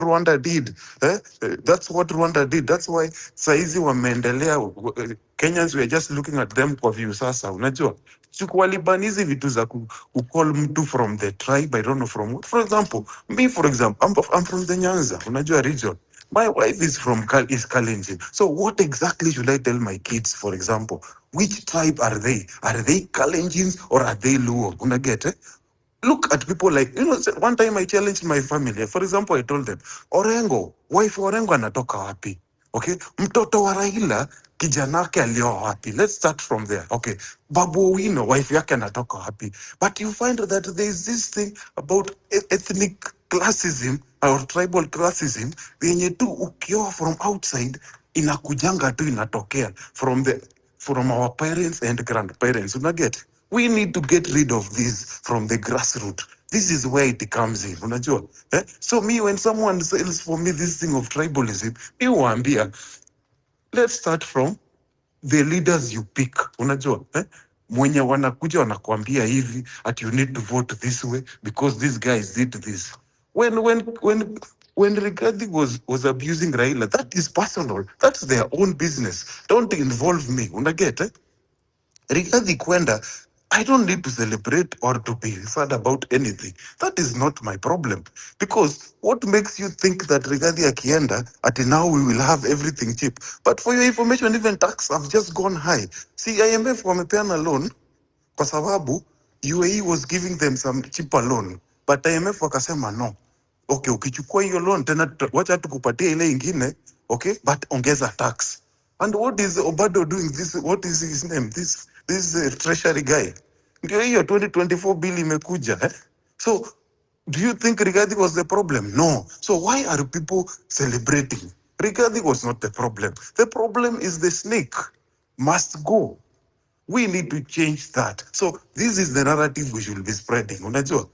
Rwanda did. That's what Rwanda did. That's why saizi wameendelea. Kenyans were just looking at them kwa view sasa. Unajua? Walibani hizi vitu za call mtu from the tribe, I don't know from what. For example, me for example, I'm from the Nyanza, unajua region. My wife is from is Kalenjin. So what exactly should I tell my kids, for example? Which tribe are they? Are they Kalenjins or are they Luo? Unaget, eh? Look at people like, one time I challenged my family. For example, I told them, Orengo, wife Orengo anatoka wapi? Okay, mtoto wa Raila kijana wake alioa wapi? Let's start from there. Okay, Babu Owino wife yake anatoka wapi? But you find that there is this thing about ethnic classism or tribal classism yenye tu ukioa from outside inakujanga tu inatokea from our parents and grandparents. Unaget? We need to get rid of this from the grassroots. This is where it comes in. Unajua? So me, when someone says for me this thing of tribalism, mi huambia, let's start from the leaders you pick. Unajua? Mwenye wanakuja wanakuambia hivi at you need to vote this way because these guys did this. When Rigathi was abusing Raila, that is personal. That's their own business. Don't involve me. Unaget? Rigathi kwenda, I don't need to celebrate or to be sad about anything. That is not my problem. Because what makes you think that Rigathi akienda, at now we will have everything cheap? But for your information, even tax have just gone high. See, IMF wamepeana loan kwa sababu UAE was giving them some cheaper loan. But IMF wakasema no. Okay, ukichukua hiyo loan tena wacha tukupatie ile ingine, okay? But ongeza tax. And what is Obado doing this? What is his name? This treasury guy. Ndio hiyo 2024 bill imekuja, eh? So do you think Rigathi was the problem? No. So why are people celebrating? Rigathi was not the problem. The problem is the snake must go. We need to change that. So this is the narrative we should be spreading. Unajua?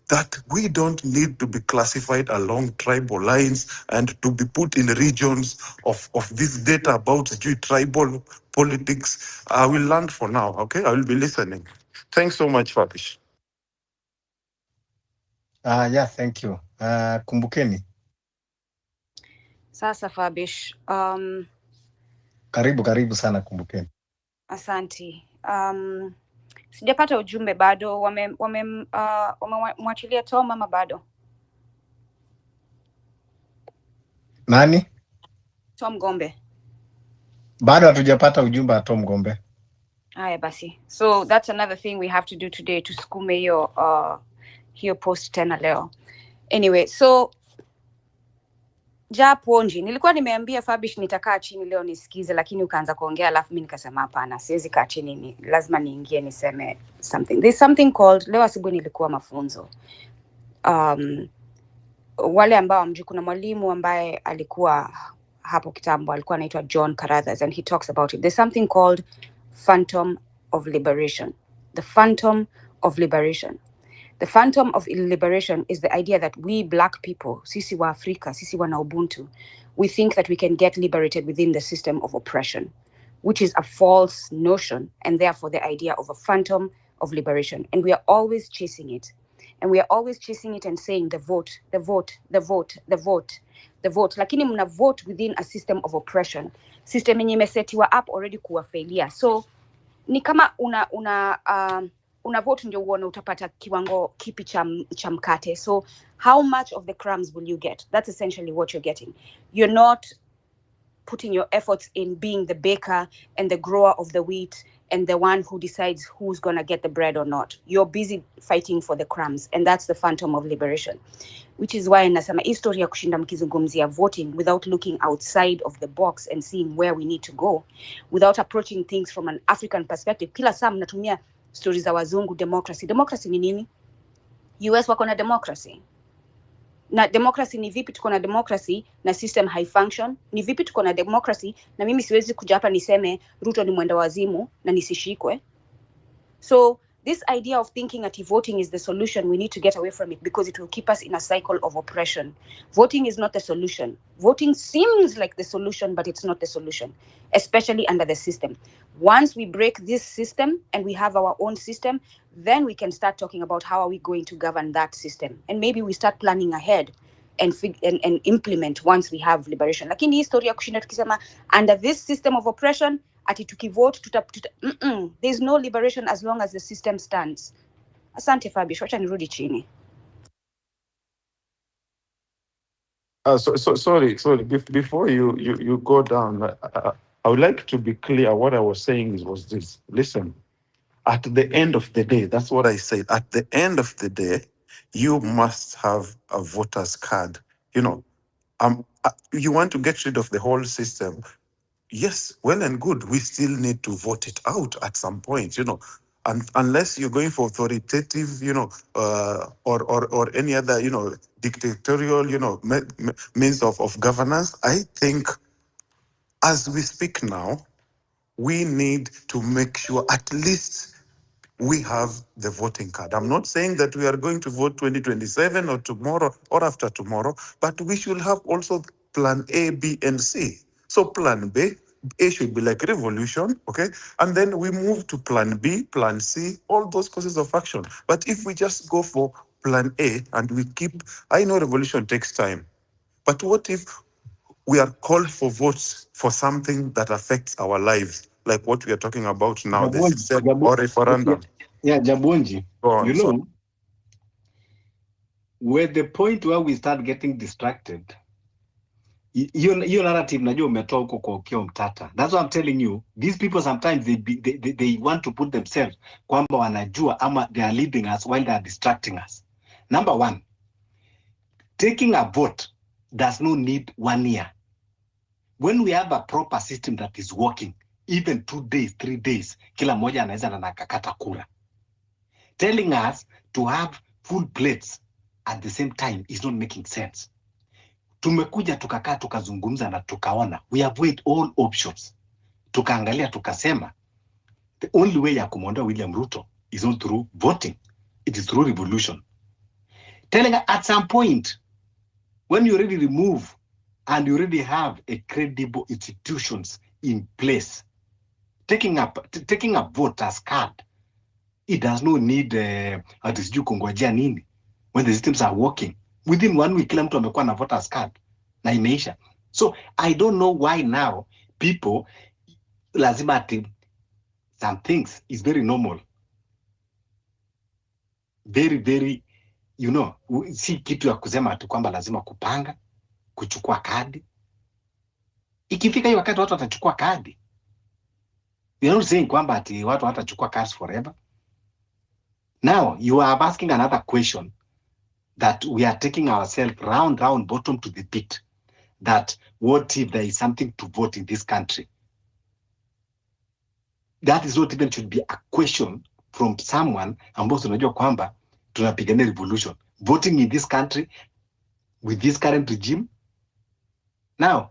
That we don't need to be classified along tribal lines and to be put in regions of this data about tribal politics. I will land for now, okay? I will be listening. Thanks so much, Fabish. Yeah, thank you. Kumbukeni. Sasa Fabish. Karibu sana Kumbukeni. Asanti. Sijapata ujumbe bado. Wamemwachilia Tom ama bado? Nani? Tom Gombe. Bado hatujapata ujumbe wa Tom Gombe. Haya basi. So that's another thing we have to do today, tusukume hiyo post tena leo. Anyway, so Japonji, nilikuwa nimeambia Fabish nitakaa chini leo nisikize, lakini ukaanza kuongea alafu mimi nikasema hapana, siwezi kaa chini, lazima niingie niseme something. There's something called, leo asubuhi nilikuwa mafunzo. Wale ambao mjui, kuna mwalimu ambaye alikuwa hapo kitambo, alikuwa anaitwa John Carruthers, and he talks about it. There's something called phantom of liberation. The phantom of liberation. The phantom of liberation is the idea that we black people, sisi wa Afrika, sisi wana Ubuntu, we think that we can get liberated within the system of oppression, which is a false notion, and therefore the idea of a phantom of liberation. And we are always chasing it. And we are always chasing it and saying the vote, the vote, the vote, the vote, the vote. Lakini mna vote within a system of oppression. System yenye imesetiwa up already kuwafailia. So ni kama una vote ndio uone utapata kiwango kipi cha mkate. So how much of the crumbs will you get? That's essentially what you're getting. You're not putting your efforts in being the baker and the grower of the wheat and the one who decides who's going to get the bread or not. You're busy fighting for the crumbs, and that's the phantom of liberation. Which is why nasema history ya kushinda mkizungumzia voting without looking outside of the box and seeing where we need to go, without approaching things from an African perspective. Kila saa mnatumia stories za wazungu, democracy. Democracy ni nini? US wako na democracy. Na democracy ni vipi tuko na democracy na system high function? Ni vipi tuko na democracy na mimi siwezi kuja hapa niseme Ruto ni mwenda wazimu na nisishikwe? So this idea of thinking that voting is the solution, we need to get away from it, because it will keep us in a cycle of oppression. Voting is not the solution. Voting seems like the solution, but it's not the solution, especially under the system. Once we break this system and we have our own system, then we can start talking about how are we going to govern that system. And maybe we start planning ahead and implement once we have liberation. Lakini hii story ya kushinda tukisema under this system of oppression ati tukivote there's no liberation as long as the system stands. Asante Fabish, wacha nirudi chini. Sorry. Before you go down, I would like to be clear. What I was saying was this. Listen, at the end of the day, that's what I said. At the end of the day, you must have a voter's card. You know, you want to get rid of the whole system. Yes, well and good. We still need to vote it out at some point, you know. And unless you're going for authoritative, you know, or any other, you know, dictatorial, you know, means of governance, I think as we speak now, we need to make sure at least we have the voting card. I'm not saying that we are going to vote 2027 or tomorrow or after tomorrow, but we should have also plan A, B, and C. So plan B, A should be like revolution, okay? And then we move to plan B, plan C, all those courses of action. But if we just go for plan A and we keep, I know revolution takes time, but what if we are called for votes for something that affects our lives, like what we are talking about now, the system or referendum? Jabonji, Go on, you so- know, where the point where we start getting distracted, your narrative najua umetoa huko kwa Okiya Mtata. That's what I'm telling you. These people sometimes they want to put themselves kwamba wanajua ama they are leading us while they are distracting us. Number one, taking a vote does not need 1 year. When we have a proper system that is working, even 2 days, 3 days, kila moja anaweza na nakakata kura. Telling us to have full plates at the same time is not making sense. Tumekuja tukakaa tukazungumza na tukaona, we have weighed all options. Tukaangalia tukasema, the only way ya kumwondoa William Ruto is not through voting, it is through revolution. Telling us at some point, when you already remove and you already have a credible institutions in place, taking a voter's card, it does not need atisiju kungojea nini. When the systems are working, within 1 week kila mtu amekuwa na voter's card na imeisha. So I don't know why now people lazima ati some things is very normal, very you know, si kitu ya kusema ati kwamba lazima kupanga kuchukua kadi. Ikifika hiyo wakati watu watachukua kadi. We are not saying kwamba ati watu watachukua cards forever. Now you are asking another question that we are taking ourselves round bottom to the pit, that what if there is something to vote in this country? That is not even should be a question from someone ambao tunajua kwamba tunapigania revolution. Voting in this country with this current regime. Now,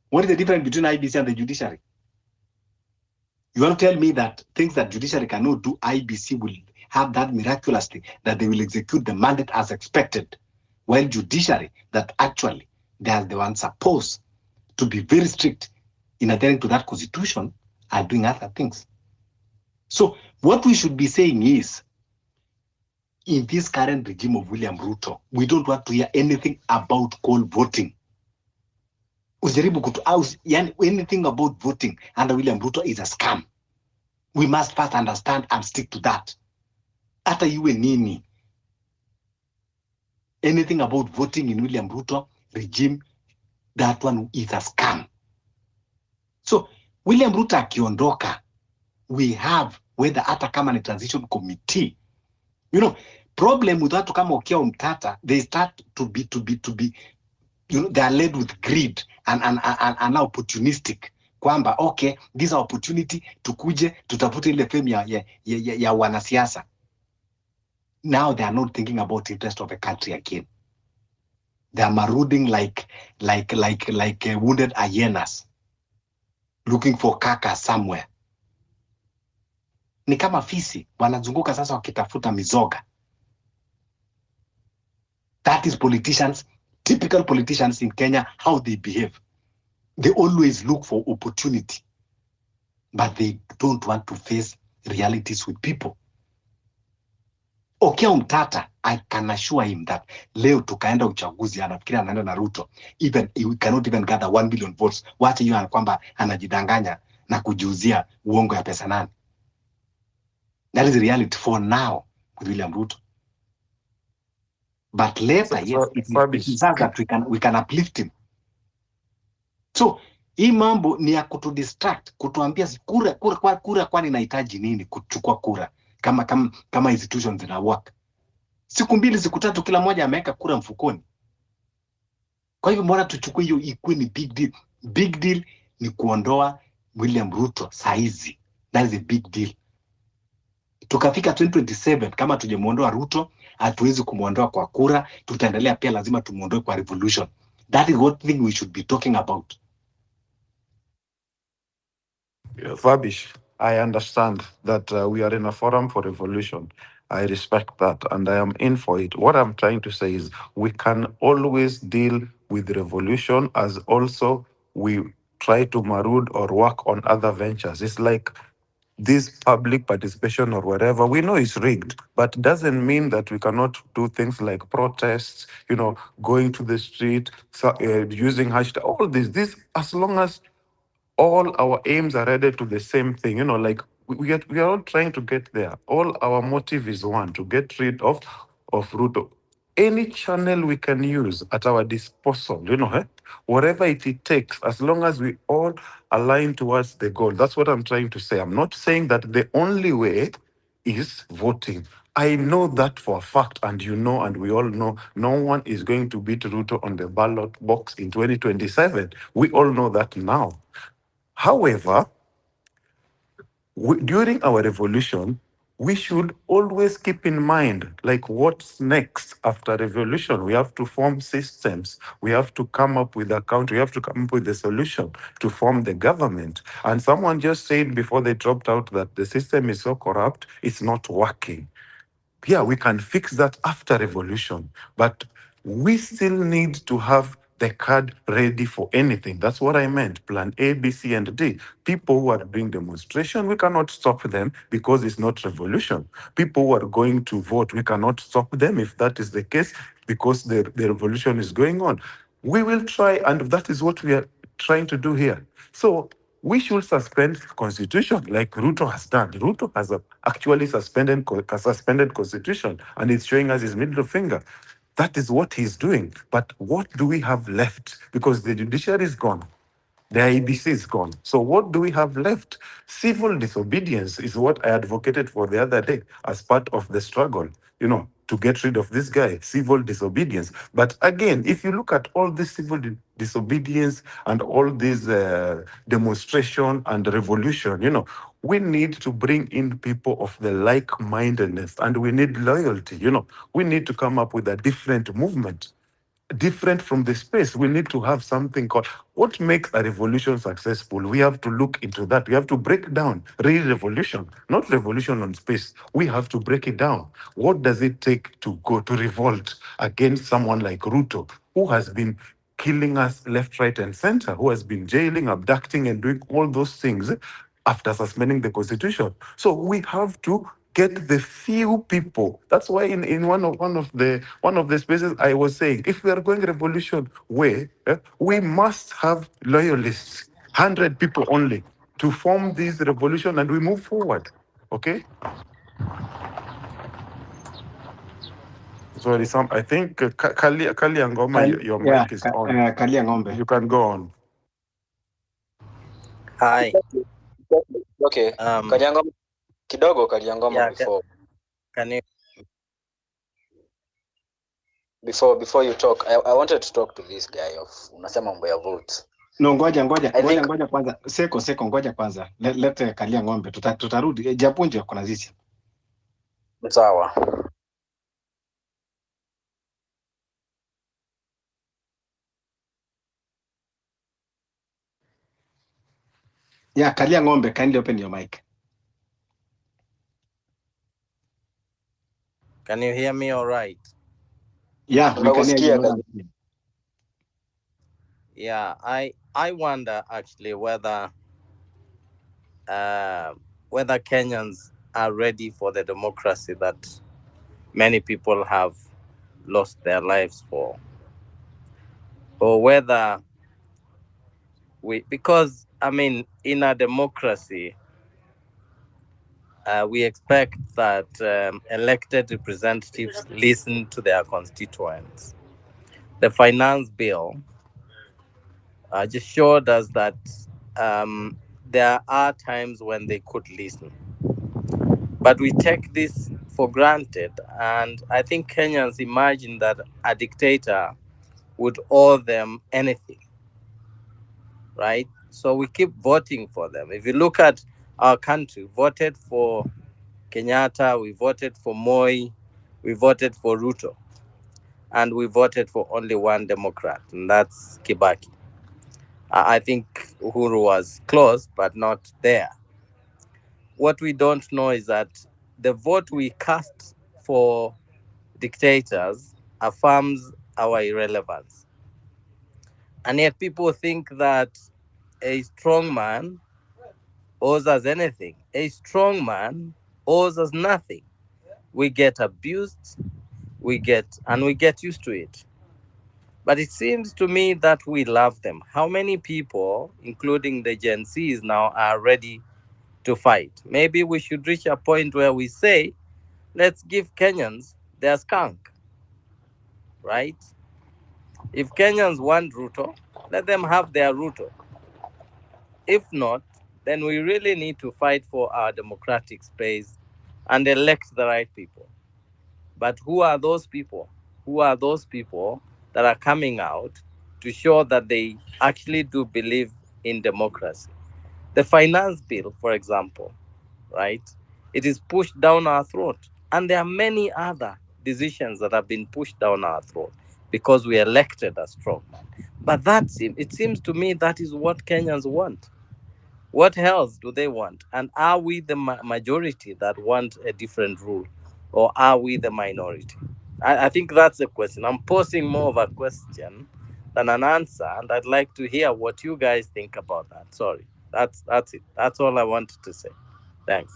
what is the difference between IBC and the judiciary? You want to tell me that things that judiciary cannot do, IBC will have that miraculously, that they will execute the mandate as expected, while judiciary, that actually they are the ones supposed to be very strict in adhering to that constitution, are doing other things. So what we should be saying is, in this current regime of William Ruto, we don't want to hear anything about call voting. Ujaribu kutu aus, yani anything about voting under William Ruto is a scam. We must first understand and stick to that. Hata iwe nini, anything about voting in William Ruto regime, that one is a scam. So William Ruto akiondoka, we have, whether hata kama ni transition committee, you know, problem with watu kama Okiya Mtata, they start to be, you know, they are led with greed and opportunistic. Kwamba, okay, this is an opportunity, tukuje, tutafute ile fame ya wanasiasa. Now they are not thinking about the interest of the country again. They are marauding like wounded hyenas, looking for carcass somewhere. Ni kama fisi, wanazunguka sasa wakitafuta mizoga. That is politicians, typical politicians in Kenya, how they behave. They always look for opportunity, but they don't want to face realities with people. Okiya Omtata, I can assure him that leo tukaenda uchaguzi, anafikiria anaenda na Ruto, even we cannot even gather 1 million votes. Wacha hiyo kwamba anajidanganya na kujiuzia uongo ya pesa nani. That is the reality for now with William Ruto. But later, yes, it is that we can uplift him. So hii mambo ni ya kutudistract, kutuambia kura kwani inahitaji nini kuchukua kura kama institutions zina work. Siku 2 siku 3 kila mmoja ameweka kura mfukoni. Kwa hivyo mbona tuchukue hiyo ikuwe ni big deal? Big deal ni kuondoa William Ruto saizi. That is a big deal. Tukafika 2027 kama tujemuondoa Ruto, hatuwezi kumuondoa kwa kura, tutaendelea pia lazima tumuondoe kwa revolution. That is what thing we should be talking about. Fabish, I understand that we are in a forum for revolution. I respect that and I am in for it. What I'm trying to say is we can always deal with revolution as also we try to maroon or work on other ventures. It's like this public participation or whatever, we know it's rigged, but doesn't mean that we cannot do things like protests, going to the street, using hashtag, all this, as long as all our aims are headed to the same thing, like we are all trying to get there. All our motive is one, to get rid of Ruto. Any channel we can use at our disposal, whatever it takes, as long as we all align towards the goal. That's what I'm trying to say. I'm not saying that the only way is voting. I know that for a fact, and and we all know, no one is going to beat Ruto on the ballot box in 2027. We all know that now. However, during our revolution, we should always keep in mind, like, what's next after revolution? We have to form systems. We have to come up with a country. We have to come up with a solution to form the government. And someone just said before they dropped out that the system is so corrupt, it's not working. Yeah, we can fix that after revolution, but we still need to have the card ready for anything. That's what I meant. Plan A, B, C, and D. People who are doing demonstration, we cannot stop them because it's not revolution. People who are going to vote, we cannot stop them if that is the case because the revolution is going on. We will try, and that is what we are trying to do here. So we should suspend constitution like Ruto has done. Ruto has actually suspended constitution, and it's showing us his middle finger. That is what he's doing. But what do we have left? Because the judiciary is gone. The IBC is gone. So what do we have left? Civil disobedience is what I advocated for the other day as part of the struggle, to get rid of this guy, civil disobedience. But again, if you look at all this civil disobedience and all this demonstration and revolution, we need to bring in people of the like-mindedness, and we need loyalty. We need to come up with a different movement, different from the space. We need to have something called what makes a revolution successful. We have to look into that. We have to break down real revolution, not revolution on space. We have to break it down. What does it take to go to revolt against someone like Ruto, who has been killing us left, right, and center, who has been jailing, abducting, and doing all those things after suspending the constitution? So we have to get the few people. That's why in one of the spaces I was saying, if we are going revolution way, we must have loyalists, 100 people only, to form this revolution, and we move forward. Okay. Sorry, I think Kali Angoma, your mic is on. Kali Angombe. You can go on. Hi. Okay. Kaliangoma kidogo Kaliangoma Yeah, before. Can you Before you talk, I wanted to talk to this guy of unasema mambo ya vote. No, ngoja kwanza. Seko ngoja kwanza. Let Kalia Ng'ombe. Tutarudi. Japunje kuna zizi. Sawa. Yeah, Kalia Ng'ombe, kindly open your mic. Can you hear me all right? Yeah, we can hear you. Yeah, I wonder actually whether Kenyans are ready for the democracy that many people have lost their lives for, or whether because I mean, in a democracy, we expect that elected representatives listen to their constituents. The finance bill just showed us that there are times when they could listen, but we take this for granted, and I think Kenyans imagine that a dictator would owe them anything, right? So we keep voting for them. If you look at our country, voted for Kenyatta, we voted for Moi, we voted for Ruto, and we voted for only one Democrat, and that's Kibaki. I think Uhuru was close, but not there. What we don't know is that the vote we cast for dictators affirms our irrelevance. And yet people think that a strong man owes us anything. A strong man owes us nothing. We get abused, we get used to it. But it seems to me that we love them. How many people, including the Gen Zs now, are ready to fight? Maybe we should reach a point where we say, let's give Kenyans their skunk, right? If Kenyans want Ruto, let them have their Ruto. If not, then we really need to fight for our democratic space and elect the right people. But who are those people? Who are those people that are coming out to show that they actually do believe in democracy? The finance bill, for example, right? It is pushed down our throat. And there are many other decisions that have been pushed down our throat because we elected a strongman. But it seems to me that is what Kenyans want. What else do they want? And are we the majority that want a different rule? Or are we the minority? I think that's the question. I'm posing more of a question than an answer, and I'd like to hear what you guys think about that. Sorry. That's it. That's all I wanted to say. Thanks.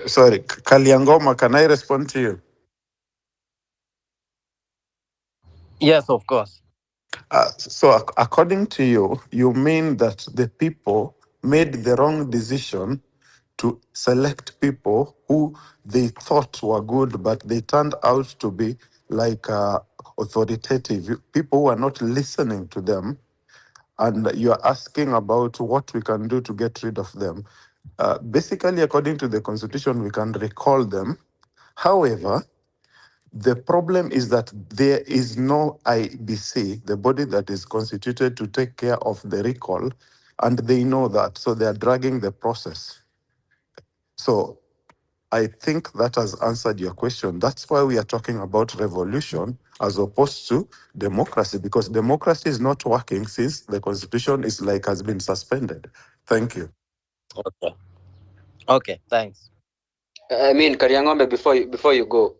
Sorry, Kaliangoma, can I respond to you? Yes, of course. According to you, you mean that the people made the wrong decision to select people who they thought were good, but they turned out to be like authoritative people who are not listening to them. And you're asking about what we can do to get rid of them. Basically, according to the Constitution, we can recall them. However, the problem is that there is no IBC, the body that is constituted to take care of the recall, and they know that, so they are dragging the process. So I think that has answered your question. That's why we are talking about revolution as opposed to democracy, because democracy is not working since the constitution has been suspended. Thank you. Okay. Okay, thanks. I mean, Kariangombe, before you go,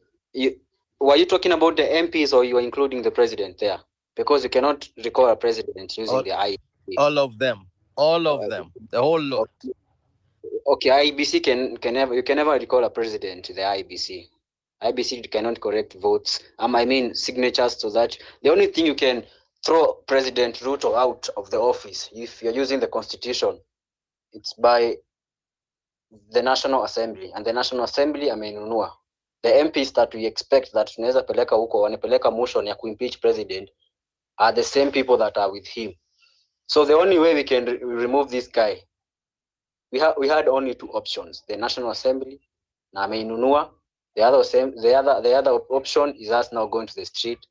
were you talking about the MPs or you are including the president there? Because you cannot recall a president using the IEC. All of them. All of them. The whole lot. Okay, IBC you can never recall a president to the IBC. IBC cannot correct votes. I mean signatures to that. The only thing you can throw President Ruto out of the office if you're using the constitution, it's by the National Assembly, and the National Assembly ameinunua. The MPs that we expect that tunaweza peleka huko wanapeleka motion ya kuimpeach president are the same people that are with him. So the only way we can remove this guy, we had only two options: the National Assembly na ameinunua. The other option is us now going to the street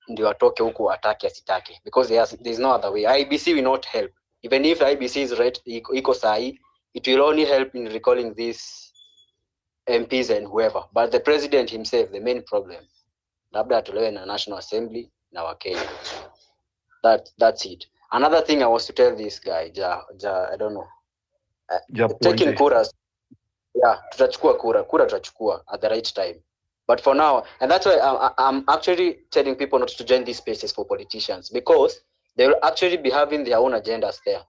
ndio atoke huko atake asitake, because there's no other way. IBC will not help. Even if IBC is right, iko sahi, it will only help in recalling these MPs and whoever. But the president himself, the main problem, labda atolewe na National Assembly na Wakenya. That's it. Another thing I was to tell this guy, I don't know. Taking kuras, yeah, tutachukua kura tutachukua at the right time. But for now, and that's why I'm actually telling people not to join these spaces for politicians, because They will actually be having their own agendas there.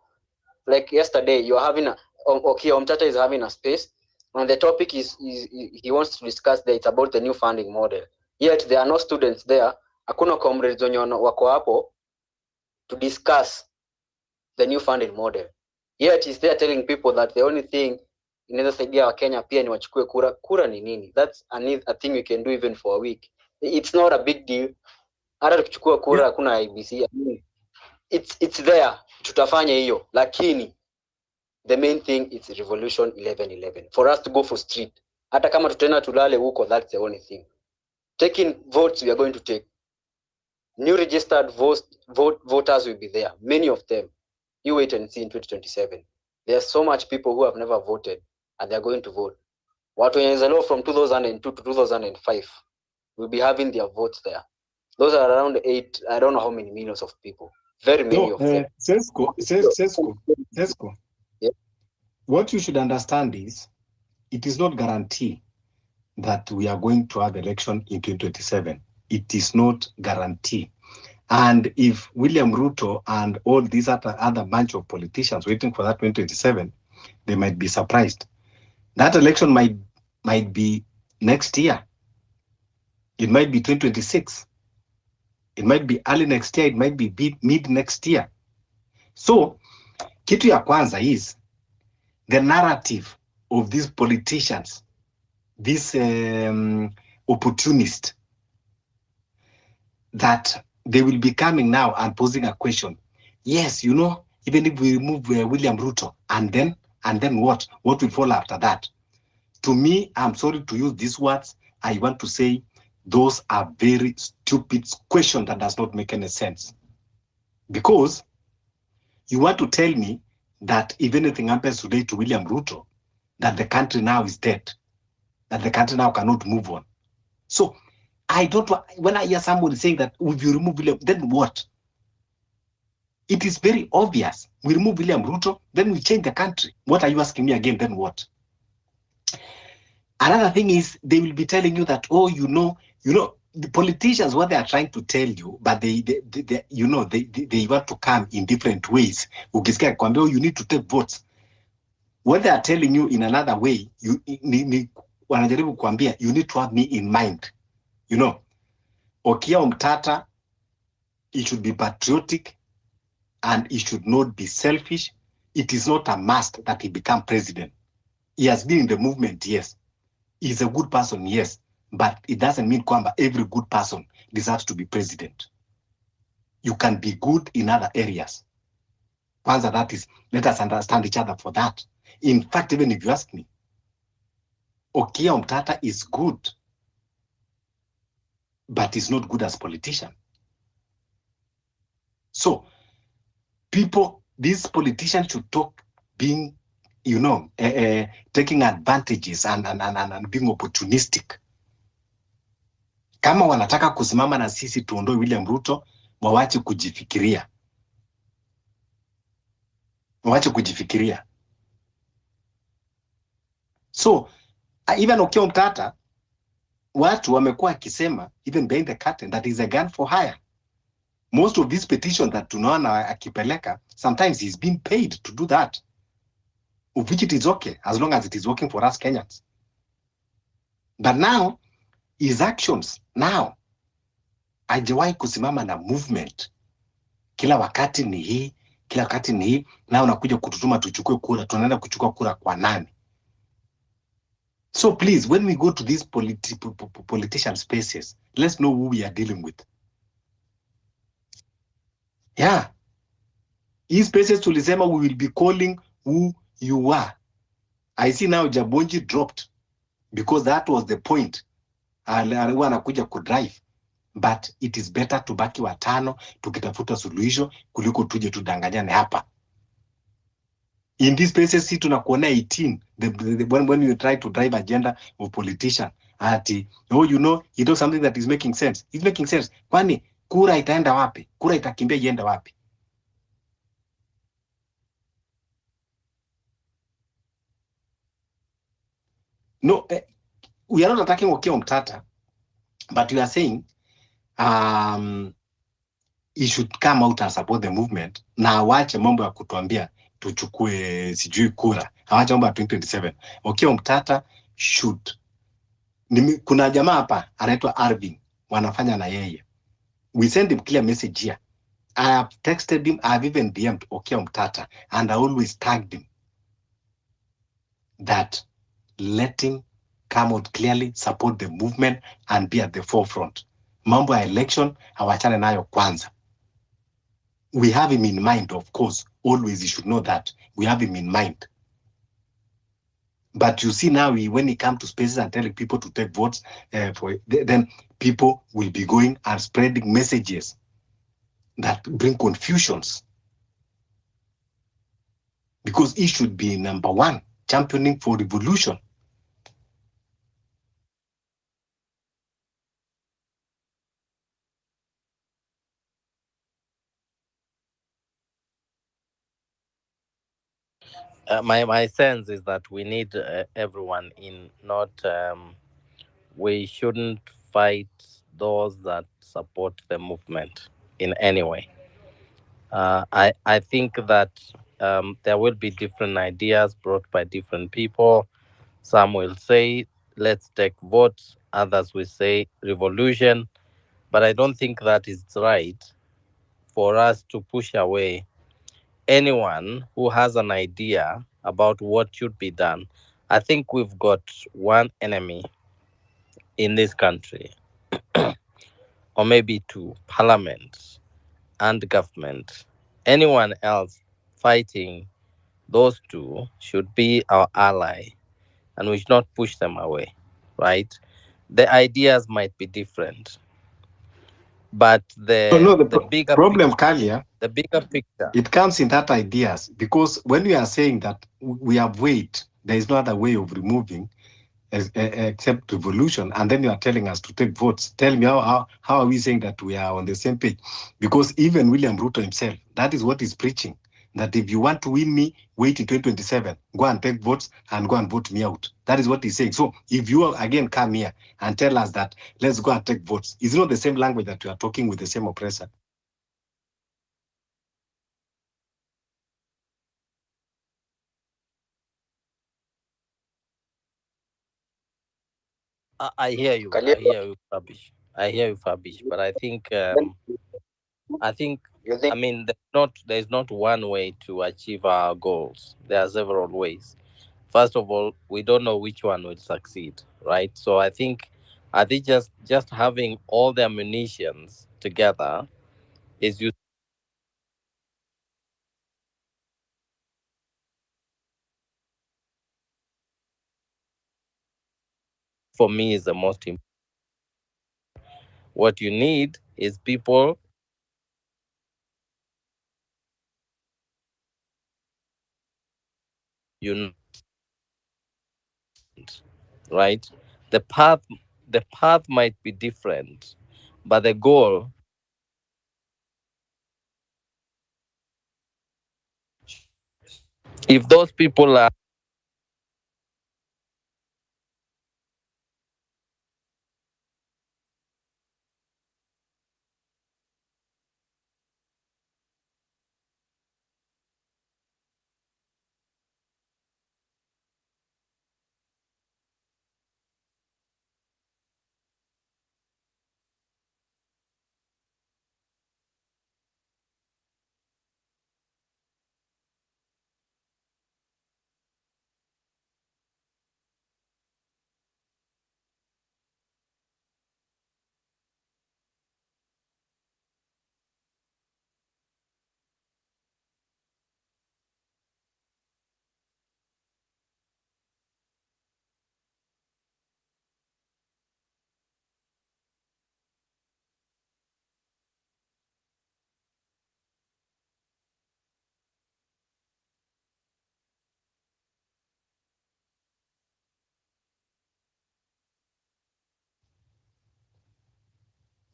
Like yesterday, you're having Omtata is having a space, and the topic is he wants to discuss that it's about the new funding model. Yet there are no students there. Hakuna comrades wenye wako hapo to discuss the new funding model. Yet he's there telling people that the only thing inaweza saidia Wakenya pia ni wachukue kura. Kura ni nini? That's a thing you can do even for a week. It's not a big deal. Hata tukichukua kura hakuna IBC. I mean, it's there. Tutafanya hiyo. Lakini the main thing is revolution 1111. For us to go for street. Hata kama tutaenda tulale huko, that's the only thing. Taking votes we are going to take. New registered voters will be there. Many of them. You wait and see in 2027. There's so much people who have never voted and they're going to vote. Watu wenye from 2002 to 2005 will be having their votes there. Those are around 8, I don't know how many millions of people. Very many of them. Sesko. Yeah. What you should understand is, it is not guarantee that we are going to have election in 2027. It is not guarantee. And if William Ruto and all these other bunch of politicians waiting for that 2027, they might be surprised. That election might be next year. It might be 2026. It might be early next year. It might be mid next year. So, kitu ya kwanza is the narrative of these politicians, these opportunists, that they will be coming now and posing a question. Yes, you know, even if we remove William Ruto, and then what? What will follow after that? To me, I'm sorry to use these words. I want to say those are very stupid questions that does not make any sense. Because you want to tell me that if anything happens today to William Ruto, that the country now is dead, that the country now cannot move on. So I don't want, when I hear somebody saying that if you remove William, then what? It is very obvious. We remove William Ruto, then we change the country. What are you asking me again? Then what? Another thing is they will be telling you that, oh, you know, the politicians, what they are trying to tell you, but they want to come in different ways. Ukisikia kwambia, oh, you need to take votes. What they are telling you in another way, wanajaribu kuambia, you need to have me in mind. You know, Okia Omtata, it should be patriotic and it should not be selfish. It is not a must that he become president. He has been in the movement, yes. He's a good person, yes. But it doesn't mean kwamba every good person deserves to be president. You can be good in other areas. Kwanza, that is, let us understand each other for that. In fact, even if you ask me, Okia Omtata is good, but is not good as politician. So, these politicians should talk being, taking advantages and being opportunistic. Kama wanataka kusimama na sisi tuondoe William Ruto, wawache kujifikiria. So, even Okia Omtata, watu wamekuwa akisema, even behind the curtain, that is a gun for hire. Most of these petitions that tunaona akipeleka, sometimes he's being paid to do that. Of which it is okay, as long as it is working for us Kenyans. But now, his actions, now, hajawahi kusimama na movement. Kila wakati ni hii, na unakuja kututuma tuchukue kura, tunaenda kuchukua kura kwa nani? So please, when we go to these politician spaces, let's know who we are dealing with. Yeah. These spaces tulisema we will be calling who you are. I see now Jabonji dropped because that was the point. Alikuwa anakuja kudrive. But it is better to baki watano tukitafuta suluhisho kuliko tuje tudanganyane hapa. In these spaces, si tunakuona 18 when you try to drive agenda of politician, you know something that is making sense. It's making sense. Kwani kura itaenda wapi? Kura itakimbia ienda wapi? No, we are not attacking Okia Omtata, but we are saying he should come out and support the movement na awache mambo ya kutuambia tuchukue sijui kura, awache mambo ya 2027. Okiya Omtata should. Kuna jamaa hapa anaitwa Arvin wanafanya na yeye. We send him clear message here. I have texted him, I have even DM'd Okiya Omtata, and I always tagged him that let him come out clearly, support the movement and be at the forefront. Mambo ya election awachane nayo kwanza. We have him in mind, of course. Always, you should know that. We have him in mind. But you see now, when he comes to spaces and telling people to take votes, then people will be going and spreading messages that bring confusions. Because he should be number one, championing for revolution. My sense is that we need everyone in. Not we shouldn't fight those that support the movement in any way. I think that there will be different ideas brought by different people. Some will say, let's take votes. Others will say revolution. But I don't think that is right for us to push away anyone who has an idea about what should be done. I think we've got one enemy in this country, or maybe two: parliament and government. Anyone else fighting those two should be our ally, and we should not push them away, right? The ideas might be different, but No, the bigger problem, picture, Kalia, the bigger picture. it comes in that ideas. Because when we are saying that we have weight, there is no other way of removing except revolution, and then you are telling us to take votes. Tell me how are we saying that we are on the same page? Because even William Ruto himself, that is what he's preaching, that if you want to win me, wait in 2027, go and take votes and go and vote me out. That is what he's saying. So if you again come here and tell us that let's go and take votes, it's not the same language that you are talking with the same oppressor. I hear you. Kalia, I hear you, Fabish. I hear you, Fabish. But I think you I think mean there's not one way to achieve our goals. There are several ways. First of all, we don't know which one will succeed, right? So I think just having all the ammunitions together is useful. For me is the most important. What you need is people, you know, right? The path the path might be different, but the goal, if those people are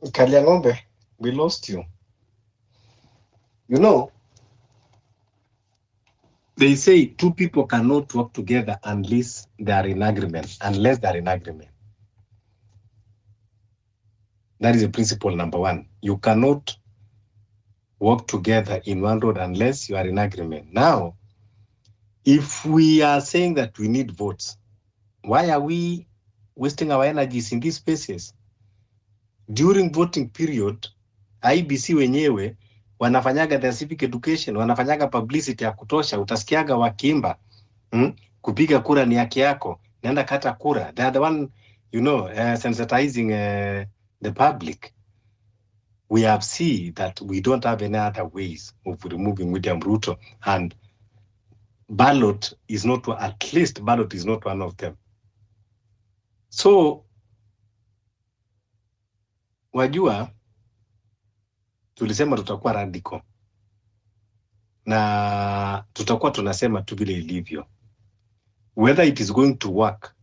Kaliang'ombe, we lost you. You know, they say two people cannot work together unless they are in agreement. Unless they are in agreement. That is the principle number one. You cannot work together in one road unless you are in agreement. Now, if we are saying that we need votes, why are we wasting our energies in these spaces? During voting period, IBC wenyewe wanafanyaga the civic education, wanafanyaga publicity ya kutosha, utasikiaga wakiimba, kupiga kura ni haki yako, nenda kata kura. They are the one, sensitizing the public. We have seen that we don't have any other ways of removing William Ruto, and ballot is not one of them. So, wajua, tulisema tutakuwa radical. Na tutakuwa tunasema tu vile ilivyo. Whether it is going to work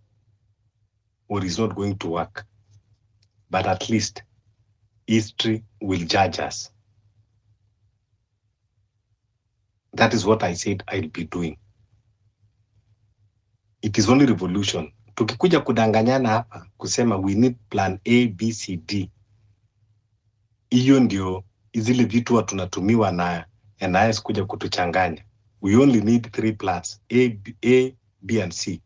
or is not going to work, but at least history will judge us. That is what I said I'll be doing. It is only revolution. Tukikuja kudanganyana hapa kusema we need plan A, B, C, D. Hiyo ndio zile vitu wa tunatumiwa na NIS kuja kutuchanganya. We only need 3 plans, A, B, and C.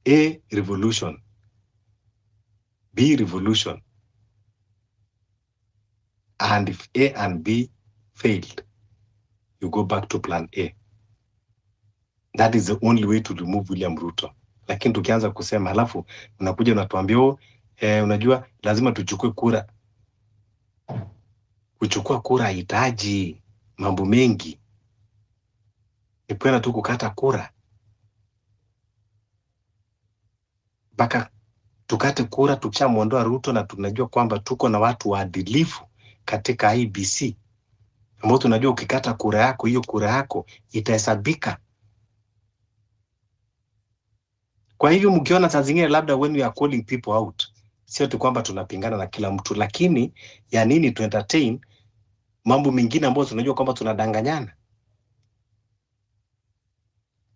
A, revolution. B, revolution. And if A and B failed, you go back to plan A. That is the only way to remove William Ruto. Lakini tukianza kusema halafu unakuja unatuambia unajua lazima tuchukue kura. Kuchukua kura hahitaji mambo mengi. Ni kwenda tu kukata kura. Mpaka tukate kura tukishamuondoa Ruto na tunajua kwamba tuko na watu waadilifu katika IBC. Ambao tunajua ukikata kura yako, hiyo kura yako itahesabika. Kwa hivyo mkiona saa zingine labda when we are calling people out, sio tu kwamba tunapingana na kila mtu, lakini ya nini to entertain mambo mengine ambayo tunajua kwamba tunadanganyana.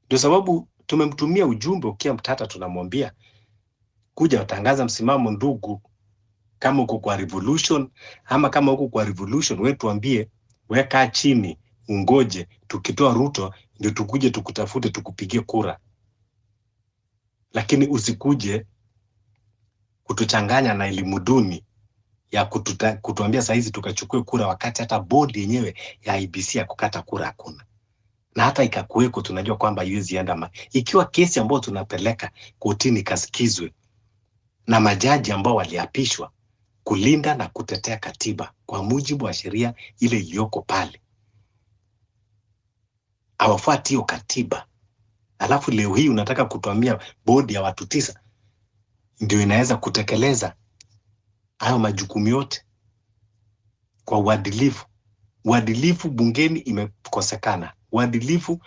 Ndio sababu tumemtumia ujumbe ukia Mtata, tunamwambia kuja utangaza msimamo ndugu, kama uko kwa revolution ama kama uko kwa revolution wewe tuambie, weka chini ungoje tukitoa Ruto ndio tukuje tukutafute tukupigie kura. Lakini usikuje kutuchanganya na elimu duni ya kutuambia saa hizi tukachukue kura wakati hata bodi yenyewe ya IBC ya kukata kura hakuna. Na hata ikakuweko tunajua kwamba haiwezi enda ikiwa kesi ambayo tunapeleka kotini kasikizwe na majaji ambao waliapishwa kulinda na kutetea katiba kwa mujibu wa sheria ile iliyoko pale. Hawafuati hiyo katiba. Alafu leo hii unataka kutuambia bodi ya watu 9 ndio inaweza kutekeleza hayo majukumu yote kwa uadilifu. Uadilifu bungeni imekosekana. Uadilifu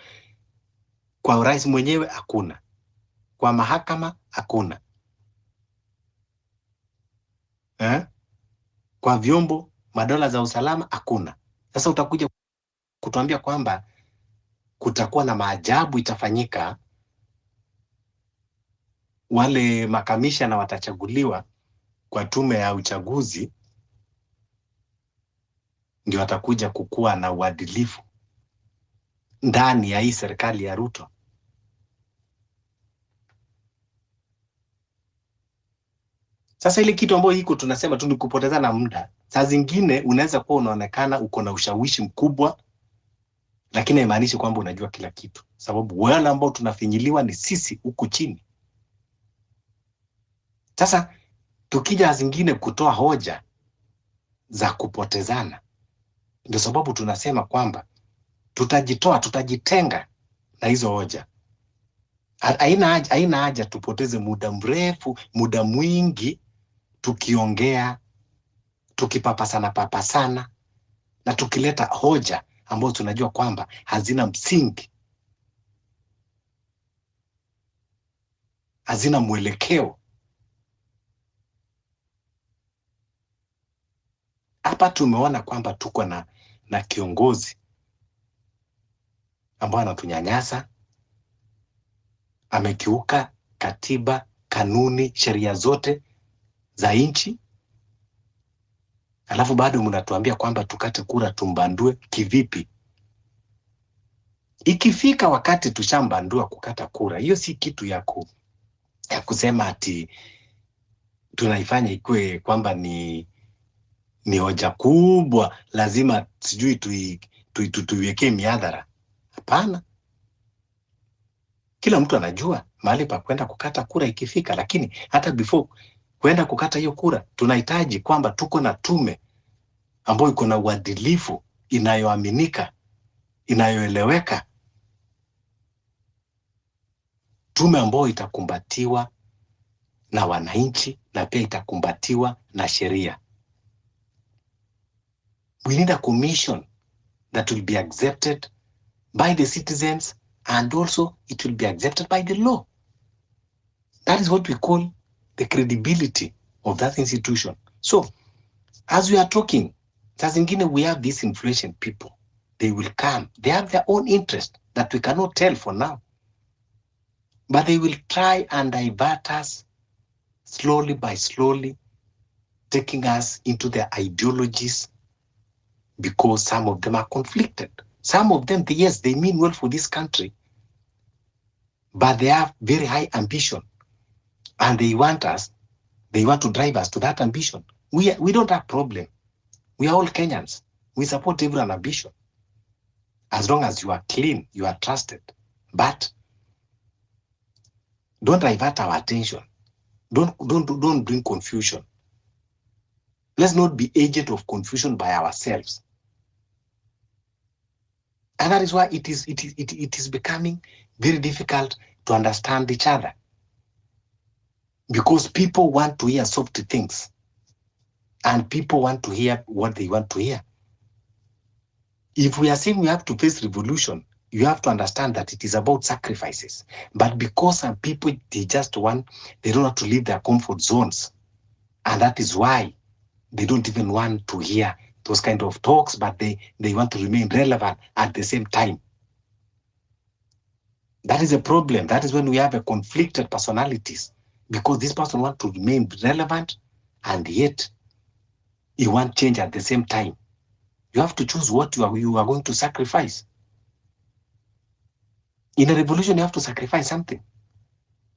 kwa rais mwenyewe hakuna. Kwa mahakama hakuna. Kwa vyombo madola za usalama hakuna. Sasa utakuja kutuambia kwamba kutakuwa na maajabu itafanyika, wale makamisha na watachaguliwa kwa tume ya uchaguzi ndio watakuja kukua na uadilifu ndani ya hii serikali ya Ruto. Sasa ile kitu ambayo iko tunasema tu ni kupotezana muda. Saa zingine unaweza kuwa unaonekana uko na ushawishi mkubwa, lakini haimaanishi kwamba unajua kila kitu. Sababu wale ambao tunafinyiliwa ni sisi huku chini. Sasa tukija zingine kutoa hoja za kupotezana, ndio sababu tunasema kwamba tutajitenga na hizo hoja. Haina haja tupoteze muda mrefu, muda mwingi tukiongea, tukipapasana na tukileta hoja ambazo tunajua kwamba hazina msingi, hazina mwelekeo. Hapa tumeona kwamba tuko na kiongozi ambaye anatunyanyasa, amekiuka katiba, kanuni, sheria zote za nchi. Alafu bado mnatuambia kwamba tukate kura tumbandue kivipi? Ikifika wakati tushambandua kukata kura, hiyo si kitu ya kusema ati tunaifanya ikue kwamba ni hoja kubwa, lazima sijui tuiwekee miadhara. Hapana. Kila mtu anajua mahali pa kwenda kukata kura ikifika, lakini hata before kwenda kukata hiyo kura, tunahitaji kwamba tuko na tume ambayo iko na uadilifu, inayoaminika, inayoeleweka, tume ambayo itakumbatiwa na wananchi na pia itakumbatiwa na sheria. We need a commission that will be accepted by the citizens and also it will be accepted by the law. That is what we call the credibility of that institution. So, as we are talking, we have these inflation people. They will come. They have their own interest that we cannot tell for now. But they will try and divert us slowly by slowly, taking us into their ideologies, because some of them are conflicted. Some of them, yes, they mean well for this country, but they have very high ambition. And they want to drive us to that ambition. We don't have problem. We are all Kenyans. We support every ambition. As long as you are clean, you are trusted. But don't divert our attention. Don't bring confusion. Let's not be agent of confusion by ourselves. And that is why it is becoming very difficult to understand each other. Because people want to hear soft things. And people want to hear what they want to hear. If we are saying we have to face revolution, you have to understand that it is about sacrifices. But because some people, they don't want to leave their comfort zones. And that is why they don't even want to hear those kind of talks, but they want to remain relevant at the same time. That is a problem. That is when we have a conflicted personalities, because this person wants to remain relevant and yet he wants change at the same time. You have to choose what you are going to sacrifice. In a revolution, you have to sacrifice something.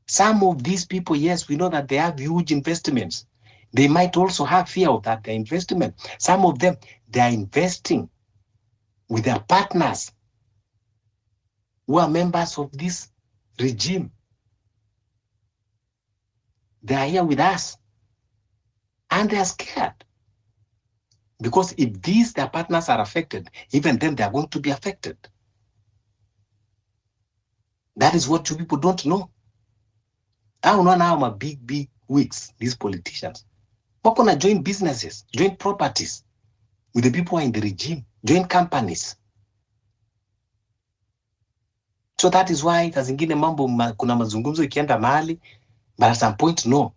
Some of these people, yes, we know that they have huge investments. They might also have fear of that, their investment. Some of them, they are investing with their partners who are members of this regime. They are here with us. And they are scared. Because if their partners are affected, even then they are going to be affected. That is what you people don't know. I don't know now my big wigs, these politicians. What gonna join businesses, join properties with the people who are in the regime, join companies. So that is why zingine mambo kuna mazungumzo ikienda mahali, but at some point no.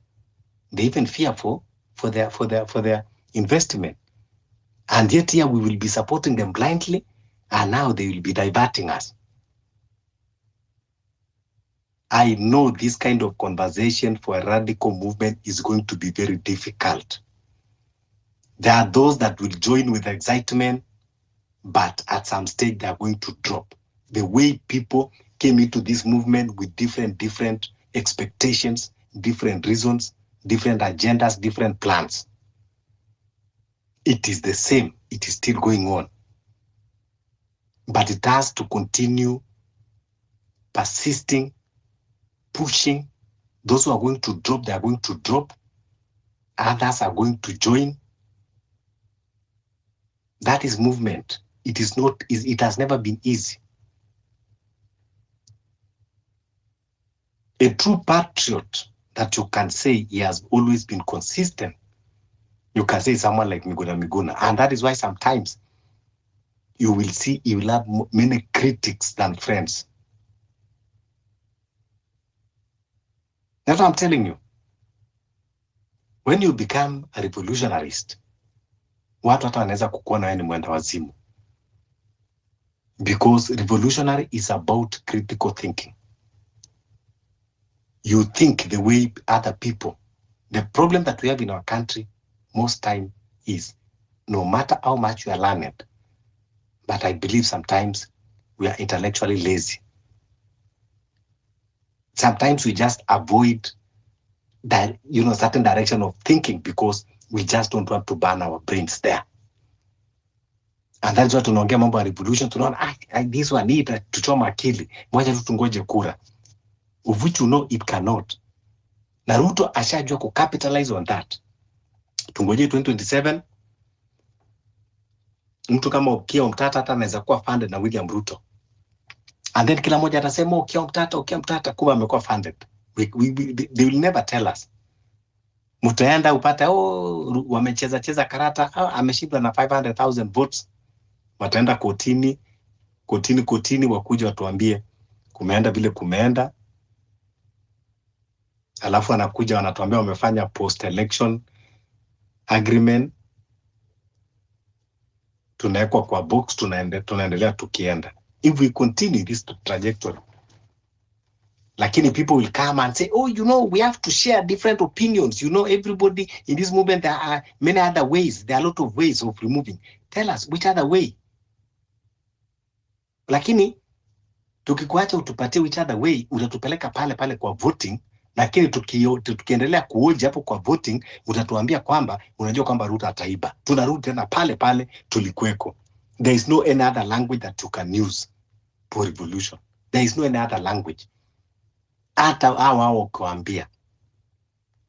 They even fear for their investment. And yet here we will be supporting them blindly, and now they will be diverting us. I know this kind of conversation for a radical movement is going to be very difficult. There are those that will join with excitement, but at some stage they are going to drop. The way people came into this movement with different expectations, different reasons, different agendas, different plans. It is the same. It is still going on. But it has to continue persisting, pushing. Those who are going to drop, they are going to drop. Others are going to join. That is movement. It has never been easy. A true patriot that you can say he has always been consistent, you can say someone like Miguna. And that is why sometimes you will see he will have many critics than friends. That's what I'm telling you. When you become a revolutionarist, watu hata wanaweza kukuona wewe ni mwenda wazimu. Because revolutionary is about critical thinking. You think the way other people. The problem that we have in our country most time is no matter how much you are learned. But I believe sometimes we are intellectually lazy. Sometimes we just avoid that, certain direction of thinking because we just don't want to burn our brains there. And that's why tunaongea mambo ya revolution, tunaona this one need tuchoma akili, moja tu tungoje kura. Of which it cannot. Na Ruto ashajua ku capitalize on that. Tungoje 2027. Mtu kama Okiya Omtata hata anaweza kuwa funded na William Ruto. And then kila mmoja atasema Okiya Omtata kuwa amekuwa funded. They will never tell us. Mtaenda upate wamecheza karata, ameshindwa na 500,000 votes. Wataenda kotini wakuja watuambie kumeenda vile kumeenda. Alafu anakuja wanatuambia wamefanya post election agreement. Tunawekwa kwa box, tunaendelea tukienda. If we continue this trajectory, lakini people will come and say, we have to share different opinions. Everybody in this movement, there are many other ways. There are a lot of ways of removing. Tell us which other way. Lakini tukikuacha utupatie which other way, utatupeleka pale kwa voting. Lakini tukiendelea kuoja hapo kwa voting, utatuambia kwamba unajua kwamba Ruto ataiba. Tunarudi tena pale tulikuweko. There is no any other language that you can use for revolution. There is no any other language. Hata hao kuambia.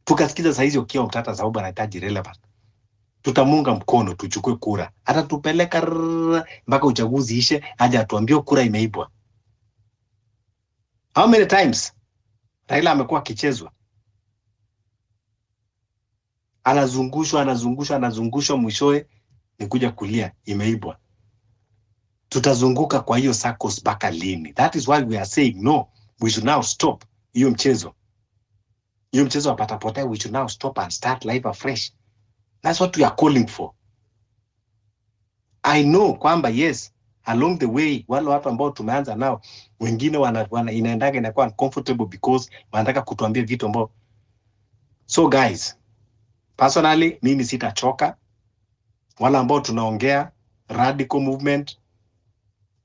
Tukasikiza saizi Okiya Omtata sababu anahitaji relevant. Tutamunga mkono tuchukue kura. Hata tupeleka mpaka uchaguzi ishe, aje atuambie kura imeibwa. How many times Raila amekuwa akichezwa? Anazungushwa mwishoe ni kuja kulia imeibwa. Tutazunguka kwa hiyo circles mpaka lini? That is why we are saying no, we should now stop hiyo mchezo. Hiyo mchezo wa patapotea, we should now stop and start life afresh. That's what we are calling for. I know kwamba yes, along the way wale watu ambao tumeanza nao wengine inaendaga inakuwa uncomfortable because wanataka kutuambia vitu ambao. So guys, personally mimi sitachoka. Wale ambao tunaongea radical movement,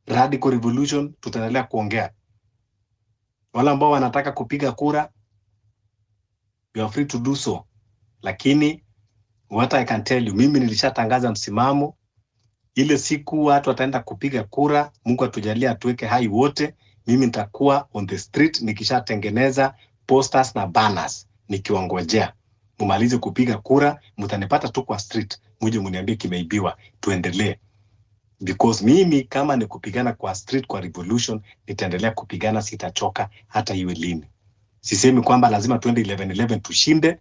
radical revolution, tutaendelea kuongea. Wale ambao wanataka kupiga kura, you are free to do so. Lakini what I can tell you, mimi nilishatangaza msimamo. Ile siku watu wataenda kupiga kura, Mungu atujalie atuweke hai wote, mimi nitakuwa on the street nikishatengeneza posters na banners nikiwangojea. Mumalize kupiga kura, mtanipata tu kwa street, muje mniambie kimeibiwa, tuendelee. Because mimi kama ni kupigana kwa street kwa revolution, nitaendelea kupigana, sitachoka hata iwe lini. Sisemi kwamba lazima tuende 11-11 tushinde,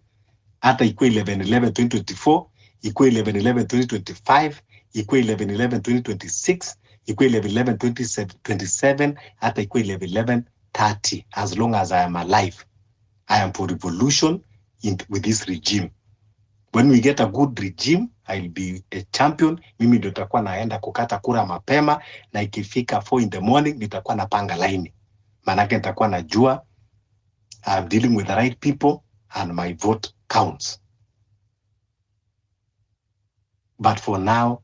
hata ikuwe 11-11 2024, ikuwe 11-11 2025, ikuwe 11-11 2026, ikuwe 11-11 2027, hata ikuwe 11-11 30. As long as I am alive, I am for revolution with this regime. When we get a good regime, I'll be a champion. Mimi ndio nitakuwa naenda kukata kura mapema, na ikifika 4 in the morning nitakuwa napanga line. Maana nitakuwa najua I'm dealing with the right people and my vote counts. But for now,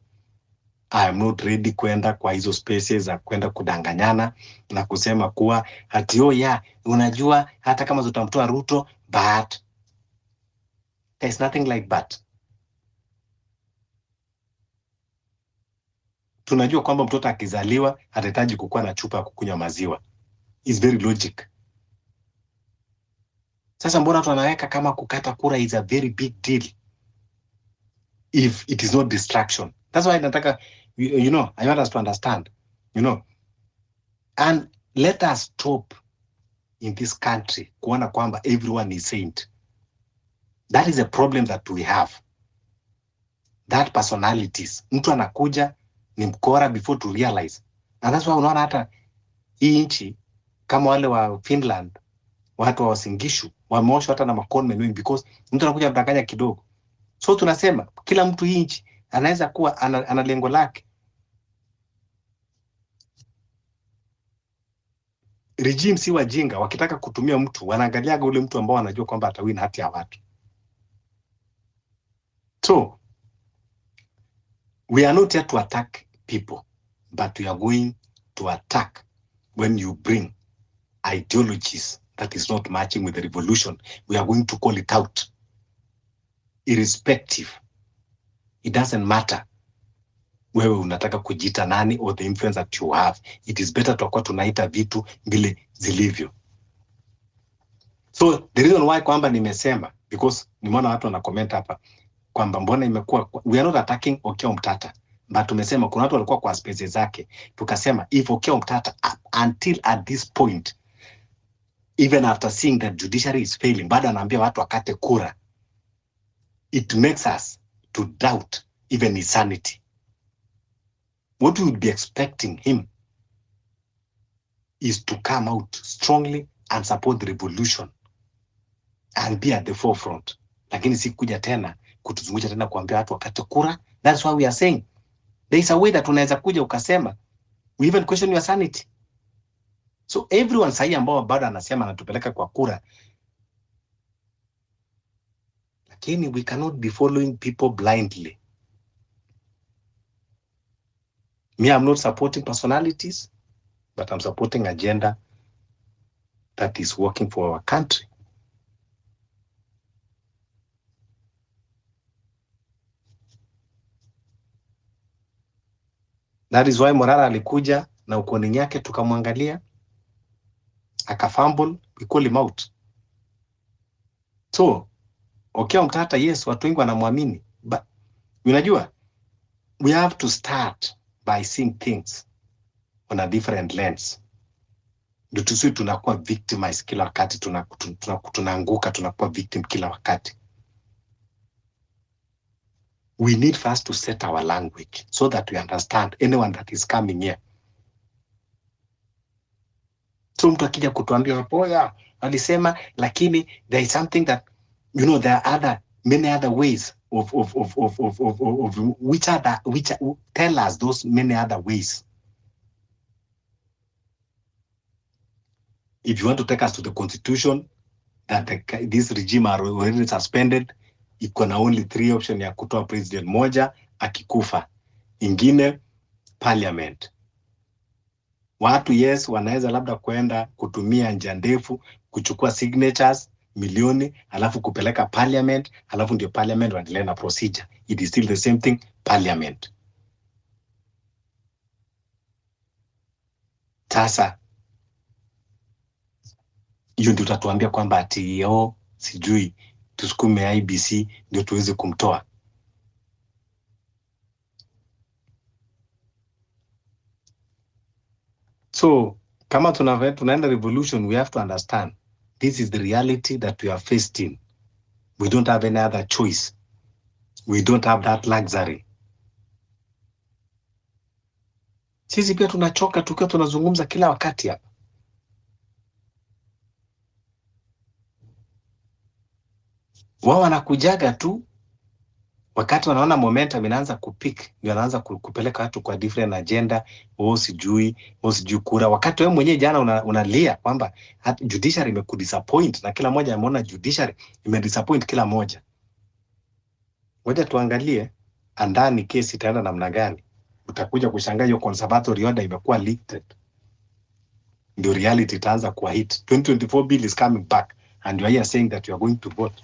I am not ready kwenda kwa hizo spaces za kwenda kudanganyana na kusema kuwa ati unajua hata kama tutamtoa Ruto, but there's nothing like that. Tunajua kwamba mtoto akizaliwa atahitaji kukuwa na chupa ya kukunywa maziwa. It's very logic. Sasa mbona tunaweka kama kukata kura is a very big deal if it is not distraction? That's why nataka, I want us to understand, and let us stop in this country kuona kwamba everyone is saint. That is a problem that we have. That personalities. Mtu anakuja ni mkora before to realize. And that's why unaona hata hii nchi kama wale wa Finland, watu wa Uasin Gishu wameoshwa hata na makonmen wengi because mtu anakuja mdanganya kidogo. So tunasema kila mtu hii nchi anaweza kuwa ana lengo lake. Regime si wajinga, wakitaka kutumia mtu wanaangaliaga ule mtu ambao wanajua kwamba atawina hati ya watu. So We are not here to attack people, but we are going to attack when you bring ideologies that is not matching with the revolution. We are going to call it out, irrespective. It doesn't matter wewe unataka kujita nani or the influence that you have. It is better to tunaita vitu vile zilivyo. So the reason why kwamba nimesema, because nimeona watu wana comment hapa kwamba mbona imekuwa, we are not attacking Okiya Omtata, but tumesema kuna watu walikuwa kwa spaces zake, tukasema if Okiya Omtata until at this point, even after seeing that judiciary is failing, bado anaambia watu wakate kura, it makes us to doubt even his sanity. What we would be expecting him is to come out strongly and support the revolution and be at the forefront. Lakini si kuja tena kutuzungusha tena kuambia watu wakate kura. That's why we are saying there is a way that unaweza kuja ukasema we even question your sanity. So everyone sahi ambao bado anasema anatupeleka kwa kura, lakini we cannot be following people blindly. Me, I'm not supporting personalities, but I'm supporting agenda that is working for our country. That is why Morara alikuja na ukoni yake tukamwangalia, akafumble, we call him out. So, Okiya Omtata, yes, watu wengi wanamwamini, but unajua, we have to start by seeing things on a different lens. Ndio tusiwe tunakuwa victimized kila wakati, tunaanguka, tunakuwa victim kila wakati. We need first to set our language so that we understand anyone that is coming here. So mtu akija kutuambia wapoya alisema, lakini there is something that, you know, there are many other ways of which tell us those many other ways. If you want to take us to the constitution that this regime are already suspended, iko na only 3 options ya kutoa president: moja akikufa, ingine parliament. Watu yes wanaweza labda kwenda kutumia njia ndefu kuchukua signatures milioni alafu kupeleka parliament, alafu ndio parliament waendelee na procedure. It is still the same thing, parliament. Sasa hiyo ndio utatuambia kwamba ati yo sijui tusukume IBC ndio tuweze kumtoa. So kama tunaenda revolution, we have to understand this is the reality that we are faced in. We don't have any other choice. We don't have that luxury. Sisi pia tunachoka tukiwa tunazungumza kila wakati hapa. Wao wanakujaga tu wakati wanaona momentum inaanza kupick, ndio wanaanza kupeleka watu kwa different agenda. Sijui kura, wakati wewe mwenyewe jana unalia kwamba judiciary imekudisappoint, na kila mmoja ameona judiciary imedisappoint kila mmoja. Ngoja tuangalie andani kesi itaenda namna gani. Utakuja kushangaa hiyo conservatory order imekuwa lifted, ndio reality itaanza kuwa hit. 2024 bill is coming back and you are here saying that you are going to vote.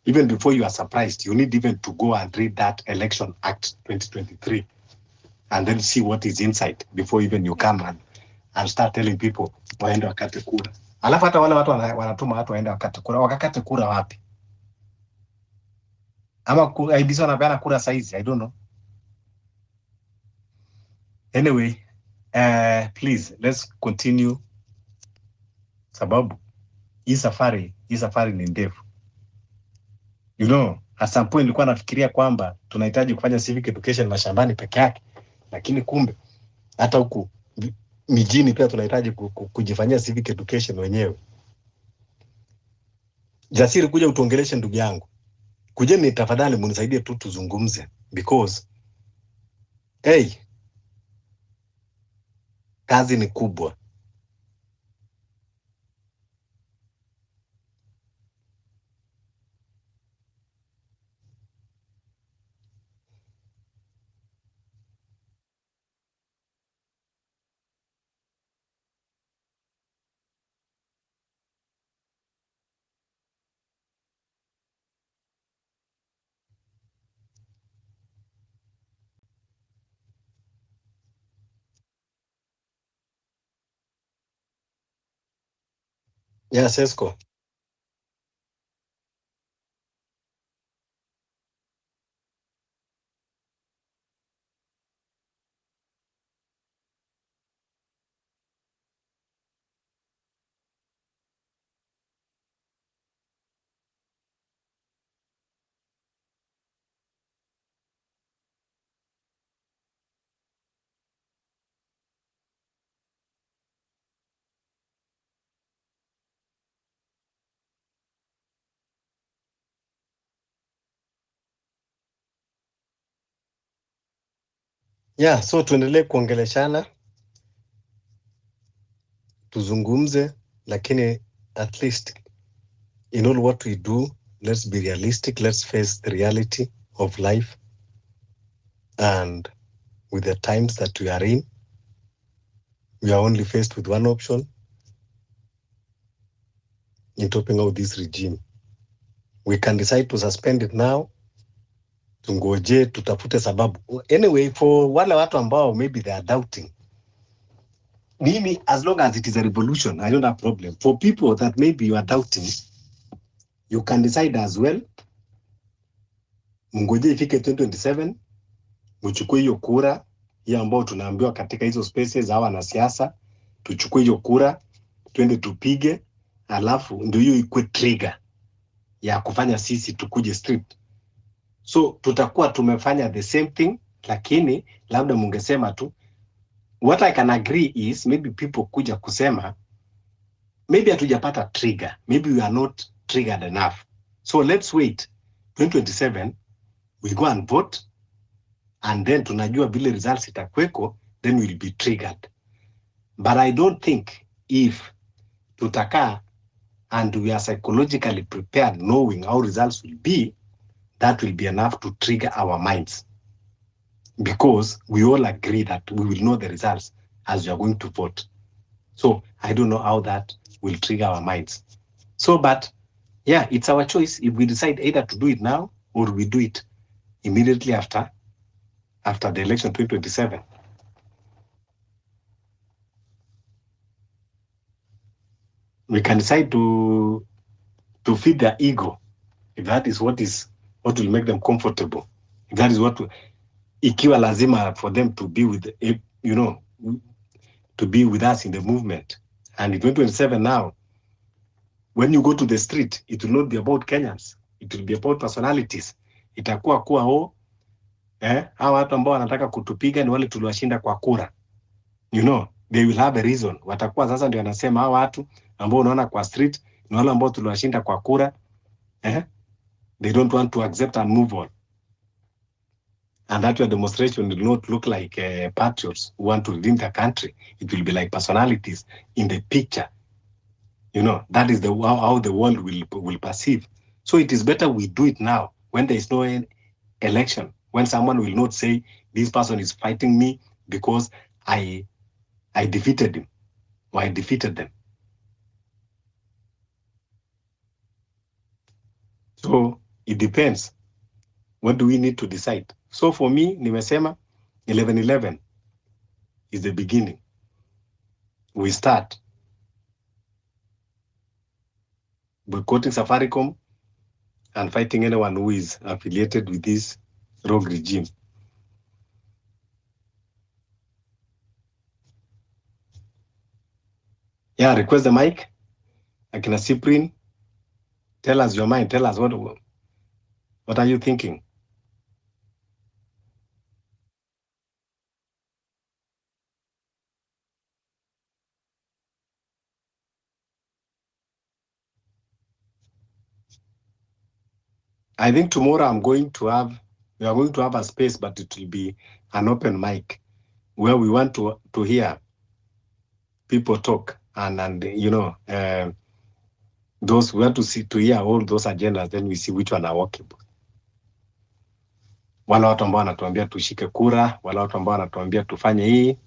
Even before you are surprised, you need even to go and read that Election Act 2023 and then see what is inside before even you come and start telling people waende wakate kura. Alafu hata wale watu wanatuma watu waende wakate kura. Wakakate kura wapi? Ama IBC wanapeana kura saizi? I don't know. Anyway, please let's continue, sababu hii safari ni ndefu. You know, at some point nilikuwa nafikiria kwamba tunahitaji kufanya civic education mashambani peke yake, lakini kumbe hata huku mijini pia tunahitaji kujifanyia civic education wenyewe. Jasiri, kuja utuongeleshe ndugu yangu. Kujeni tafadhali munisaidie tu tuzungumze, because kazi ni kubwa. Yeah, Sesko. Yeah, so tuendelee kuongeleshana, tuzungumze, lakini at least in all what we do, let's be realistic, let's face the reality of life and with the times that we are in, we are only faced with one option in topping out this regime. We can decide to suspend it now, tungoje, tutafute sababu. Anyway, for wale watu ambao maybe they are doubting, mimi, as long as it is a revolution, I don't have problem. For people that maybe you are doubting, you can decide as well, mngoje ifike 2027, mchukue hiyo kura hiyo ambao tunaambiwa katika hizo spaces hawa wanasiasa, tuchukue hiyo kura, twende tupige, alafu ndio hiyo ikuwe trigger ya kufanya sisi tukuje street. So tutakuwa tumefanya the same thing, lakini labda mungesema tu, what I can agree is maybe people kuja kusema maybe hatujapata trigger, maybe we are not triggered enough. So let's wait 2027, we go and vote, and then tunajua vile results itakweko, then we'll be triggered. But I don't think if tutakaa and we are psychologically prepared knowing how results will be, that will be enough to trigger our minds, because we all agree that we will know the results as we are going to vote. So I don't know how that will trigger our minds. So, but yeah, it's our choice if we decide either to do it now or we do it immediately after the election 2027. We can decide to feed their ego, if that is what will make them comfortable. If that is what ikiwa lazima for them to be with, you know, to be with us in the movement. And in 2027 now, when you go to the street, it will not be about Kenyans. It will be about personalities. Itakuwa kuwa hawa watu ambao wanataka kutupiga ni wale tuliwashinda kwa kura. You know, they will have a reason. Watakuwa sasa ndio wanasema hawa watu ambao unaona kwa street ni wale ambao tuliwashinda kwa kura. They don't want to accept and move on. And that your demonstration will not look like patriots who want to redeem the country. It will be like personalities in the picture. You know, that is how the world will perceive. So it is better we do it now when there is no election, when someone will not say this person is fighting me because I defeated him or I defeated them. So it depends. What do we need to decide? So for me, nimesema 11-11 is the beginning. We start boycotting Safaricom and fighting anyone who is affiliated with this rogue regime. Yeah, request the mic. Akina Cyprian, tell us your mind. Tell us what are you thinking? I think tomorrow we are going to have a space, but it will be an open mic where we want to hear people talk and you know, those we want to hear all those agendas, then we see which one are workable. Wala watu ambao wanatuambia tushike kura, wala watu ambao wanatuambia tufanye hii.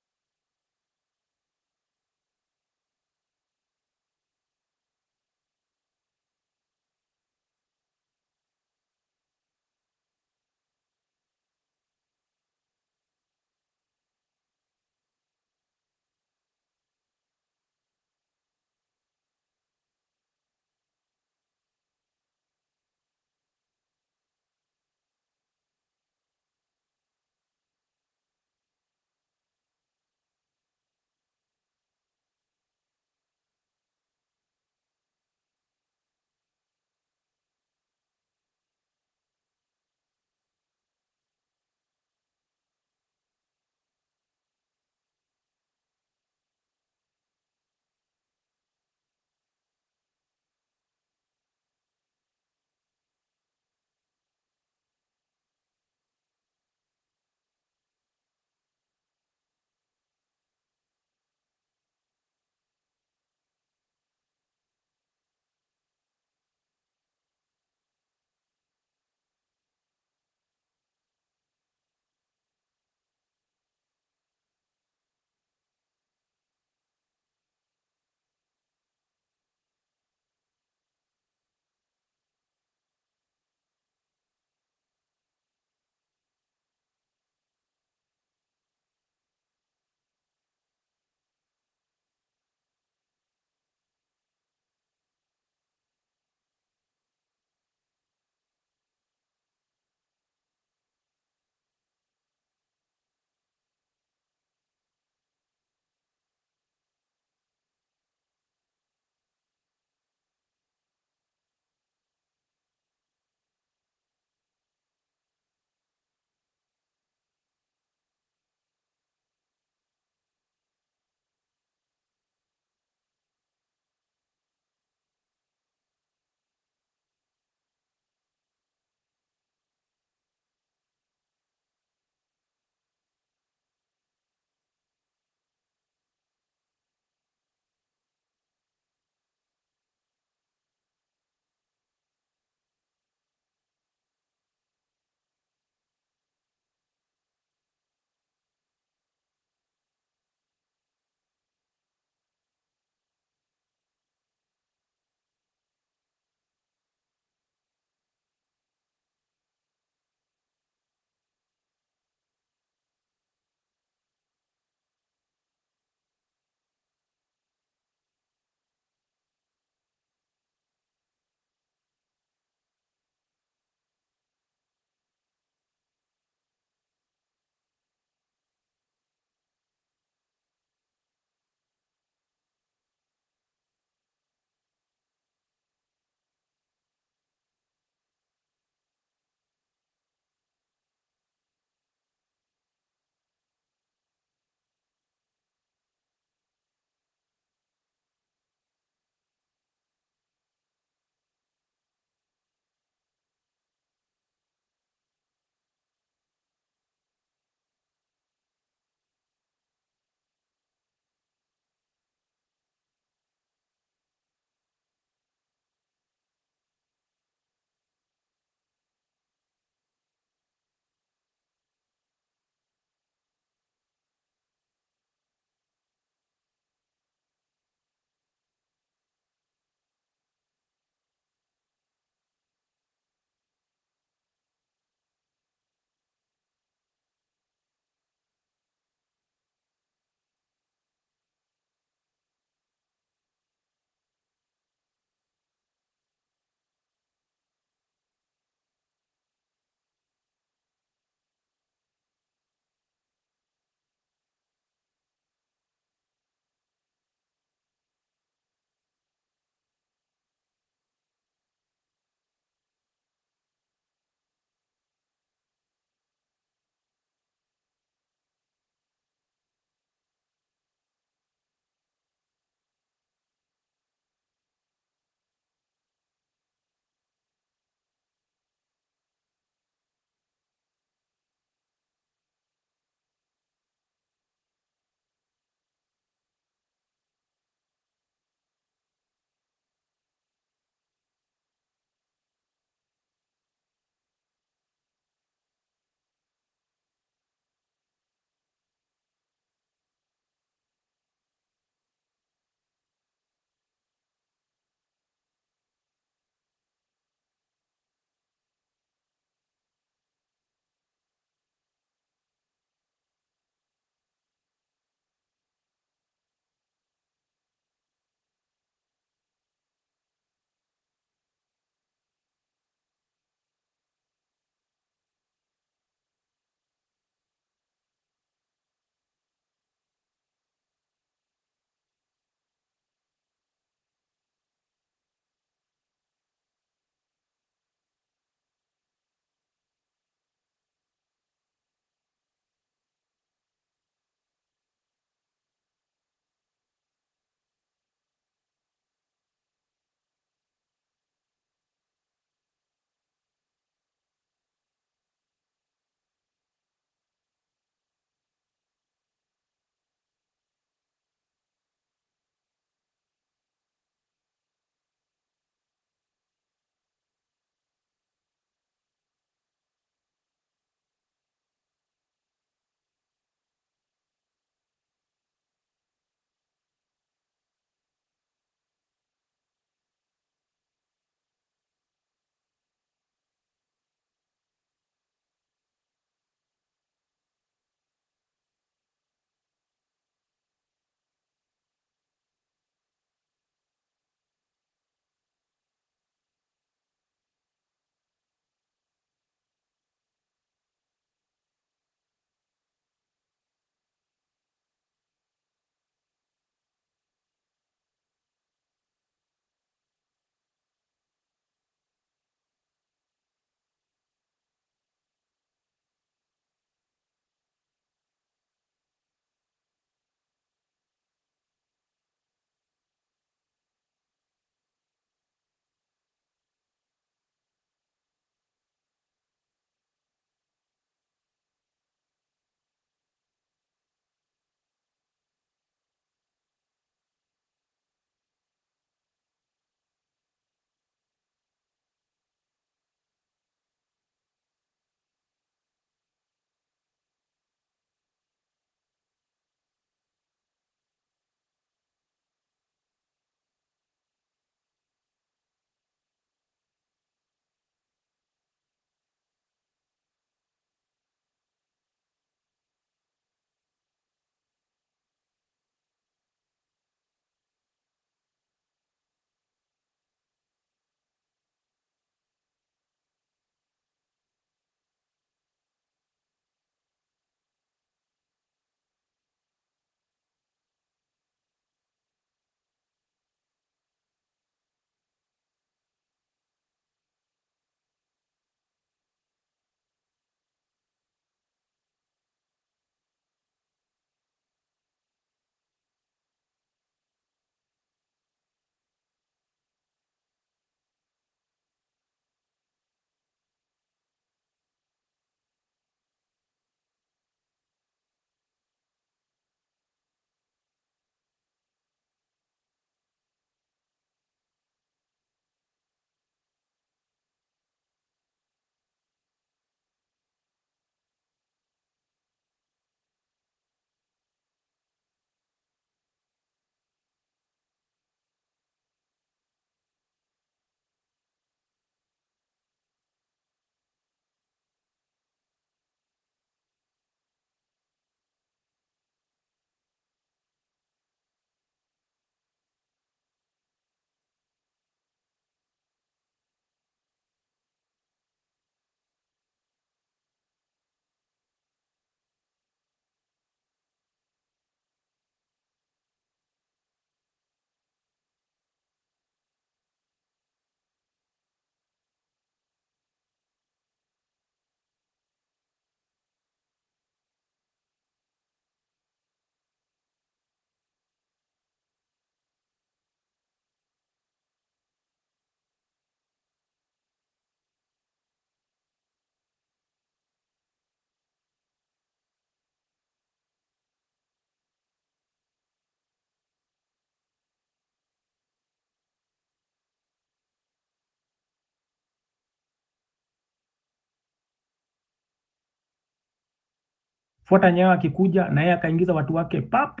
Fuata Nyayo akikuja na yeye akaingiza watu wake pap,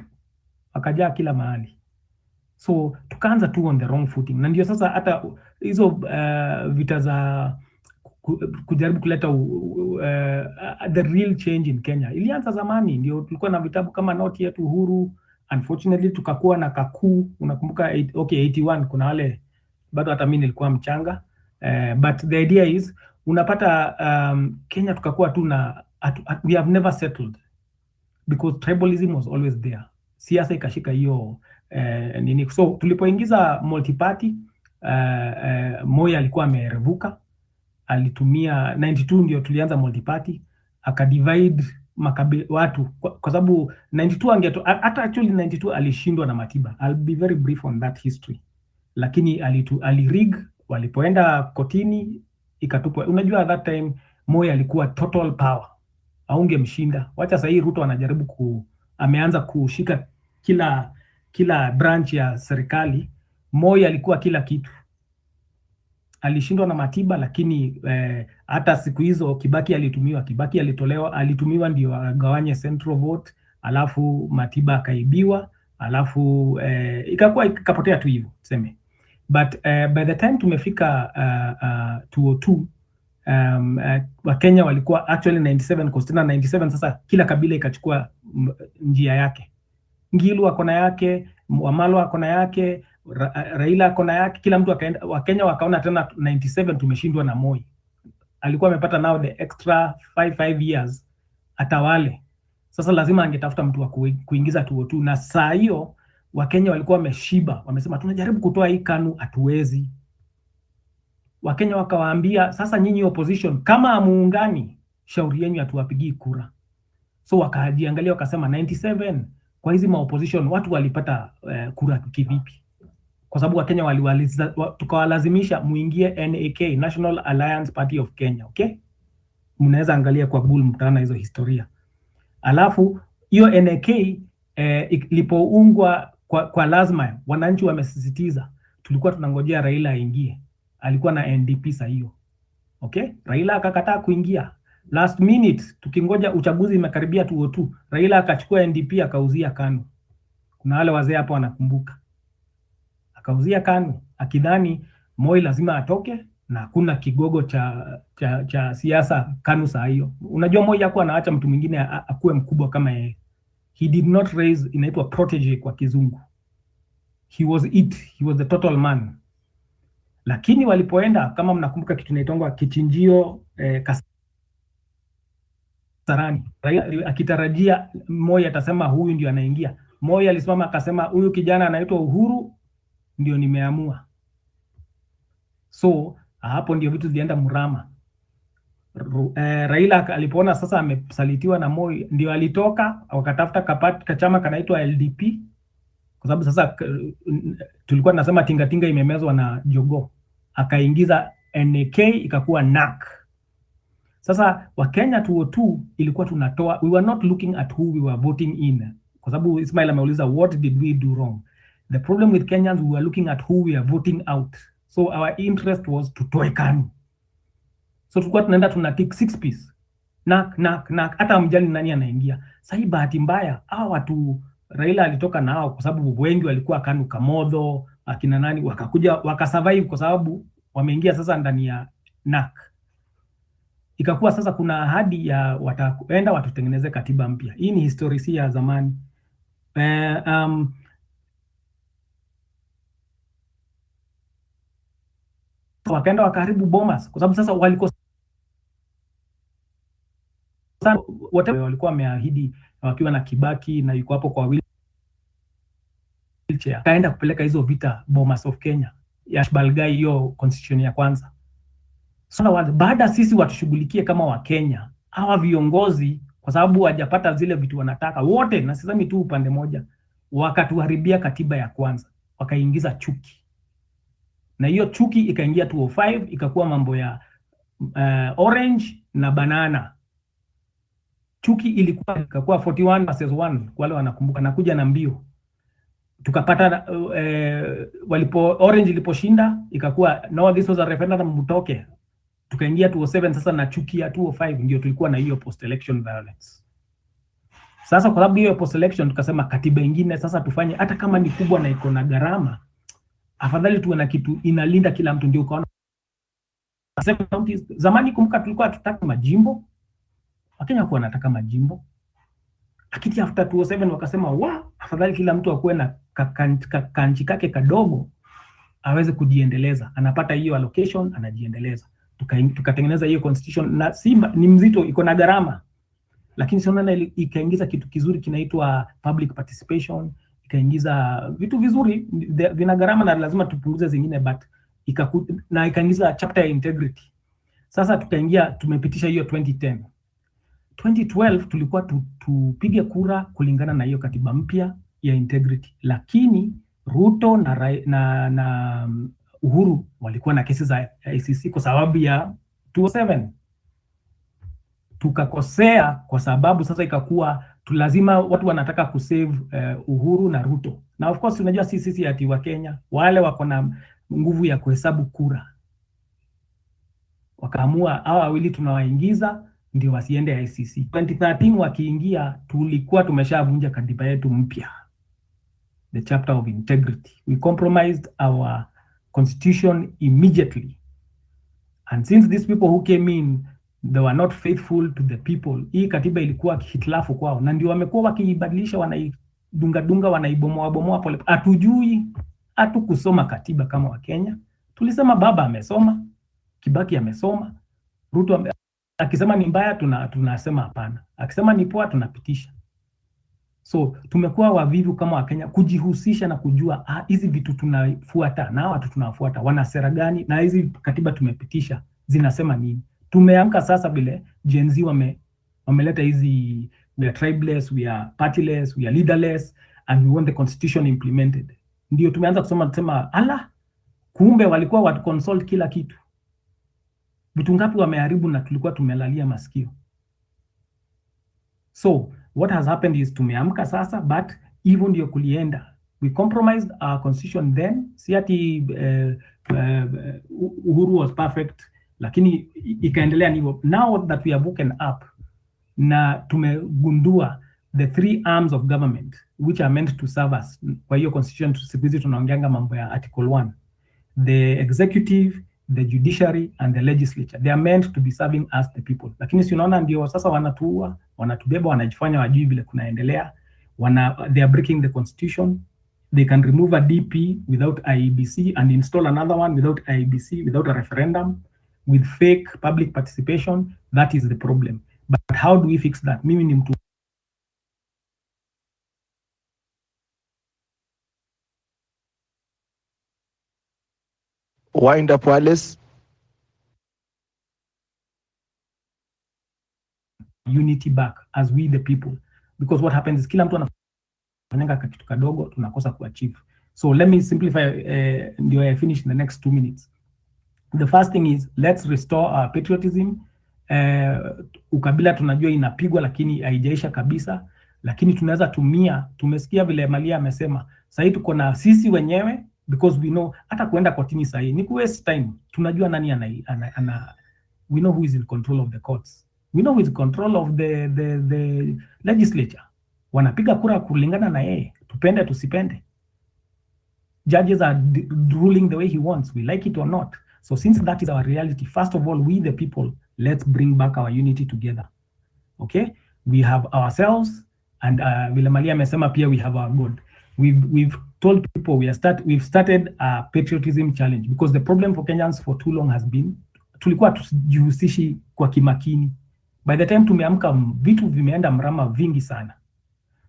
akajaa kila mahali. So tukaanza tu on the wrong footing, na ndio sasa hata hizo vita za kujaribu kuleta the real change in Kenya ilianza zamani. Ndio tulikuwa na vitabu kama Not Yet Uhuru, unfortunately tukakuwa na Kakuu, unakumbuka 81, kuna wale bado hata mimi nilikuwa mchanga, but the idea is unapata Kenya tukakuwa tu na we have never settled because tribalism was always there. Siasa ikashika hiyo nini. So tulipoingiza multi-party, Moi alikuwa amerevuka, alitumia 92 ndio tulianza multi-party, akadivide watu kwa sababu 92 hata actually 92 alishindwa na Matiba. I'll be very brief on that history, lakini alirig, walipoenda kotini ikatupwa. Unajua that time Moi alikuwa total power, haungemshinda. Wacha sasa hii Ruto anajaribu ameanza kushika kila branch ya serikali. Moi alikuwa kila kitu, alishindwa na Matiba, lakini hata siku hizo Kibaki alitumiwa ndio agawanye central vote, alafu Matiba akaibiwa, alafu ikapotea tu hivyo tuseme. But by the time tumefika 2002, Wakenya walikuwa actually 97 Kostina 97. Sasa kila kabila ikachukua njia yake. Ngilu akona yake, Wamalwa akona yake, Raila akona yake, kila mtu akaenda. Wakenya wakaona tena 97 tumeshindwa na Moi. Alikuwa amepata now the extra 5 years atawale. Sasa lazima angetafuta mtu wa kuingiza 2002, na saa hiyo Wakenya walikuwa wameshiba, wamesema tunajaribu kutoa hii KANU, hatuwezi. Wakenya wakawaambia sasa, nyinyi opposition kama amuungani, shauri yenu hatuwapigii kura. So wakajiangalia wakasema 97 kwa hizi ma opposition watu walipata kura kivipi? Kwa sababu Wakenya tukawalazimisha muingie NAK, National Alliance Party of Kenya, okay? Mnaweza angalia kwa Google mtaona hizo historia. Alafu hiyo NAK ilipoungwa kwa lazima, wananchi wamesisitiza, tulikuwa tunangojea Raila aingie. Alikuwa na NDP saa hiyo. Okay? Raila akakataa kuingia. Last minute tukingoja uchaguzi imekaribia 2002, Raila akachukua NDP akauzia KANU. Kuna wale wazee hapo wanakumbuka. Akauzia KANU akidhani Moi lazima atoke na hakuna kigogo cha siasa KANU saa hiyo. Unajua Moi hakuwa anaacha mtu mwingine akuwe mkubwa kama yeye. He did not raise, inaitwa protege kwa kizungu. He was the total man. Lakini walipoenda, kama mnakumbuka kitu inaitwa kichinjio Kasarani, Raila akitarajia Moi atasema huyu ndio anaingia. Moi alisimama akasema huyu kijana anaitwa Uhuru ndio nimeamua. So hapo ndio vitu zilienda mrama. Raila alipoona sasa amesalitiwa na Moi, ndio alitoka wakatafuta kachama kanaitwa LDP, kwa sababu sasa tulikuwa tunasema tingatinga imemezwa na jogoo. Akaingiza NAK ikakuwa NAK. Sasa Wakenya 2002 ilikuwa tunatoa, we were not looking at who we were voting in, kwa sababu Ismail ameuliza what did we do wrong. The problem with Kenyans, we were looking at who we are voting out. So our interest was to toe KANU. So tulikuwa tunaenda tunatik 6 piece. NAK, hata mjali nani anaingia. Sasa bahati mbaya hawa watu Raila alitoka nao kwa sababu wengi walikuwa KANU, Kamodho, akina nani wakakuja wakasurvive kwa sababu wameingia sasa ndani ya NAK. Ikakuwa sasa kuna ahadi ya wataenda watutengeneze katiba mpya. Hii ni historia ya zamani. Wakaenda wakaharibu Bomas kwa sababu sasa walikuwa wameahidi wakiwa na Kibaki na yuko hapo kwa wheelchair. Kaenda kupeleka hizo vita Bomas of Kenya ya Balgai, hiyo constitution ya kwanza. So baada sisi watushughulikie kama Wakenya, hawa viongozi kwa sababu hawajapata zile vitu wanataka wote, na sisemi tu upande moja, wakatuharibia katiba ya kwanza, wakaingiza chuki. Na hiyo chuki ikaingia 2005 ikakuwa mambo ya orange na banana. Chuki ikakuwa 41 versus 1, wale wanakumbuka, nakuja na mbio. Tukapata orange iliposhinda ikakuwa no, this was a referendum mtoke. Tukaingia 2007 sasa na chuki ya 2005 ndio tulikuwa na hiyo post election violence. Sasa kwa sababu hiyo post election tukasema katiba ingine sasa tufanye, hata kama ni kubwa na iko na gharama, afadhali tuwe na kitu inalinda kila mtu. Ndio ukaona zamani, kumbuka, tulikuwa tutaka majimbo, Wakenya kwa wanataka majimbo, lakini after 2007 wakasema afadhali kila mtu akuwe na kanchi kake kadogo aweze kujiendeleza, anapata hiyo allocation, anajiendeleza. Tukatengeneza hiyo constitution, na Simba ni mzito, iko na gharama, lakini sio ikaingiza kitu kizuri kinaitwa public participation, ikaingiza vitu vizuri, vina gharama na lazima tupunguze zingine, but ikaingiza chapter ya integrity. Sasa tumepitisha hiyo 2010. 2012 tulikuwa tupige kura kulingana na hiyo katiba mpya ya integrity, lakini Ruto na Uhuru walikuwa na kesi za ICC kwa sababu ya 2007. Tukakosea kwa sababu sasa ikakuwa lazima watu wanataka kusave Uhuru na Ruto, na of course unajua sisi ati wa Kenya wale wako na nguvu ya kuhesabu kura, wakaamua hao wawili tunawaingiza ndio wasiende ICC. 2013 wakiingia, tulikuwa tumeshavunja katiba yetu mpya, the chapter of integrity. We compromised our constitution immediately, and since these people who came in, they were not faithful to the people. Hii katiba ilikuwa hitilafu kwao, na ndio wamekuwa wakiibadilisha, wanaidunga, wanaibomoa pole. Hatujui kusoma katiba kama Wakenya. Tulisema baba amesoma, Kibaki amesoma, Ruto akisema ni mbaya tunasema hapana, akisema ni poa tunapitisha. So tumekuwa wavivu kama Wakenya kujihusisha na kujua hizi vitu tunafuata na watu tunafuata wana sera gani, na hizi katiba tumepitisha zinasema nini. Tumeamka sasa vile Gen Z wameleta hizi, we are tribeless, we are partyless, we are leaderless, and we want the constitution implemented. Ndio tumeanza kusema kumbe walikuwa watu consult kila kitu. Vitu ngapi wameharibu na tulikuwa tumelalia masikio. So what has happened is tumeamka sasa, but even ndio kulienda. We compromised our constitution then. Si ati Uhuru was perfect, lakini ikaendelea hivyo. Now that we have woken up na tumegundua the 3 arms of government which are meant to serve us. Kwa hiyo constitution siku hizi tunaongeanga mambo ya article 1. The executive, the judiciary and the legislature, they are meant to be serving us the people. Lakini si unaona ndio sasa wanatuua, wanatubeba, wanajifanya wajui vile kunaendelea. They are breaking the constitution. They can remove a DP without IEBC and install another one without IEBC, without a referendum, with fake public participation. That is the problem. But how do we fix that? Mimi ni mtu Wind up, Wallace. Unity back as we the people, because what happens is kila mtu anafanya kitu kadogo tunakosa kuachieve. So let me simplify ndio I finish in the next 2 minutes. The first thing is let's restore our patriotism. Ukabila tunajua inapigwa lakini haijaisha kabisa, lakini tunaweza tumesikia vile Malia amesema sasa tuko na sisi wenyewe, because we know hata kuenda kotini sasa ni ku waste time. Tunajua nani we know who is in control of the courts, we know who is in control of the legislature. Wanapiga kura kulingana na yeye, tupende tusipende. Judges are ruling the way he wants, we like it or not. So since that is our reality, first of all, we the people, let's bring back our unity together. Okay, we have ourselves, and vile Malia amesema pia we have our God. We've told people we've started a patriotism challenge, because the problem for Kenyans for too long has been tulikuwa tusijihusishi kwa kimakini. By the time tumeamka vitu vimeenda mrama vingi sana.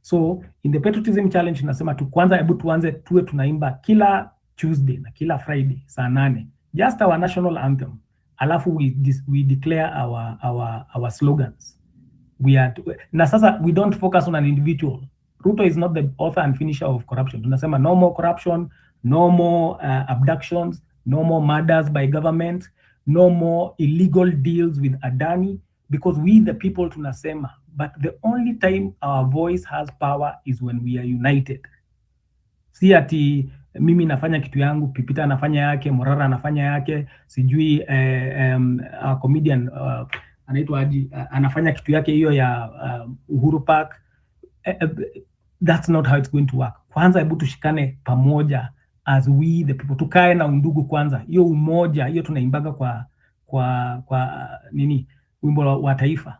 So in the patriotism challenge tunasema kwanza hebu tuanze tuwe tunaimba kila Tuesday na kila Friday saa 8 just our national anthem, alafu we declare our slogans. Na sasa we don't focus on an individual. Ruto is not the author and finisher of corruption. Tunasema no more corruption, no more abductions, no more murders by government, no more illegal deals with Adani, because we the people tunasema, but the only time our voice has power is when we are united. Si ati mimi nafanya kitu yangu, Pipita anafanya yake, Morara anafanya yake, sijui comedian anaitwa anafanya kitu yake hiyo ya Uhuru Park. That's not how it's going to work. Kwanza hebu tushikane pamoja as we the people, tukae na undugu kwanza. Hiyo umoja, hiyo tunaimbaga kwa nini, wimbo wa taifa.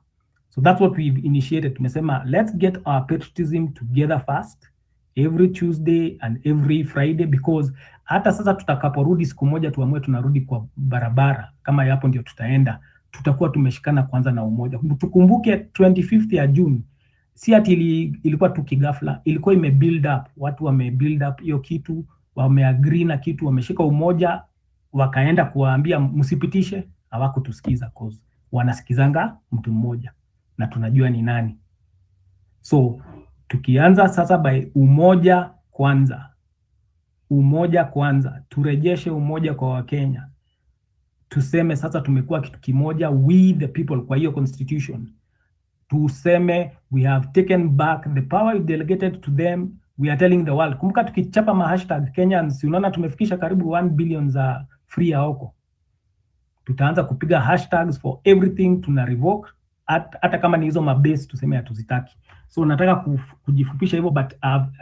So that's what we've initiated. Tumesema let's get our patriotism together first, every Tuesday and every Friday, because hata sasa tutakaporudi siku moja tuamue tunarudi kwa barabara, kama hapo ndio tutaenda, tutakuwa tumeshikana kwanza na umoja. Tukumbuke 25th ya June si ati ilikuwa tu kigafla, ilikuwa build up. Watu build up hiyo kitu, wameagree na kitu, wameshika umoja, wakaenda kuwaambia msipitishe, hawakutusikiza cause wanasikizanga mtu mmoja na tunajua ni nani. So tukianza sasa by umoja kwanza, turejeshe umoja kwa Wakenya, tuseme sasa tumekuwa kitu kimoja, we the people, kwa hiyo constitution tuseme we have taken back the power we delegated to them. We are telling the world. Kumbuka tukichapa hashtag Kenyans, unaona tumefikisha karibu 1 billion za free Ahoko. Tutaanza kupiga hashtags for everything, tuna revoke hata kama ni hizo mabase tuseme hatuzitaki. So nataka kujifupisha hivyo, but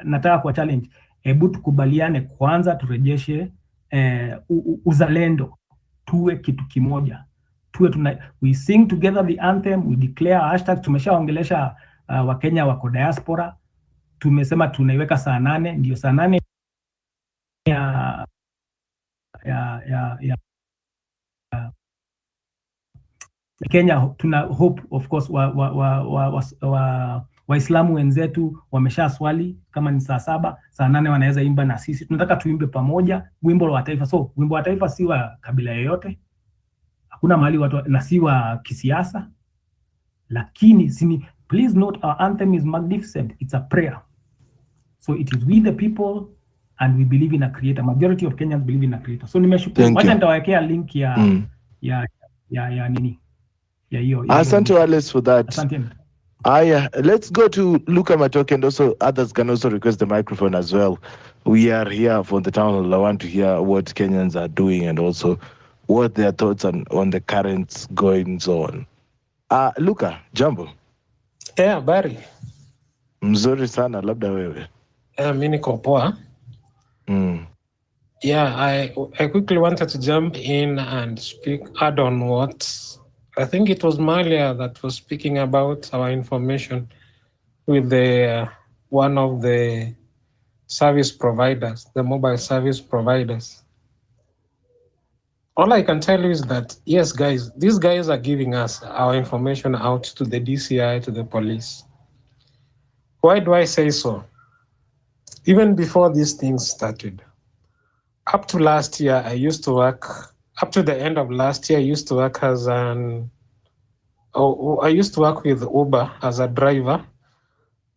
nataka kwa challenge, hebu tukubaliane kwanza, turejeshe uzalendo, tuwe kitu kimoja, we sing together the anthem, we declare hashtag. Tumeshaongelesha Wakenya wako diaspora, tumesema tunaiweka saa 8, ndio saa 8 ya Kenya. Tuna hope of course Waislamu wenzetu wamesha swali, kama ni saa 7 saa 8 wanaweza imba na sisi. Tunataka tuimbe pamoja wimbo wa taifa. So wimbo wa taifa si wa kabila yoyote, hakuna mahali watu, na si wa kisiasa, lakini please note our anthem is magnificent. It's a prayer. So it is we the people and we believe in a creator. Majority of Kenyans believe in a creator. So nimeshukuru. Wacha nitawekea link ya nini ya hiyo. Asante Wallace for that. Asante. Let's go to Luka Matoke, and also others can also request the microphone as well. We are here for the town hall. I want to hear what Kenyans are doing and also what their thoughts on the current goings on. Luka, jambo. Yeah, Barry. Mzuri sana, labda wewe. Mimi niko poa. Yeah, I quickly wanted to jump in and add on what I think it was Malia that was speaking about our information with the one of the service providers, the mobile service providers. All I can tell you is that, yes, guys, these guys are giving us our information out to the DCI, to the police. Why do I say so? Even before these things started, up to last year, up to the end of last year, I used to work with Uber as a driver.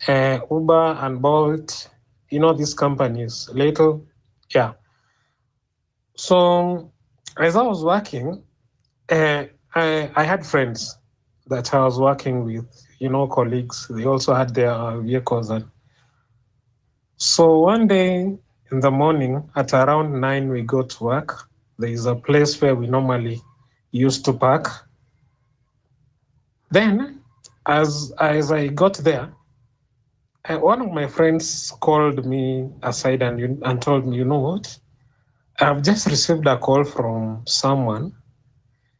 Uber and Bolt, these companies, little, yeah. So as I was working, I had friends that I was working with, colleagues. They also had their vehicles. So one day in the morning at around 9, we go to work. There is a place where we normally used to park. Then, as I got there, one of my friends called me aside and told me, you know what? I've just received a call from someone.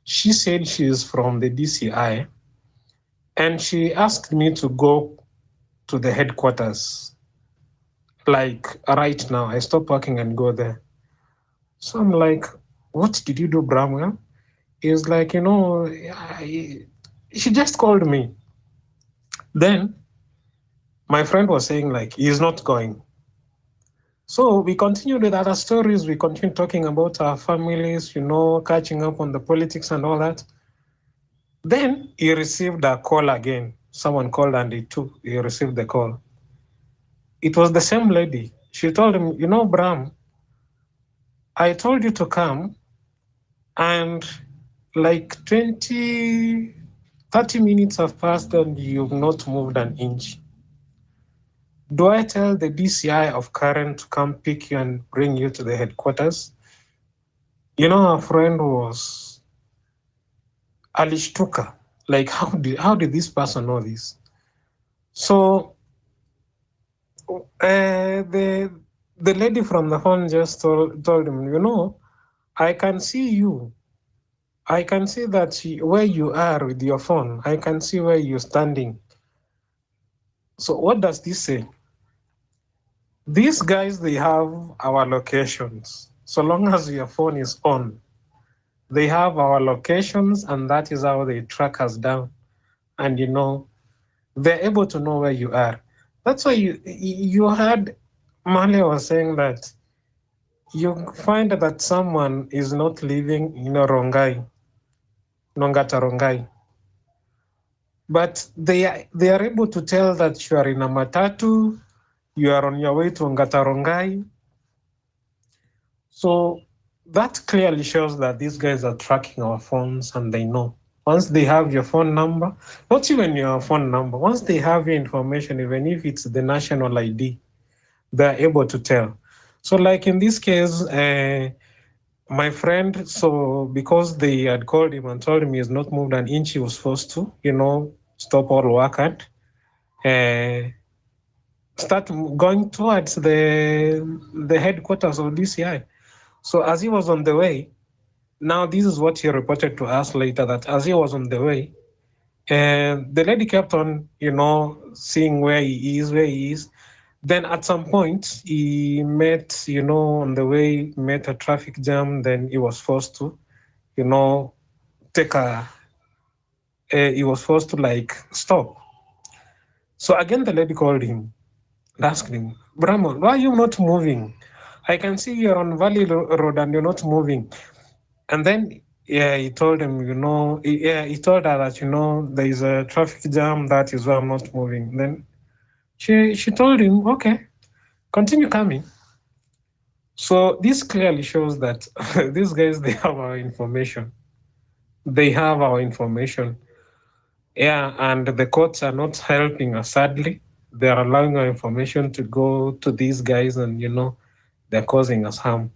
She said she is from the DCI, and she asked me to go to the headquarters. Like right now, I stop working and go there. So I'm like, what did you do, Bramwell? He's like, she just called me. Then my friend was saying like, he's not going. So we continued with other stories. We continued talking about our families, catching up on the politics and all that. Then he received a call again. Someone called and he received the call. It was the same lady. She told him, Bram, I told you to come, and like 30 minutes have passed and you've not moved an inch. Do I tell the DCI of Karen to come pick you and bring you to the headquarters? Our friend was alishtuka. Like, how did this person know this? So the lady from the phone just told him, you know, I can see you. I can see that where you are with your phone. I can see where you're standing. So what does this say? These guys, they have our locations. So long as your phone is on, they have our locations, and that is how they track us down. And you know, they're able to know where you are. That's why you heard Male was saying that you find that someone is not living in Rongai, Nongata Rongai, but they are able to tell that you are in a matatu, you are on your way to Ngata Rongai. So that clearly shows that these guys are tracking our phones, and they know. Once they have your phone number, not even your phone number, once they have your information, even if it's the national ID, they're able to tell. So like in this case, my friend, so because they had called him and told him he has not moved an inch, he was forced to, you know, stop all work and start going towards the headquarters of DCI. So as he was on the way, now this is what he reported to us later, that as he was on the way, and the lady kept on, you know, seeing where he is. Then at some point, he met, you know, on the way, met a traffic jam. Then he was forced to, you know, he was forced to like stop. So again, the lady called him, asked him, Brahman, why are you not moving? I can see you're on Valley Road and you're not moving. And then, yeah, he told him, you know, he told her that, you know, there is a traffic jam. That is why I'm not moving. Then she told him, okay, continue coming. So this clearly shows that these guys, they have our information. They have our information. Yeah, and the courts are not helping us, sadly. They are allowing our information to go to these guys, and, you know, they're causing us harm.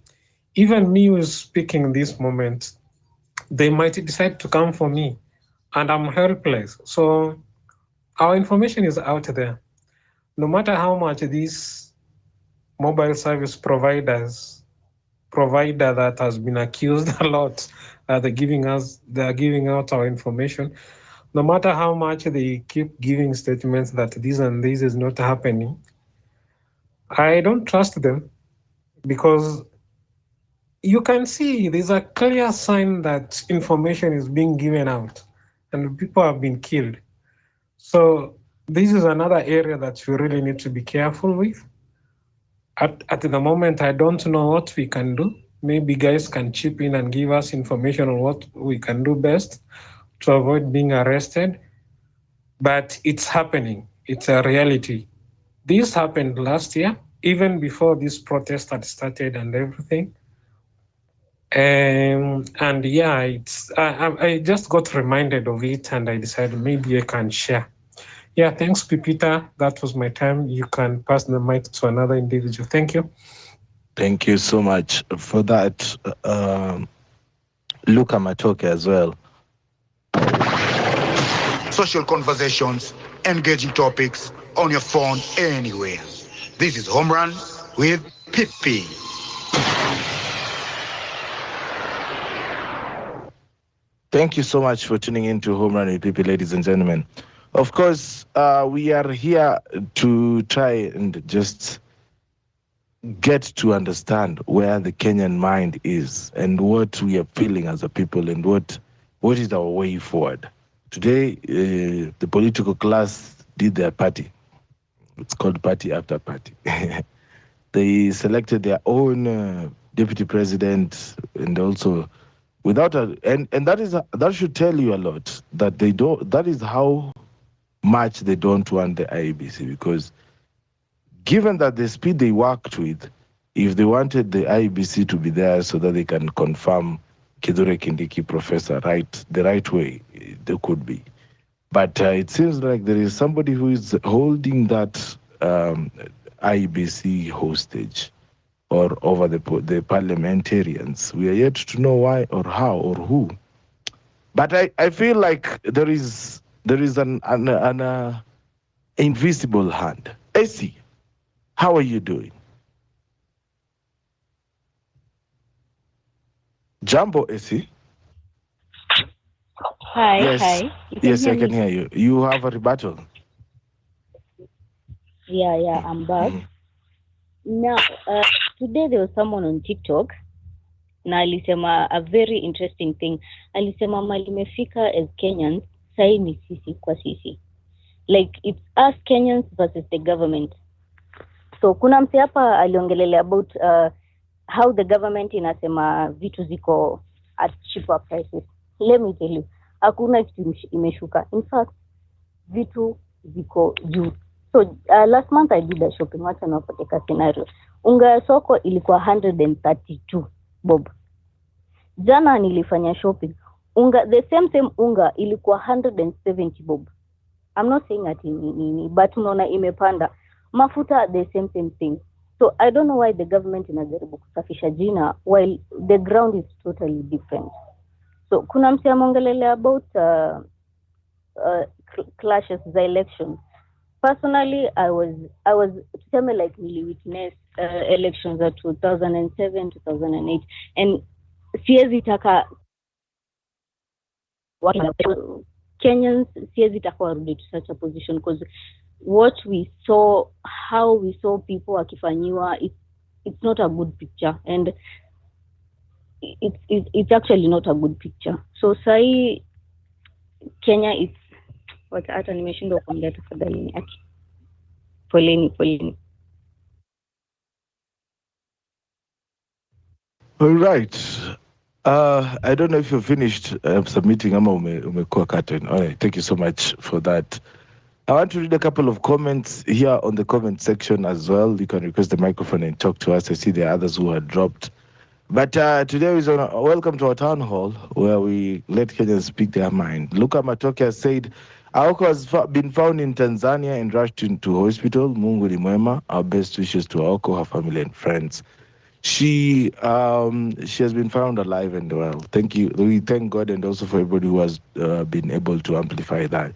Even me who's speaking this moment, they might decide to come for me, and I'm helpless. So our information is out there. No matter how much these mobile service provider that has been accused a lot, they're giving out our information. No matter how much they keep giving statements that this and this is not happening, I don't trust them, because you can see there's a clear sign that information is being given out and people have been killed. So this is another area that we really need to be careful with. At the moment, I don't know what we can do. Maybe guys can chip in and give us information on what we can do best to avoid being arrested. But it's happening. It's a reality. This happened last year, even before this protest had started and everything. And yeah, I just got reminded of it, and I decided maybe I can share. Yeah, thanks, Pipita. That was my time. You can pass the mic to another individual. Thank you. Thank you so much for that, Luka Matoke as well. Social conversations, engaging topics on your phone anywhere. This is Home Run with Pippi. Thank you so much for tuning in to Home Run with Pippi, ladies and gentlemen. Of course, we are here to try and just get to understand where the Kenyan mind is and what we are feeling as a people, and what is our way forward. Today, the political class did their party. It's called party after party. They selected their own deputy president, and also without and that should tell you a lot, that they don't. That is how much they don't want the IEBC, because given that the speed they worked with, if they wanted the IEBC to be there so that they can confirm Kithure Kindiki professor the right way, they could be. But it seems like there is somebody who is holding that IEBC hostage, or over the parliamentarians. We are yet to know why or how or who. But I feel like there is an invisible hand. AC, How are you doing? Jambo, Esi? Hi, Yes, hi. You can yes, hear I can me? hear you. You have a rebuttal. Yeah, I'm back. Mhm. Now, today there was someone on TikTok na alisema a very interesting thing. Alisema mali imefika as Kenyans, sai ni sisi kwa sisi. Like it's us Kenyans versus the government. So kuna mse hapa aliongelelea about how the government inasema vitu ziko at cheaper prices. Let me tell you, hakuna kitu imeshuka. In fact, vitu ziko juu. So last month I did a shopping. Wacha napoteka scenario. Unga ya soko ilikuwa 132 bob. Jana nilifanya shopping. Unga the same unga ilikuwa 170 bob. I'm not saying ati ni but unaona imepanda. Mafuta the same thing. So I don't know why the government inajaribu kusafisha jina while the ground is totally different. So kuna mse amongelelea about clashes za election. Personally, I was tuseme like nili witness elections of 2007, 2008, and siezi taka Kenyans siezi taka warudi to such a position because what we saw, how we saw people wakifanyiwa, it's not a good picture, and it's actually not a good picture. So sai Kenya is hata nimeshindwa kuongea tafadhali yake. Poleni. All right. I don't know if you've finished submitting ama umekuwa curtain. All right, thank you so much for that. I want to read a couple of comments here on the comment section as well. You can request the microphone and talk to us. I see there are others who are dropped. But today is welcome to our town hall where we let Kenyans speak their mind. Luka Matoke has said, Aoko has been found in Tanzania and rushed into hospital. Mungu ni mwema. Our best wishes to Aoko, her family and friends. She has been found alive and well. Thank you. We thank God and also for everybody who has been able to amplify that.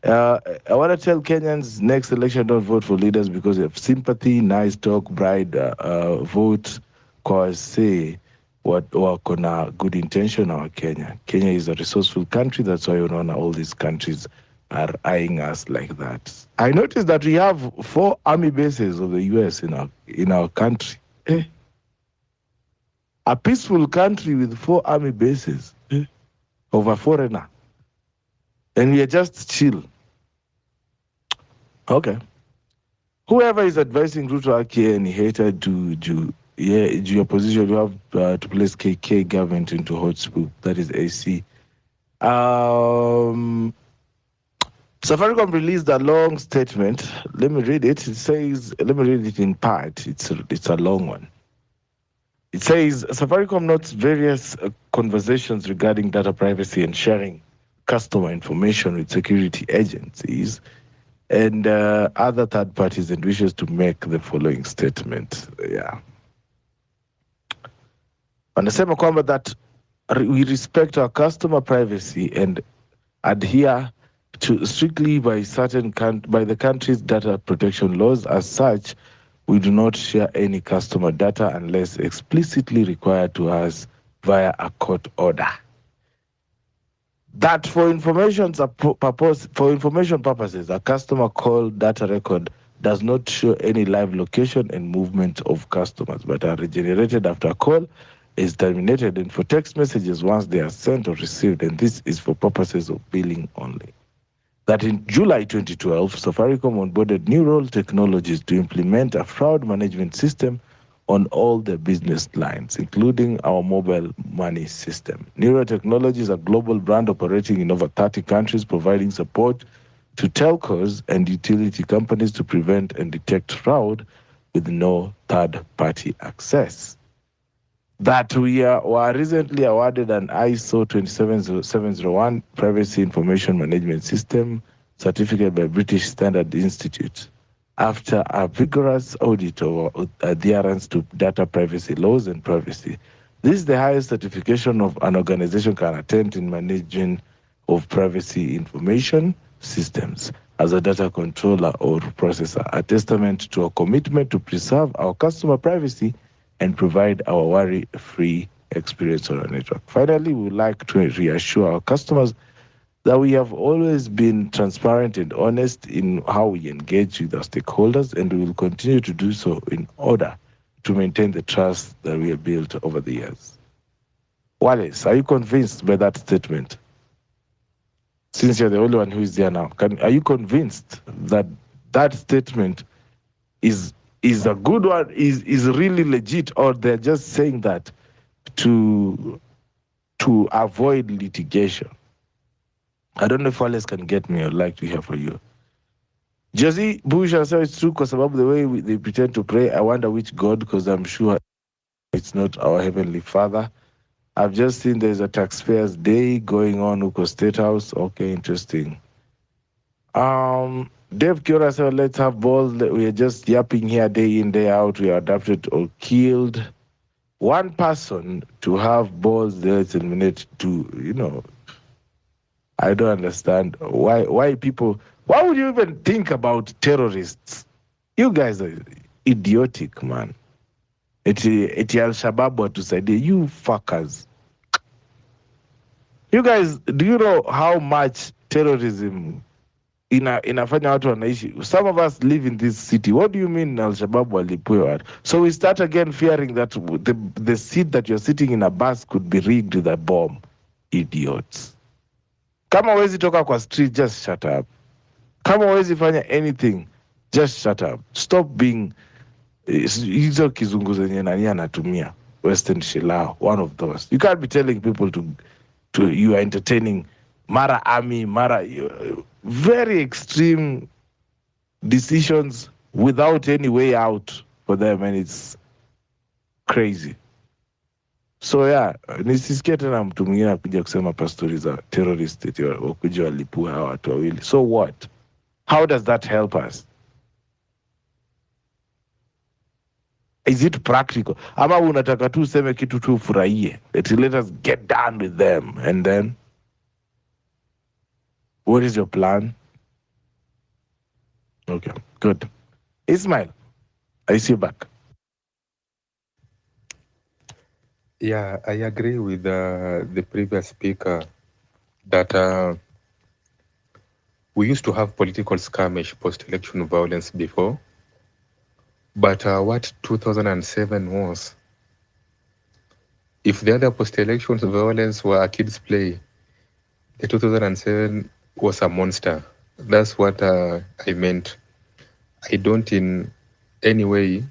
I want to tell Kenyans next election don't vote for leaders because of sympathy, nice talk, bride, vote kwa say what wako na good intention our Kenya. Kenya is a resourceful country. That's why unaona all these countries are eyeing us like that. I noticed that we have 4 army bases of the US in our country. A peaceful country with 4 army bases of a foreigner. And we are just chill. Okay. Whoever is advising Ruto Aki and hater to your position, you have to place KK government into hotspot. That is AC. Safaricom released a long statement. Let me read it. It says, let me read it in part. It's a long one. It says, Safaricom notes various conversations regarding data privacy and sharing customer information with security agencies and other third parties and wishes to make the following statement. Yeah. Wanasema kwamba that we respect our customer privacy and adhere to strictly by the country's data protection laws. As such, we do not share any customer data unless explicitly required to us via a court order. That for information purposes, a customer call data record does not show any live location and movement of customers, but are regenerated after a call is terminated, and for text messages once they are sent or received, and this is for purposes of billing only. That in July 2012, Safaricom onboarded Neural Technologies to implement a fraud management system on all the business lines, including our mobile money system. Neural Technologies is a global brand operating in over 30 countries, providing support to telcos and utility companies to prevent and detect fraud with no third-party access. That we were recently awarded an ISO 27701 Privacy Information Management System certificate by British Standard Institute after a vigorous audit of adherence to data privacy laws and privacy. This is the highest certification of an organization can attempt in managing of privacy information systems. as a data controller or processor, a testament to our commitment to preserve our customer privacy and provide our worry-free experience on our network. Finally, we would like to reassure our customers that we have always been transparent and honest in how we engage with our stakeholders, and we will continue to do so in order to maintain the trust that we have built over the years. Wallace, are you convinced by that statement? Since you're the only one who is there now, are you convinced that that statement is a good one, is really legit, or they're just saying that to avoid litigation? I don't know if Wallace can get me. I'd like to hear from you. Josie Bush, I say it's true because about the way they pretend to pray. I wonder which God, because I'm sure it's not our Heavenly Father. I've just seen there's a Taxpayers Day going on Uko State House. Okay, interesting. Dave Kiora said, let's have balls. We are just yapping here day in, day out. We are adopted or killed. One person to have balls, let's eliminate two, I don't understand why people, why would you even think about terrorists? You guys are idiotic, man. Eti Al-Shabaab watusaidie, you fuckers. You guys, do you know how much terrorism inafanya watu wanaishi? Some of us live in this city. What do you mean Al-Shabaab walipewa? So we start again fearing that the seat that you're sitting in a bus could be rigged with a bomb. Idiots. Kama huwezi toka kwa street, just shut up. Kama huwezi fanya anything, just shut up. Stop being hizo kizungu zenye nani anatumia, Western Shillao, one of those. You can't be telling people to you are entertaining Mara Army, very extreme decisions without any way out for them, and it's crazy. So yeah, nisisikia tena mtu mwingine akuja kusema pastori za terrorist eti wakuja walipua hawa watu wawili. So what? How does that help us? Is it practical? Ama unataka tu useme kitu tu ufurahie. Let us get done with them, and then what is your plan? Okay, good. Ismail, I see you back. Yeah, I agree with the previous speaker that we used to have political skirmish, post-election violence before. But what 2007 was, if the other post-election violence were a kid's play, the 2007 was a monster. That's what I meant. I don't in any way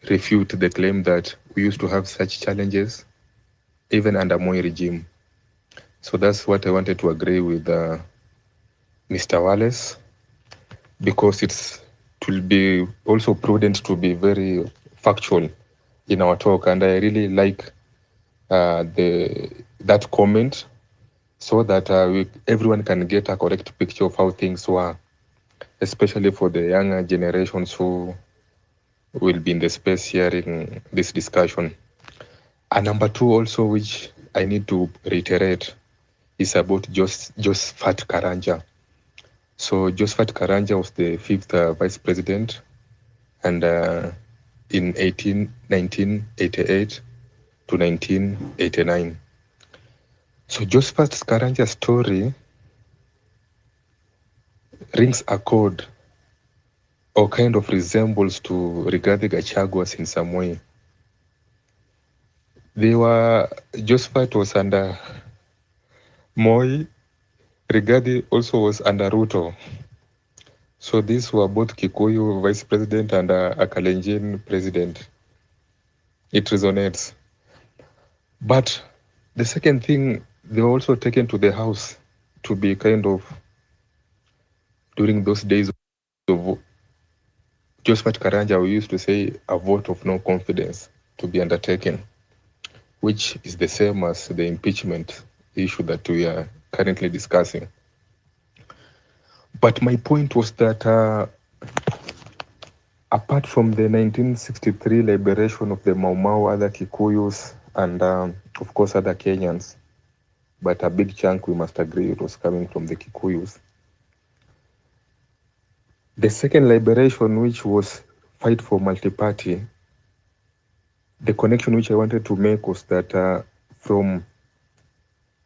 refute the claim that we used to have such challenges even under Moi regime. So that's what I wanted to agree with Mr. Wallace, because it will be also prudent to be very factual in our talk, and I really like that comment, so that everyone can get a correct picture of how things were, especially for the younger generations who will be in the space hearing this discussion. And number two also, which I need to reiterate, is about Josephat Karanja. So Josephat Karanja was the 5th vice president, and in 1988 to 1989. So Josephat Karanja's story rings a chord or kind of resembles to Rigathi Gachagua's in some way. Josephat was under Moi, Rigathi also was under Ruto. So these were both Kikuyu vice president and a Kalenjin president. It resonates. But the second thing, they were also taken to the house to be kind of, during those days of Josephat Karanja, we used to say a vote of no confidence to be undertaken, which is the same as the impeachment issue that we are currently discussing. But my point was that apart from the 1963 liberation of the Mau Mau, other Kikuyus, and of course other Kenyans, but a big chunk, we must agree, it was coming from the Kikuyus. The second liberation, which was fight for multi-party, the connection which I wanted to make was that from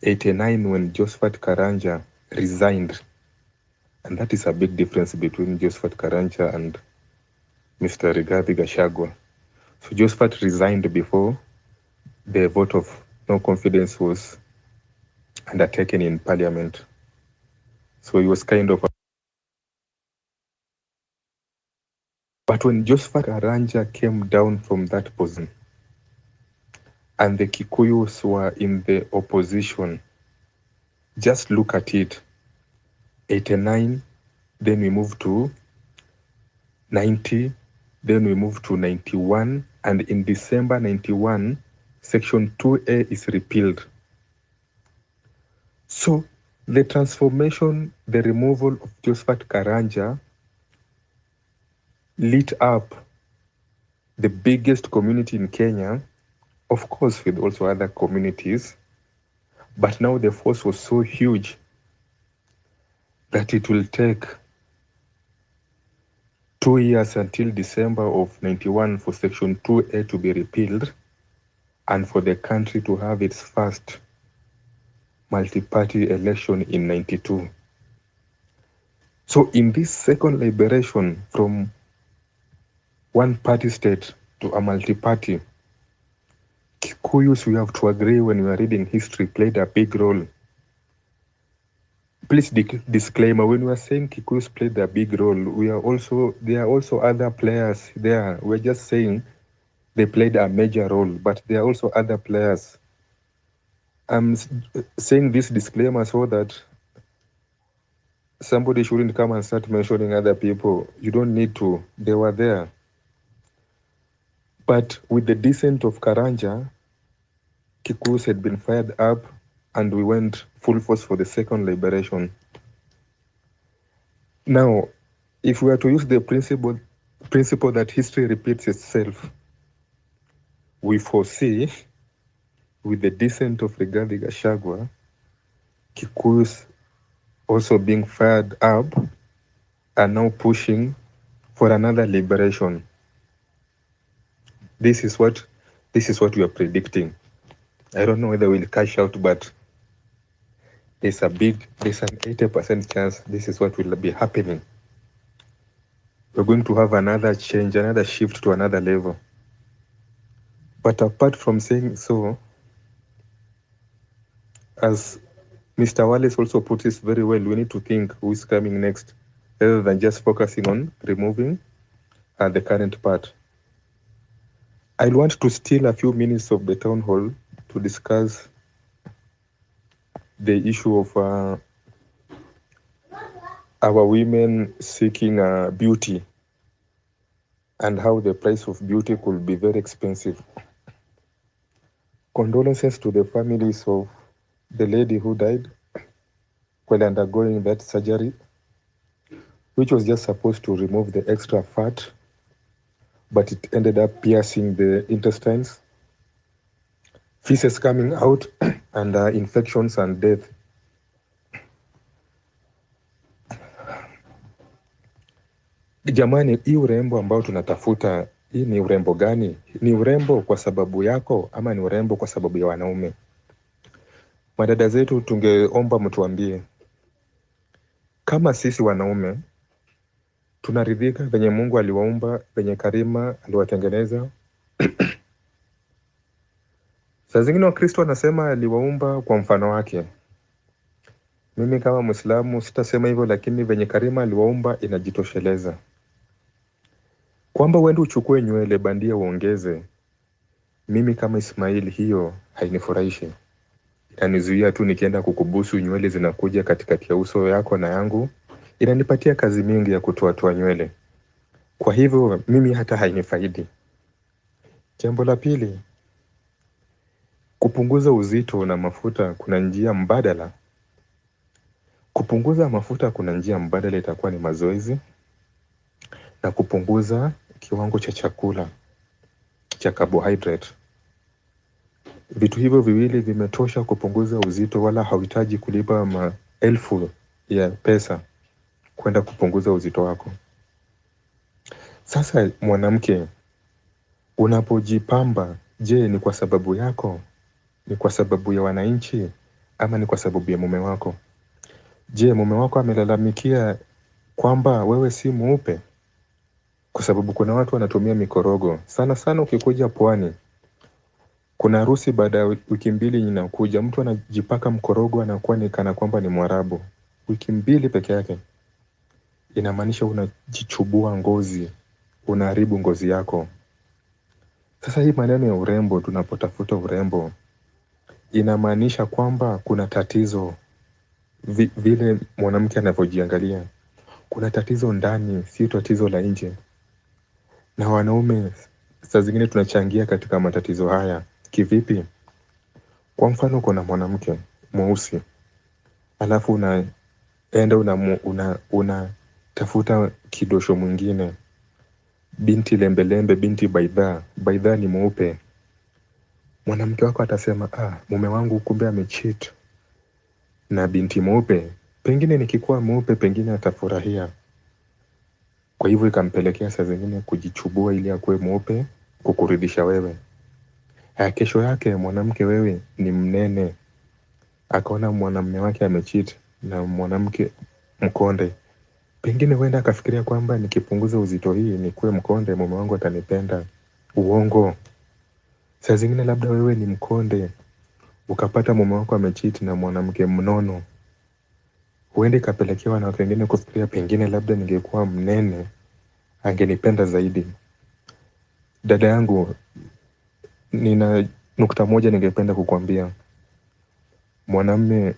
89 when Josephat Karanja resigned, and that is a big difference between Josephat Karanja and Mr. Rigathi Gachagua. So Josephat resigned before the vote of no confidence was undertaken in parliament. So he was kind of but when Josephat Karanja came down from that position and the Kikuyus were in the opposition, just look at it. 89, then we moved to 90, then we moved to 91, and in December 91, Section 2A is repealed. So the transformation, the removal of Josephat Karanja lit up the biggest community in Kenya, of course with also other communities, but now the force was so huge that it will take 2 years until December of 91 for Section 2A to be repealed and for the country to have its first multi-party election in 92. So in this second liberation from one party state to a multi-party, Kikuyus, we have to agree when we are reading history, played a big role. Please disclaimer, when we are saying Kikuyus played a big role, there are also other players there. We're just saying they played a major role, but there are also other players. I'm saying this disclaimer so that somebody shouldn't come and start mentioning other people. You don't need to. They were there. But with the descent of Karanja, Kikuyus had been fired up and we went full force for the second liberation. Now, if we are to use the principle that history repeats itself, we foresee with the descent of Rigathi Gachagua, Kikuyus also being fired up and now pushing for another liberation. This is what we are predicting. I don't know whether we'll cash out, but there's an 80% chance this is what will be happening. We're going to have another change, another shift to another level. But apart from saying so, as Mr. Wallace also put this very well, we need to think who is coming next, rather than just focusing on removing the current part. I want to steal a few minutes of the town hall to discuss the issue of our women seeking beauty and how the price of beauty could be very expensive. Condolences to the families of the lady who died while undergoing that surgery, which was just supposed to remove the extra fat, but it ended up piercing the intestines, feces coming out, and infections and death. Jamani, hii urembo ambao tunatafuta, hii ni urembo gani? Ni urembo kwa sababu yako ama ni urembo kwa sababu ya wanaume? Madada zetu, tungeomba mtuambie kama sisi wanaume tunaridhika venye Mungu aliwaumba, venye Karima aliwatengeneza. Saa zingine Wakristo wanasema aliwaumba kwa mfano wake. Mimi kama Muislamu sitasema hivyo, lakini venye Karima aliwaumba inajitosheleza. Kwamba uende uchukue nywele bandia uongeze, mimi kama Ismail hiyo hainifurahishi. Inanizuia tu nikienda kukubusu nywele zinakuja katikati ya uso yako na yangu. Inanipatia kazi mingi ya kutoa nywele. Kwa hivyo mimi hata hainifaidi. Jambo la pili, kupunguza uzito na mafuta kuna njia mbadala. Kupunguza mafuta kuna njia mbadala, itakuwa ni mazoezi na kupunguza kiwango cha chakula cha carbohydrate. Vitu hivyo viwili vimetosha kupunguza uzito, wala hauhitaji kulipa maelfu ya pesa kwenda kupunguza uzito wako. Sasa mwanamke, unapojipamba, je, ni kwa sababu yako? Ni kwa sababu ya wananchi? Ama ni kwa sababu ya mume wako? Je, mume wako amelalamikia kwamba wewe si mweupe? Kwa sababu kuna watu wanatumia mikorogo. Sana sana ukikuja pwani, kuna harusi baada ya wiki mbili inakuja, mtu anajipaka mkorogo anakuwa ni kana kwamba ni Mwarabu. Wiki mbili peke yake. Inamaanisha unajichubua ngozi, unaharibu ngozi yako. Sasa hii maneno ya urembo, tunapotafuta urembo, inamaanisha kwamba kuna tatizo. Vile mwanamke anavyojiangalia, kuna tatizo ndani, sio tatizo la nje. Na wanaume saa zingine tunachangia katika matatizo haya. Kivipi? Kwa mfano, kuna mwanamke mweusi, alafu unaenda unatafuta kidosho mwingine, binti lembelembe, binti baidha. Baidha ni mweupe. Mwanamke wako atasema, mume wangu kumbe amecheat na binti mweupe. Pengine nikikuwa mweupe, pengine atafurahia. Kwa hivyo ikampelekea saa zingine kujichubua ili akuwe mweupe, kukuridhisha wewe. Kesho yake mwanamke wewe ni mnene, akaona mwanamume wake amecheat na mwanamke mkonde. Pengine huenda akafikiria kwamba nikipunguza uzito hii nikuwe mkonde, mume wangu atanipenda. Uongo. Saa zingine labda wewe ni mkonde, ukapata mume wako amecheat na mwanamke mnono. Huenda ikapelekea wanawake wengine kufikiria pengine labda ningekuwa mnene angenipenda zaidi. Dada yangu, nina nukta moja ningependa kukwambia. Mwanamume,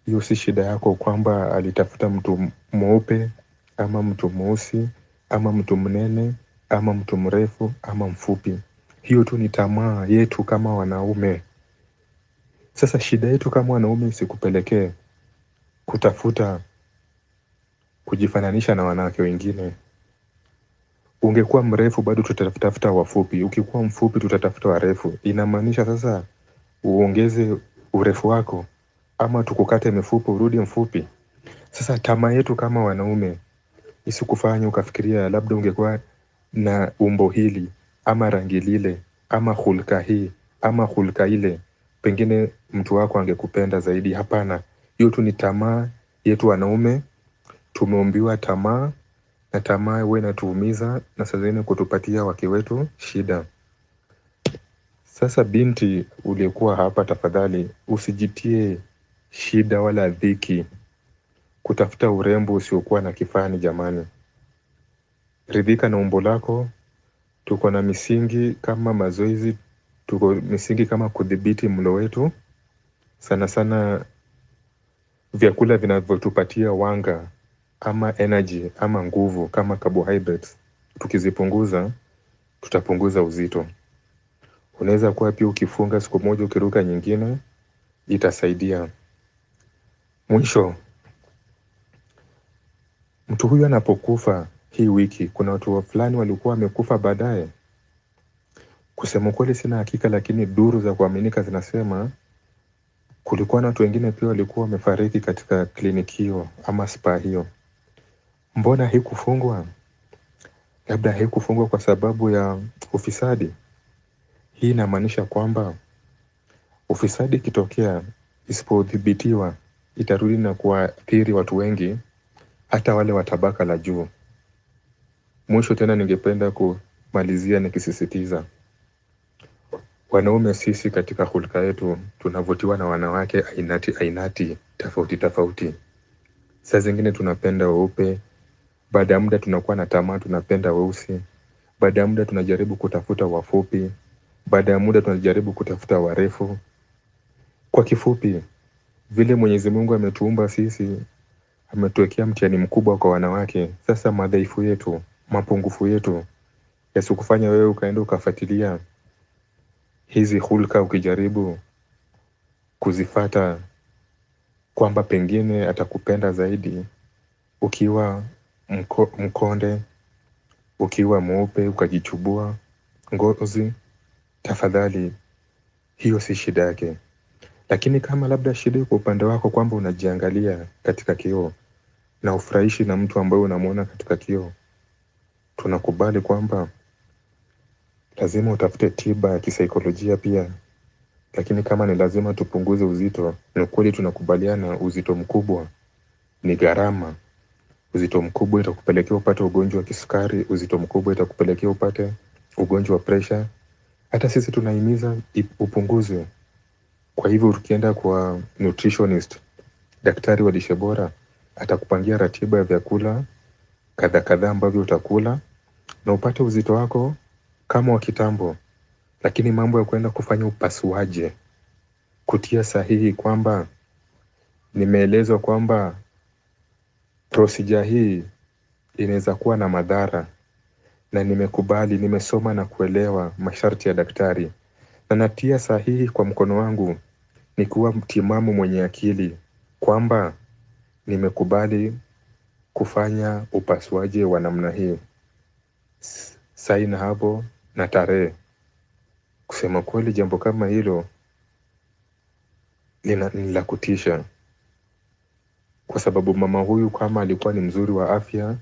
hiyo si shida yako kwamba alitafuta mtu mweupe ama mtu mweusi ama mtu mnene ama mtu mrefu ama mfupi. Hiyo tu ni tamaa yetu kama wanaume. Sasa shida yetu kama wanaume isikupelekee kutafuta kujifananisha na wanawake wengine. Ungekuwa mrefu bado tutatafuta wafupi. Ukikuwa mfupi tutatafuta warefu. Inamaanisha sasa uongeze urefu wako ama tukukate mifupi urudi mfupi. Sasa tamaa yetu kama wanaume isikufanye ukafikiria labda ungekuwa na umbo hili ama rangi lile ama hulka hii ama hulka ile, pengine mtu wako angekupenda zaidi. Hapana, hiyo tu ni tamaa yetu wanaume. Tumeumbiwa tamaa, na tamaa huwa inatuumiza na saa zingine kutupatia wake wetu shida. Sasa binti uliyekuwa hapa, tafadhali usijitie shida wala dhiki kutafuta urembo usiokuwa na kifani jamani. Ridhika na umbo lako. Tuko na misingi kama mazoezi, tuko misingi kama kudhibiti mlo wetu. Sana sana vyakula vinavyotupatia wanga ama energy ama nguvu kama carbohydrates. Tukizipunguza, tutapunguza uzito. Unaweza kuwa pia ukifunga siku moja ukiruka nyingine, itasaidia. Mwisho, mtu huyu anapokufa hii wiki, kuna watu fulani walikuwa wamekufa baadaye. Kusema kweli sina hakika, lakini duru za kuaminika zinasema kulikuwa na watu wengine pia walikuwa wamefariki katika kliniki hiyo ama spa hiyo. Mbona haikufungwa? Labda haikufungwa kwa sababu ya ufisadi. Hii inamaanisha kwamba ufisadi ikitokea, isipodhibitiwa, itarudi na kuathiri watu wengi, hata wale wa tabaka la juu. Mwisho tena ningependa kumalizia nikisisitiza, wanaume sisi katika hulka yetu tunavutiwa na wanawake ainati tofauti. Saa zingine tunapenda weupe, baada ya muda tunakuwa na tamaa tunapenda weusi, baada ya muda tunajaribu kutafuta wafupi, baada ya muda tunajaribu kutafuta warefu. Kwa kifupi, vile Mwenyezi Mungu ametuumba sisi, ametuwekea mtihani mkubwa kwa wanawake. Sasa madhaifu yetu, mapungufu yetu yasikufanya wewe ukaenda ukafuatilia hizi hulka ukijaribu kuzifata kwamba pengine atakupenda zaidi ukiwa mkonde, ukiwa mweupe, ukajichubua ngozi. Tafadhali, hiyo si shida yake. Lakini kama labda shida kwa upande wako kwamba unajiangalia katika kioo na ufurahishi na mtu ambaye unamuona katika kioo, tunakubali kwamba lazima utafute tiba ya kisaikolojia pia, lakini kama ni lazima tupunguze uzito, ni kweli tunakubaliana uzito mkubwa ni gharama. Uzito mkubwa itakupelekea upate ugonjwa wa kisukari, uzito mkubwa itakupelekea upate ugonjwa wa pressure. Hata sisi tunahimiza upunguze. Kwa hivyo ukienda kwa nutritionist, daktari wa lishe bora, atakupangia ratiba ya vyakula kadhaa ambavyo utakula na upate uzito wako kama wa kitambo. Lakini mambo ya kwenda kufanya upasuaji, kutia sahihi kwamba nimeelezwa kwamba procedure hii inaweza kuwa na madhara na nimekubali, nimesoma na kuelewa masharti ya daktari na natia sahihi kwa mkono wangu nikiwa mtimamu mwenye akili kwamba nimekubali kufanya upasuaji wa namna hii, saini hapo na tarehe. Kusema kweli jambo kama hilo ni la kutisha, kwa sababu mama huyu kama alikuwa ni mzuri wa afya,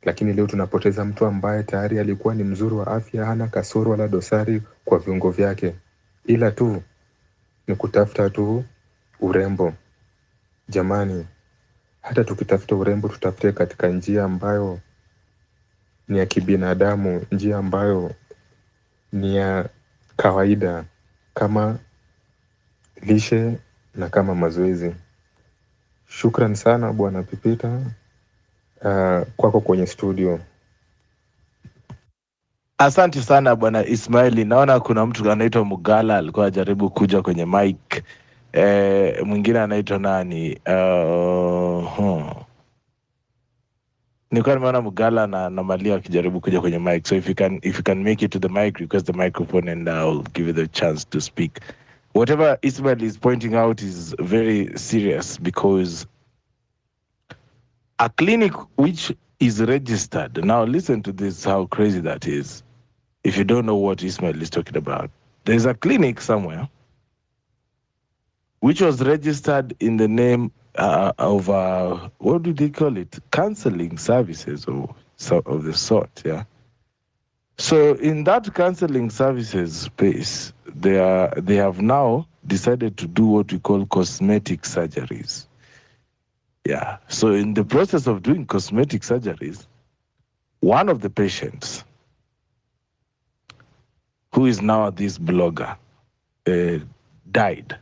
lakini leo tunapoteza mtu ambaye tayari alikuwa ni mzuri wa afya, hana kasoro wala dosari kwa viungo vyake, ila tu ni kutafuta tu urembo. Jamani, hata tukitafuta urembo tutafute katika njia ambayo ni ya kibinadamu, njia ambayo ni ya kawaida kama lishe na kama mazoezi. Shukran sana Bwana Pipita kwako kwenye studio. Asante sana Bwana Ismaili. Naona kuna mtu anaitwa Mugala alikuwa ajaribu kuja kwenye mic. Mwingine anaitwa nani? Nilikuwa nimeona Mugala na Malia akijaribu kuja kwenye mic. So if you can make it to the mic, request the microphone and I'll give you the chance to speak. Whatever Ismail is pointing out is very serious, because a clinic which is registered, now listen to this, how crazy that is. If you don't know what Ismail is talking about, there's a clinic somewhere which was registered in the name of, what do they call it? Counseling services or so of the sort, yeah? So in that counseling services space, they have now decided to do what we call cosmetic surgeries. Yeah. So in the process of doing cosmetic surgeries, one of the patients, who is now this blogger, died.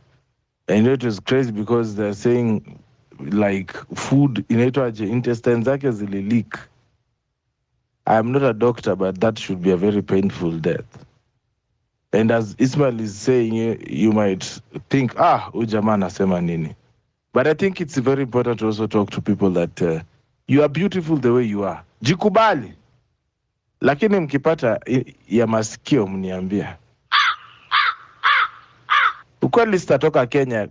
And it was crazy because they're saying like food inaitwaje, intestines zake zilileak. I am not a doctor, but that should be a very painful death. And as Ismail is saying, you might think, huyu jamaa anasema nini? But I think it's very important to also talk to people that you are beautiful the way you are. Jikubali. Lakini mkipata ya masikio mniambia. Ukweli sitatoka Kenya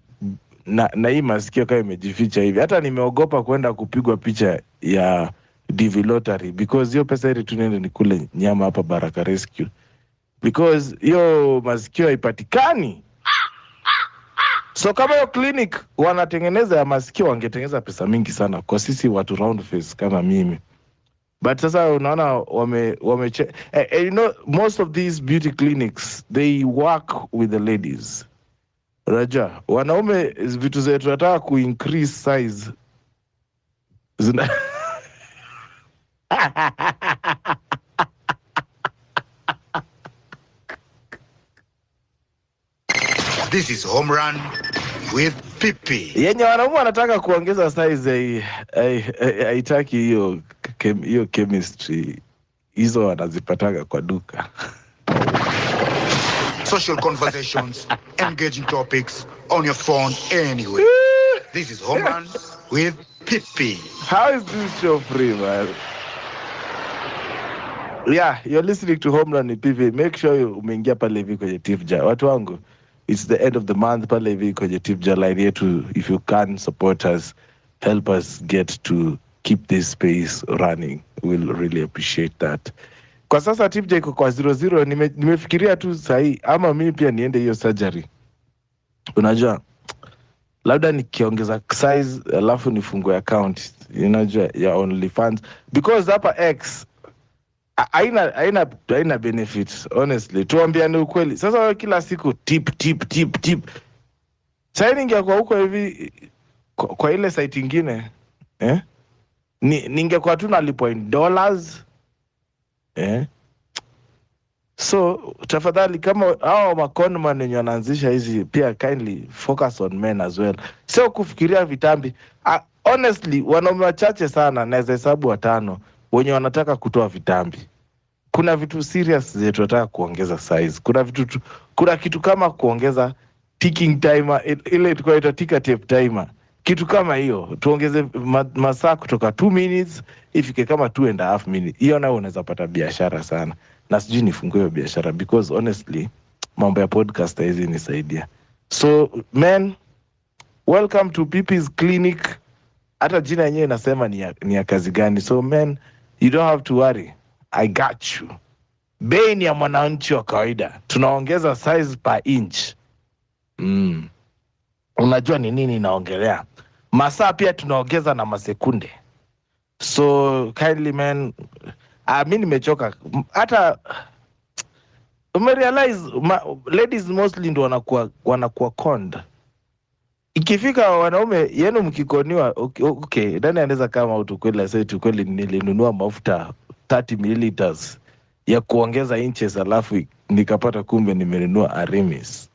na hii masikio kama imejificha hivi. Hata nimeogopa kwenda kupigwa picha ya DV Lottery because hiyo pesa ile tunaenda nikule nyama hapa Baraka Rescue. Because hiyo masikio haipatikani. So kama hiyo clinic wanatengeneza ya masikio, wangetengeneza pesa mingi sana kwa sisi watu round face kama mimi. But sasa unaona wame you know, most of these beauty clinics, they work with the ladies. Raja, wanaume vitu zetu nataka ku-increase size. This is Home Run with Pipi. Yenye wanaume wanataka kuongeza size, haitaki hiyo chemistry. Hizo wanazipataga kwa duka. Social conversations, engaging topics on your phone anyway. This is Home Run with Pipi. How is this show free, man? Yeah, you're listening to Home Run with Pipi. Make sure you umeingia pale hivi kwenye Tifja. Watu wangu, it's the end of the month pale hivi kwenye Tifja line yetu. If you can support us, help us get to keep this space running. We'll really appreciate that. Kwa sasa Tifja iko kwa 00. Nimefikiria tu sahi ama mimi pia niende hiyo surgery. Unajua, labda nikiongeza size alafu nifungue account, unajua, ya OnlyFans, because hapa X haina benefit honestly, tuambiane ukweli. Sasa wewe kila siku tip. Sasa ningekuwa huko hivi kwa ile site ingine ningekuwa tu nalipwa in dollars So tafadhali, kama hao maconman wenye wanaanzisha hizi, pia kindly focus on men as well, sio kufikiria vitambi. Honestly, wanaume wachache sana, naweza hesabu 5 wenye wanataka kutoa vitambi. Kuna vitu serious zetu tunataka kuongeza size. Kuna kitu kama kuongeza ticking timer, ile tukaita ticker tape timer, kitu kama hiyo, tuongeze masaa kutoka 2 minutes ifike kama 2.5 minutes. Hiyo nayo unaweza pata biashara sana, na sijui nifungue hiyo biashara, because honestly mambo ya podcast hizi nisaidia. So men, welcome to Pipi's Clinic. Hata jina yenyewe inasema ni ya kazi gani. So men, you don't have to worry, I got you. Bei ni ya mwananchi wa kawaida, tunaongeza size per inch. Unajua ni nini naongelea? Masaa pia tunaongeza na masekunde. So kindly men, mimi nimechoka. Hata umerealize ladies mostly ndo wanakuwa conned. Ikifika wanaume yenu mkikoniwa, okay, ndani anaweza kama utukweli sasa tukweli nilinunua mafuta 30 ml ya kuongeza inches, alafu nikapata kumbe nimenunua Arimis.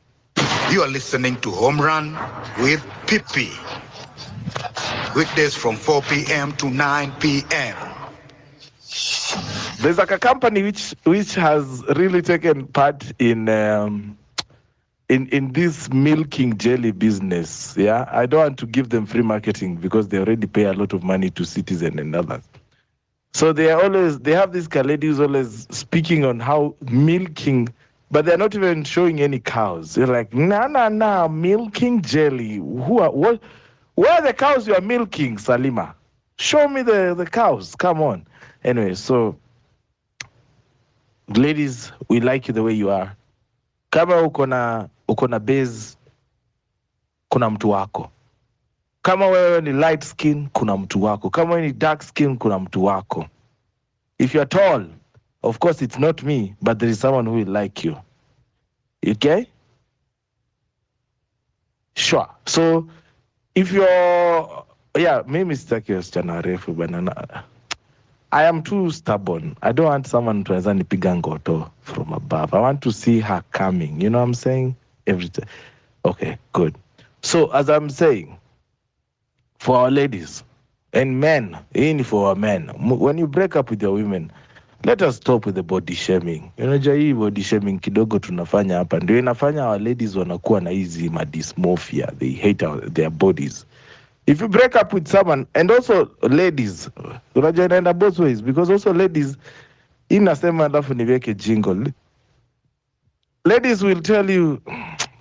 You are listening to Home Run with Pipi. Weekdays from 4 p.m. to 9 p.m. There's like a company which has really taken part in this milking jelly business. Yeah, I don't want to give them free marketing because they already pay a lot of money to Citizen and others. So they have this lady who's always speaking on how milking, but they're not even showing any cows. They're like, nah, milking jelly. Where are the cows you are milking, Salima? Show me the cows. Come on. Anyway, so ladies, we like you the way you are. Kama uko na base, kuna mtu wako. Kama wewe ni light skin, kuna mtu wako. Kama wewe ni dark skin, kuna mtu wako. If you're tall, of course it's not me, but there is someone who will like you. Okay? Sure. So if you're, mimi sitaki wasichana refu banana. I am too stubborn. I don't want someone to anza nipiga ngoto from above. I want to see her coming. You know what I'm saying? Every time. Okay, good. So as I'm saying, for our ladies and men, even for our men, when you break up with your women, let us stop with the body shaming. Unajua hii body shaming kidogo tunafanya hapa ndio inafanya our ladies wanakuwa na hizi dysmorphia. They hate their bodies. If you break up with someone, and also ladies, unajua inaenda both ways, because also ladies, inasema alafu niweke jingle. Ladies will tell you,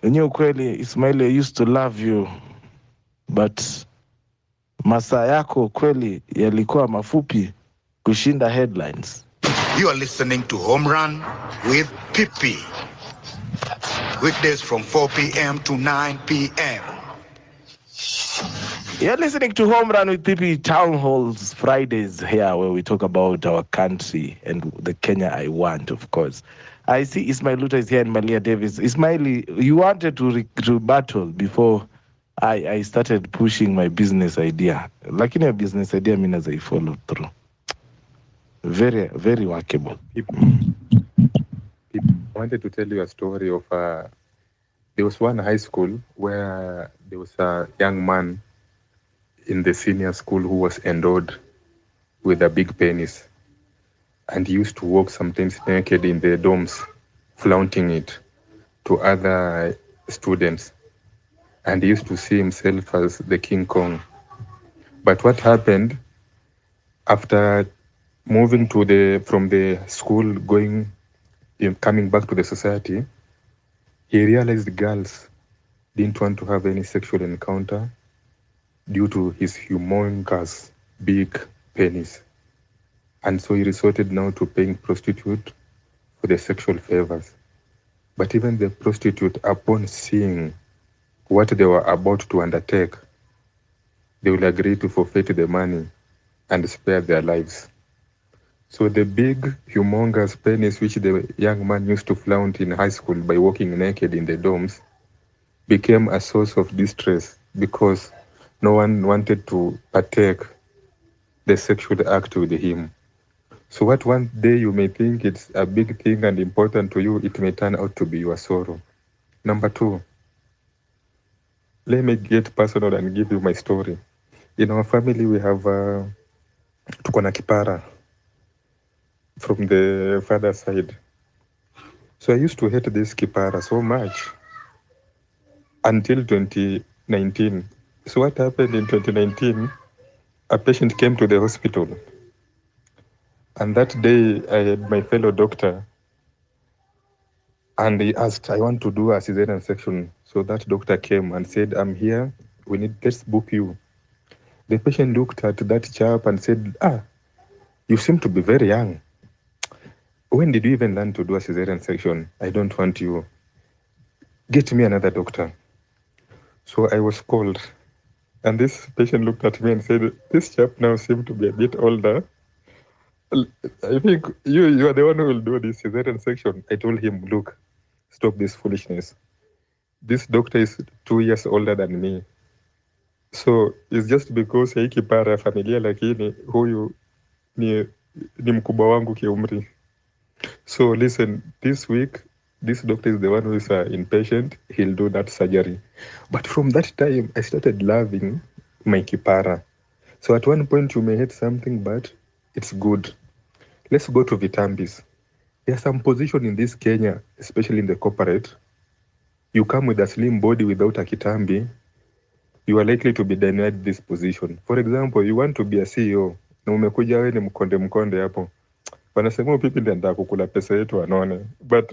wenyewe kweli Ismail, I used to love you, but masaa yako kweli yalikuwa mafupi kushinda headlines. You are listening to Home Run with Pipi. Weekdays from 4 p.m. to 9 p.m. You're listening to Home Run with Pipi, Town Halls Fridays here, where we talk about our country and the Kenya I want, of course. I see Ismail Luta is here and Malia Davis. Ismail, you wanted to battle before I started pushing my business idea. Lakini a business idea means as I follow through. Very, very workable. I wanted to tell you a story of there was one high school where there was a young man in the senior school who was endowed with a big penis, and he used to walk sometimes naked in the dorms, flaunting it to other students, and he used to see himself as the King Kong. But what happened after moving from the school, coming back to the society, he realized the girls didn't want to have any sexual encounter due to his humongous big penis. And so he resorted now to paying prostitute for the sexual favors. But even the prostitute, upon seeing what they were about to undertake, they will agree to forfeit the money and spare their lives. So the big, humongous penis which the young man used to flaunt in high school by walking naked in the dorms became a source of distress because no one wanted to partake the sexual act with him. So what one day you may think it's a big thing and important to you, it may turn out to be your sorrow. Number 2, let me get personal and give you my story. In our family, we have tuko na kipara from the father side. So I used to hate this kipara so much until 2019. So what happened in 2019? A patient came to the hospital, and that day I had my fellow doctor, and he asked, I want to do a cesarean section. So that doctor came and said, I'm here, let's book you. The patient looked at that chap and said, you seem to be very young. When did you even learn to do a cesarean section? I don't want you. Get me another doctor. So I was called, and this patient looked at me and said, this chap now seems to be a bit older. I think you are the one who will do this cesarean section. I told him, look, stop this foolishness. This doctor is 2 years older than me. So it's just because ya hii kipara ya familia, lakini huyu ni mkubwa wangu kiumri. So listen, this week, this doctor is the one who is inpatient. He'll do that surgery. But from that time, I started loving my kipara. So at one point, you may hate something, but it's good. Let's go to Vitambis. There's some position in this Kenya, especially in the corporate. You come with a slim body without a kitambi, you are likely to be denied this position. For example, you want to be a CEO, na umekuja wewe ni mkonde hapo. Wanasema pipi ndio anataka kukula pesa yetu anaone. But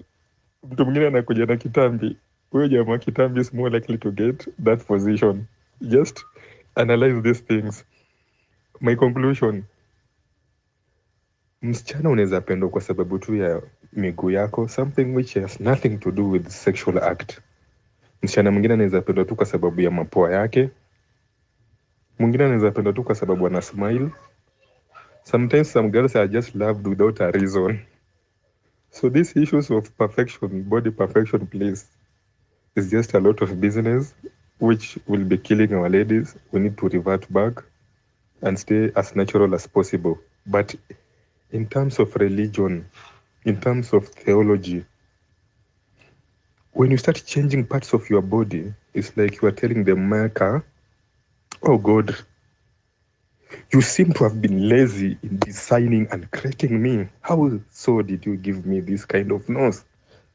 mtu mwingine anakuja na kitambi, huyo jamaa kitambi is more likely to get that position. Just analyze these things. My conclusion, msichana unaweza pendwa kwa sababu tu ya miguu yako, something which has nothing to do with sexual act. Msichana mwingine anaweza pendwa tu kwa sababu ya mapua yake. Mwingine anaweza pendwa tu kwa sababu ana smile. Sometimes some girls are just loved without a reason. So these issues of perfection, body perfection, please, is just a lot of business which will be killing our ladies. We need to revert back and stay as natural as possible. But in terms of religion, in terms of theology, when you start changing parts of your body, it's like you are telling the maker, oh God, you seem to have been lazy in designing and creating me. How so did you give me this kind of nose?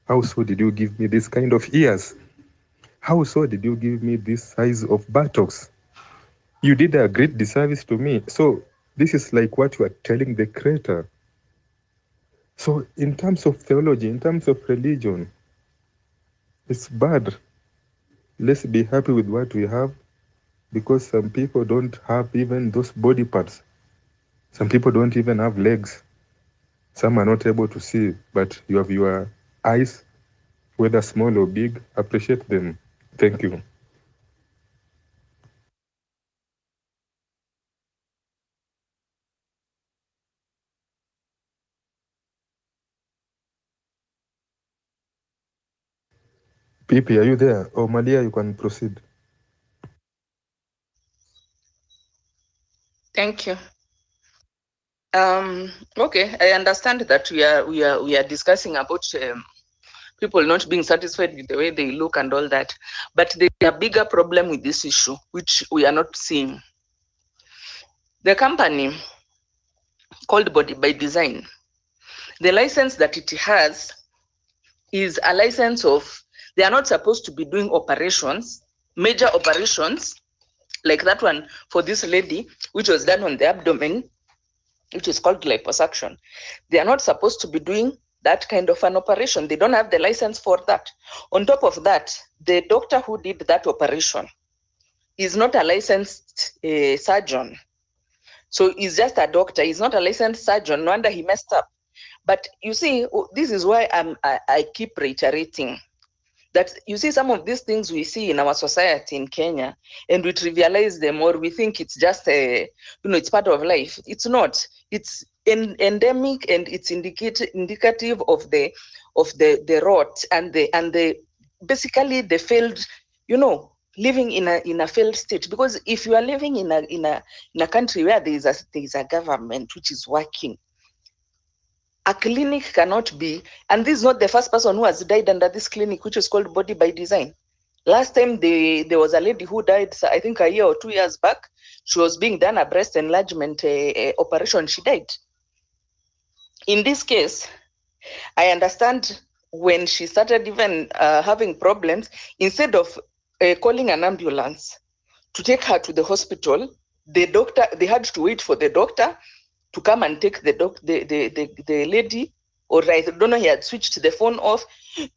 How so did you give me this kind of ears? How so did you give me this size of buttocks? You did a great disservice to me. So this is like what you are telling the creator. So in terms of theology, in terms of religion, it's bad. Let's be happy with what we have, because some people don't have even those body parts. Some people don't even have legs. Some are not able to see, but you have your eyes, whether small or big, appreciate them. Thank you. Pipi, are you there? Oh, Malia, you can proceed. Thank you. Okay, I understand that we are discussing about people not being satisfied with the way they look and all that, but there's a bigger problem with this issue which we are not seeing. The company called Body by Design, the license that it has is a license of, they are not supposed to be doing operations, major operations, like that one for this lady, which was done on the abdomen, which is called liposuction. They are not supposed to be doing that kind of an operation. They don't have the license for that. On top of that, the doctor who did that operation is not a licensed surgeon. So he's just a doctor. He's not a licensed surgeon. No wonder he messed up. But you see, this is why I keep reiterating that, you see, some of these things we see in our society in Kenya, and we trivialize them, or we think it's just it's part of life. It's not. It's endemic, and it's indicative of the rot and the basically the failed, living in a failed state. Because if you are living in a country where there is a government which is working, a clinic cannot be, and this is not the first person who has died under this clinic, which is called Body by Design. Last time there was a lady who died, I think a year or 2 years back. She was being done a breast enlargement operation. She died. In this case, I understand when she started even having problems, instead of calling an ambulance to take her to the hospital, they had to wait for the doctor to come and take the lady, or I don't know, he had switched the phone off.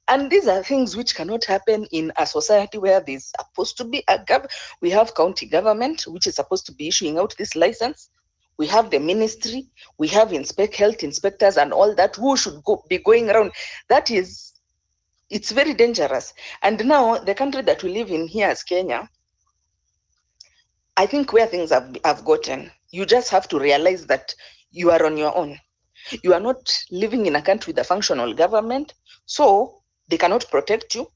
And these are things which cannot happen in a society where there's supposed to be we have county government, which is supposed to be issuing out this license. We have the ministry, we have health inspectors and all that, who should be going around. It's very dangerous. And now the country that we live in here as Kenya, I think where things have gotten, you just have to realize that you are on your own. You are not living in a country with a functional government, so they cannot protect you.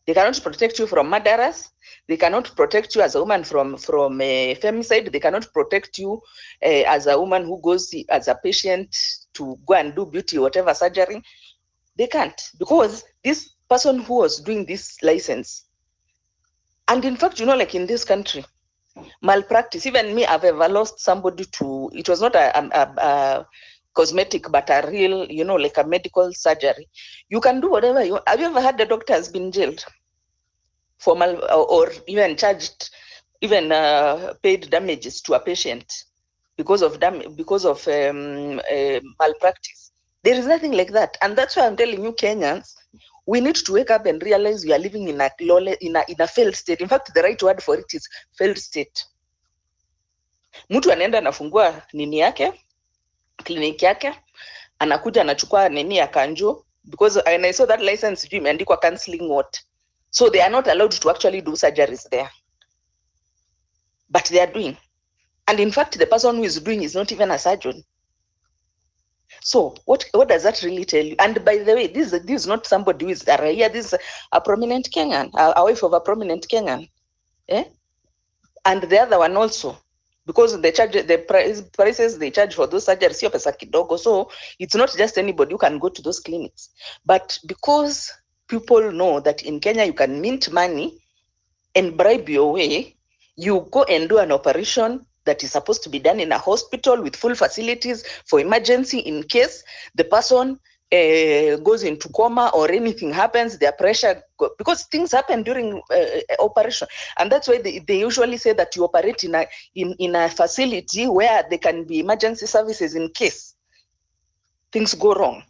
They cannot protect you from murderers. They cannot protect you as a woman from femicide. They cannot protect you as a woman who goes as a patient to go and do beauty or whatever surgery. They can't, because this person who was doing this license, and in fact, like in this country, malpractice, even me, I've ever lost somebody to, it was not a cosmetic, but a real, like a medical surgery. You can do whatever you want. Have you ever had the doctor has been jailed for or even charged, even paid damages to a patient because of malpractice? There is nothing like that. And that's why I'm telling you, Kenyans, we need to wake up and realize we are living in a failed state. In fact, the right word for it is failed state. Mtu anaenda anafungua nini yake, clinic yake, anakuja anachukua nini ya kanjo, because and I saw that license imeandikwa counseling ward. So they are not allowed to actually do surgeries there. But they are doing. And in fact, the person who is doing is not even a surgeon. So what does that really tell you? And by the way, this is not somebody who is a raia. This is a prominent Kenyan, a wife of a prominent Kenyan. And the other one also, because they charge the prices they charge for those surgeries, sio pesa kidogo. So it's not just anybody who can go to those clinics. But because people know that in Kenya you can mint money and bribe your way, you go and do an operation that is supposed to be done in a hospital with full facilities for emergency in case the person goes into coma or anything happens, their pressure, because things happen during operation. And that's why they usually say that you operate in a facility where there can be emergency services in case things go wrong.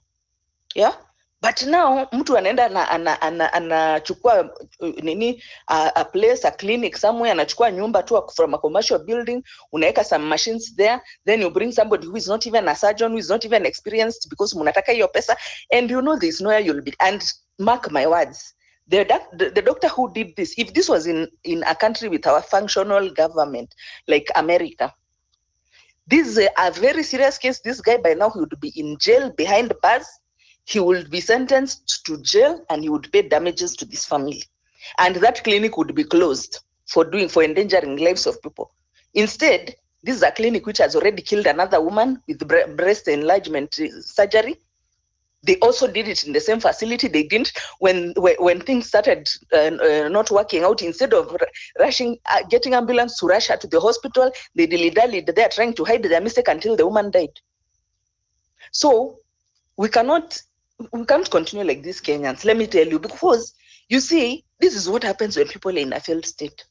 Yeah. But now mtu anaenda anachukua nini a place, a clinic somewhere, anachukua nyumba tu from a commercial building, unaweka some machines there, then you bring somebody who is not even a surgeon, who is not even experienced, because munataka hiyo pesa, and there's nowhere you'll be. And mark my words, the doctor who did this, if this was in a country with our functional government like America, this is a very serious case. This guy by now he would be in jail behind bars. He would be sentenced to jail and he would pay damages to this family. And that clinic would be closed for endangering lives of people. Instead, this is a clinic which has already killed another woman with breast enlargement surgery. They also did it in the same facility. They didn't, when things started not working out, instead of rushing, getting ambulance to rush her to the hospital, they dilly-dallied there trying to hide their mistake until the woman died. So we can't continue like this, Kenyans, let me tell you, because you see, this is what happens when people are in a failed state.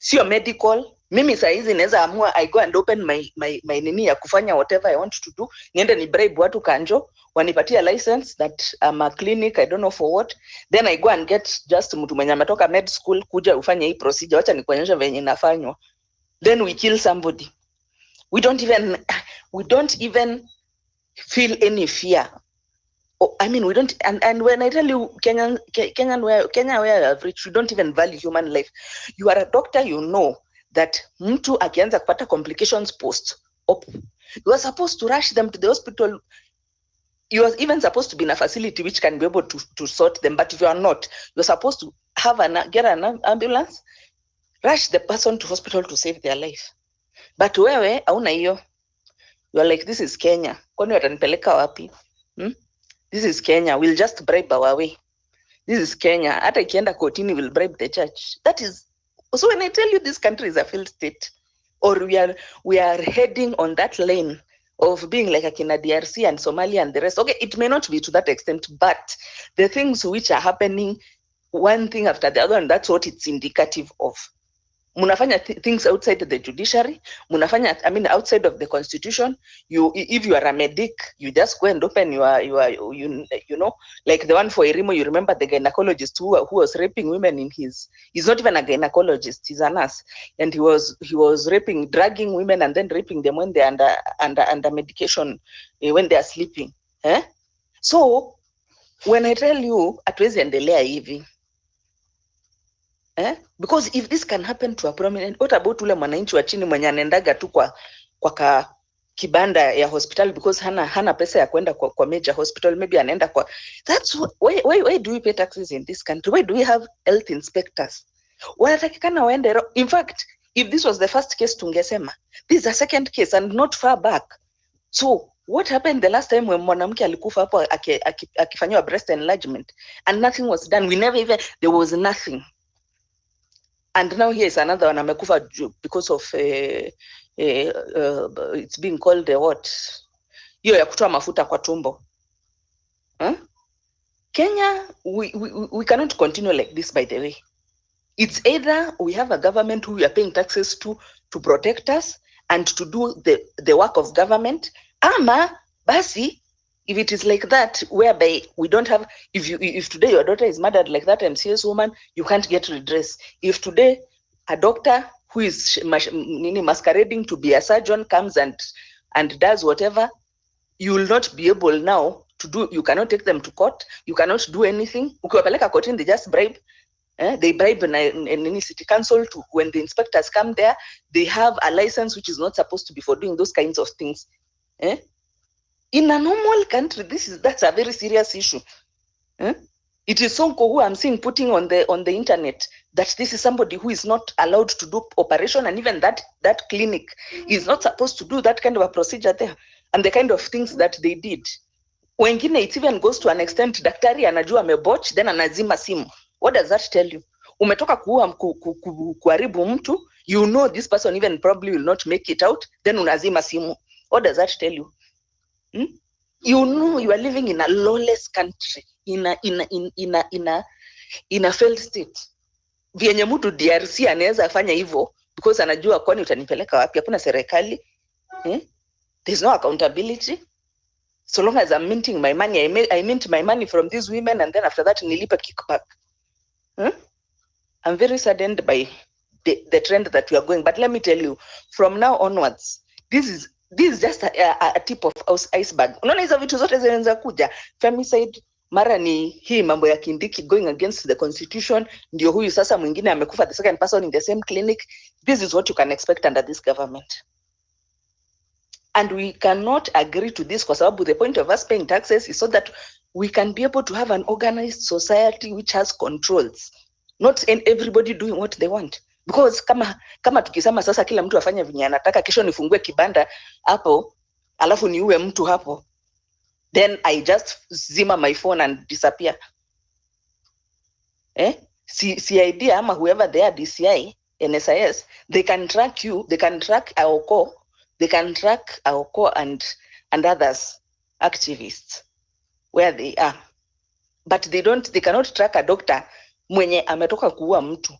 Sio medical. Mimi saizi naweza amua I go and open my nini ya kufanya whatever I want to do. Niende ni bribe watu kanjo, wanipatia license that I'm a clinic, I don't know for what. Then I go and get just mtu mwenye ametoka med school kuja ufanye hii procedure, wacha nikuonyesha venye inafanywa. Then we kill somebody. We don't even feel any fear. I mean, we don't, and when I tell you Kenya where you have reached, you don't even value human life. You are a doctor, you know that mtu akianza kupata complications post-op, You are supposed to rush them to the hospital. You are even supposed to be in a facility which can be able to sort them. But if you are not, you're supposed to get an ambulance, rush the person to hospital to save their life. But wewe hauna hiyo. You are like, this is Kenya. Kwani watanipeleka wapi? This is Kenya. We'll just bribe our way. This is Kenya. Hata ikienda kotini, will bribe the church. That is. So when I tell you this country is a failed state, or we are heading on that lane of being like a Kenya, DRC and Somalia and the rest. Okay, it may not be to that extent, but the things which are happening, one thing after the other, and that's what it's indicative of. Munafanya things outside the judiciary, outside of the constitution. If you are a medic, you just go and open you know, like the one for Irimo, you remember the gynecologist who was raping women he's not even a gynecologist, he's a nurse, and he was dragging women and then raping them when they're under medication, when they are sleeping. So when I tell you hatuwezi endelea hivi, because if this can happen to a prominent, what about ule mwananchi wa chini mwenye anaendaga tu kwa kibanda ya hospital because hana pesa ya kwenda kwa major hospital, maybe anaenda kwa. That's why do we pay taxes in this country? Why do we have health inspectors? Wanatakikana waende. In fact, if this was the first case tungesema, this is a second case and not far back. So what happened the last time when mwanamke alikufa hapo akifanywa breast enlargement and nothing was done? There was nothing. And now here is another one amekufa because of it's being called what? Hiyo ya kutoa mafuta kwa tumbo. Kenya, we cannot continue like this, by the way. It's either we have a government who we are paying taxes to protect us and to do the work of government. Ama basi, if it is like that, whereby we don't have, if today your daughter is murdered like that MCS woman, you can't get redress. If today a doctor who is masquerading to be a surgeon comes and does whatever, you will not be able now to do. You cannot take them to court. You cannot do anything. Ukiwapeleka kotini, they just bribe. They bribe any city council to, when the inspectors come there, they have a license which is not supposed to be for doing those kinds of things. In a normal country, that's a very serious issue. It is Sonko who I'm seeing putting on the internet that this is somebody who is not allowed to do operation, and even that clinic is not supposed to do that kind of a procedure there, and the kind of things that they did. Wengine, it even goes to an extent, daktari anajua amebotch, then anazima simu. What does that tell you? Umetoka kuharibu mtu, you know this person even probably will not make it out, then unazima simu. What does that tell you? You know you are living in a lawless country, in a failed state. Vienye mtu DRC anaweza afanya hivyo because anajua kwani utanipeleka wapi? Hakuna serikali. There's no accountability. So long as I'm minting my money, I mint my money from these women, and then after that nilipa kickback. I'm very saddened by the trend that we are going. But let me tell you, from now onwards, this is just a tip of iceberg. Unaona hizo vitu zote zinaweza kuja. Femicide, mara ni hii mambo ya Kindiki going against the constitution, ndio huyu sasa mwingine amekufa, the second person in the same clinic. This is what you can expect under this government. And we cannot agree to this kwa sababu the point of us paying taxes is so that we can be able to have an organized society which has controls. Not everybody doing what they want. Because kama tukisema sasa kila mtu afanye venye anataka, kesho nifungue kibanda hapo alafu niue mtu hapo, then I just zima my phone and disappear. CID ama whoever they are, DCI, NSIS, they can track you, they can track Aoko, and others activists where they are, but they cannot track a doctor mwenye ametoka kuua mtu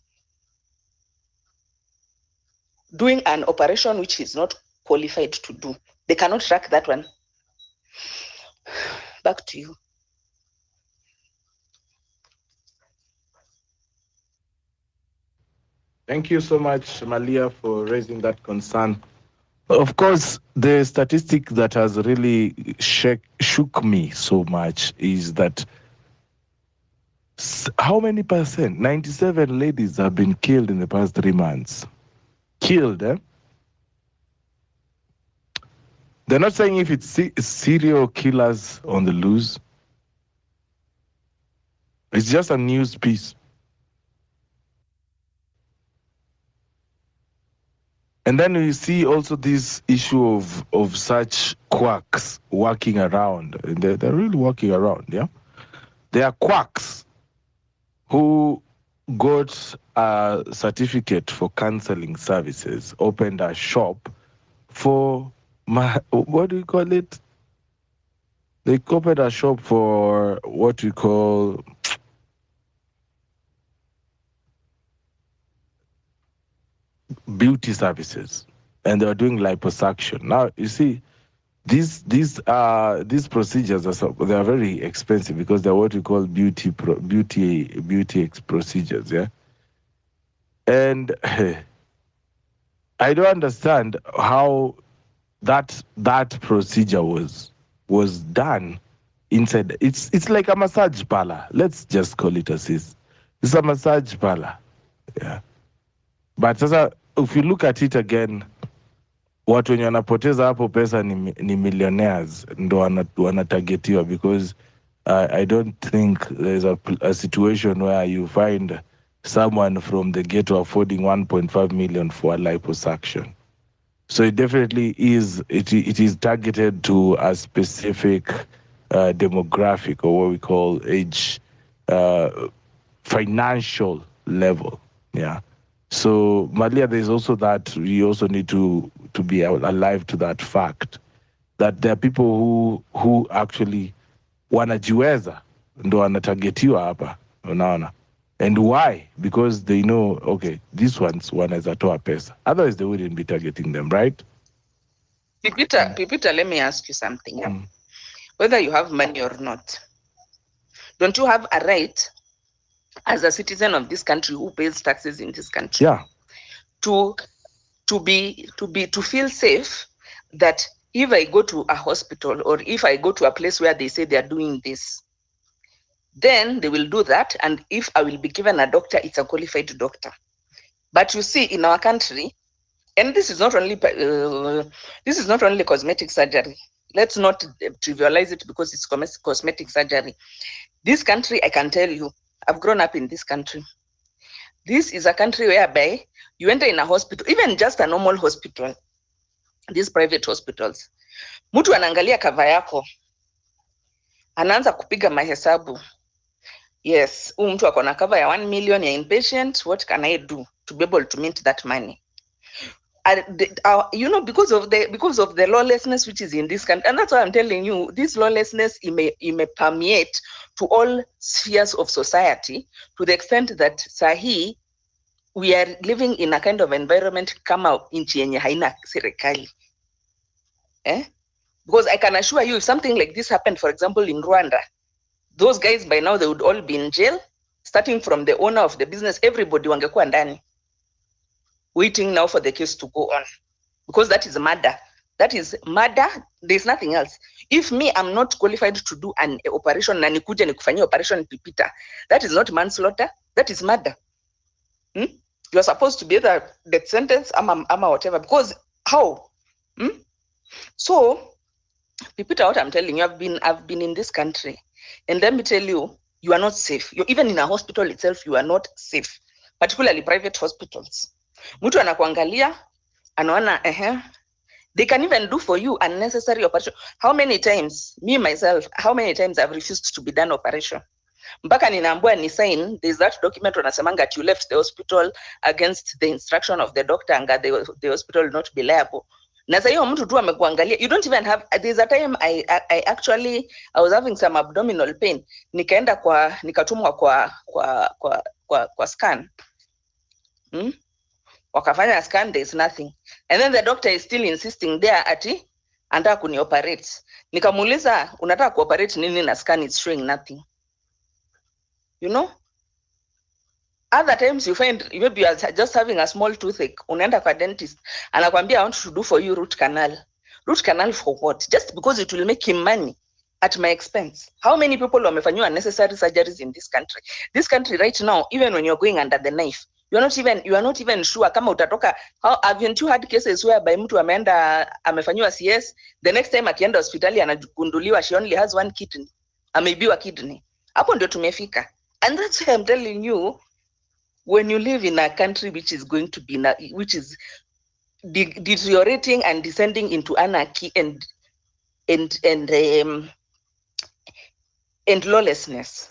doing an operation which is not qualified to do. They cannot track that one. Back to you. Thank you so much, Malia, for raising that concern. Of course, the statistic that has really shook me so much is that how many percent? 97 ladies have been killed in the past 3 months. Killed, they're not saying if it's serial killers on the loose. It's just a news piece. And then we see also this issue of such quacks walking around. They're really walking around, yeah? They are quacks who got a certificate for counseling services, opened a shop for, what do you call it? They opened a shop for what we call beauty services, and they were doing liposuction. Now you see, these procedures they are very expensive because they're what we call beauty procedures, yeah. And I don't understand how that procedure was done inside. It's like a massage parlor. Let's just call it as is. It's a massage parlor, yeah. But sasa if you look at it again, watu wenye wanapoteza hapo pesa ni millionaires ndo wanatagetiwa, because I don't think there's a situation where you find someone from the ghetto affording 1.5 million for a liposuction. So it definitely is, it is targeted to a specific demographic, or what we call age, financial level, yeah. So, Malia, there's also that we also need to be alive to that fact that there are people who actually wanajiweza ndo wanatagetiwa hapa, unaona. And why? Because they know, okay, these ones wanaweza toa pesa. Otherwise, they wouldn't be targeting them, right? Pipita, let me ask you something. Whether you have money or not, don't you have a right as a citizen of this country who pays taxes in this country, yeah, to feel safe that if I go to a hospital or if I go to a place where they say they are doing this, then they will do that, and if I will be given a doctor, it's a qualified doctor. But you see, in our country, and this is not only cosmetic surgery. Let's not trivialize it because it's cosmetic surgery. This country, I can tell you, I've grown up in this country. This is a country whereby you enter in a hospital, even just a normal hospital, these private hospitals. Mtu anaangalia cover yako, anaanza kupiga mahesabu. Yes, mtu ako na cover ya 1 million ya inpatient, what can I do to be able to mint that money? You know, because of the lawlessness which is in this country, and that's why I'm telling you, this lawlessness may permeate to all spheres of society, to the extent that sahi we are living in a kind of environment kama nchi yenye haina serikali. Because I can assure you, if something like this happened, for example, in Rwanda, those guys by now, they would all be in jail, starting from the owner of the business. Everybody wangekuwa ndani, waiting now for the case to go on, because that is murder. That is murder. There's nothing else. If me, I'm not qualified to do an operation, na nikuje nikufanyia operation Pipita, that is not manslaughter. That is murder. You are supposed to be either death sentence, ama whatever. Because how? So, Pipita, what I'm telling you, I've been in this country, and let me tell you, you are not safe. Even in a hospital itself, you are not safe, particularly private hospitals. Mtu anakuangalia, anaona, they can even do for you unnecessary operation. How many times, me myself, I've refused to be done operation? Mpaka ninaambiwa ni sign, there's that document wanasemanga that you left the hospital against the instruction of the doctor and the hospital not be liable. Na sasa hiyo mtu tu amekuangalia, you don't even have. There's a time I was having some abdominal pain, nikatumwa kwa scan. Wakafanya scan, there's nothing, and then the doctor is still insisting there ati anataka kunioperate. Nikamuuliza, unataka kuoperate nini na scan is showing nothing? You know, other times you find maybe you are just having a small toothache, unaenda kwa dentist, anakwambia I want to do for you root canal. Root canal for what? Just because it will make him money at my expense. How many people wamefanyiwa unnecessary surgeries in this country? This country right now, even when you're going under the knife, You are not even sure kama utatoka. Haven't you had cases whereby mtu ameenda amefanyiwa CS, the next time akienda hospitali anagunduliwa she only has one kidney, ameibiwa kidney. Hapo ndio tumefika. And that's why I'm telling you, when you live in a country which is going to be which is deteriorating and descending into anarchy and lawlessness,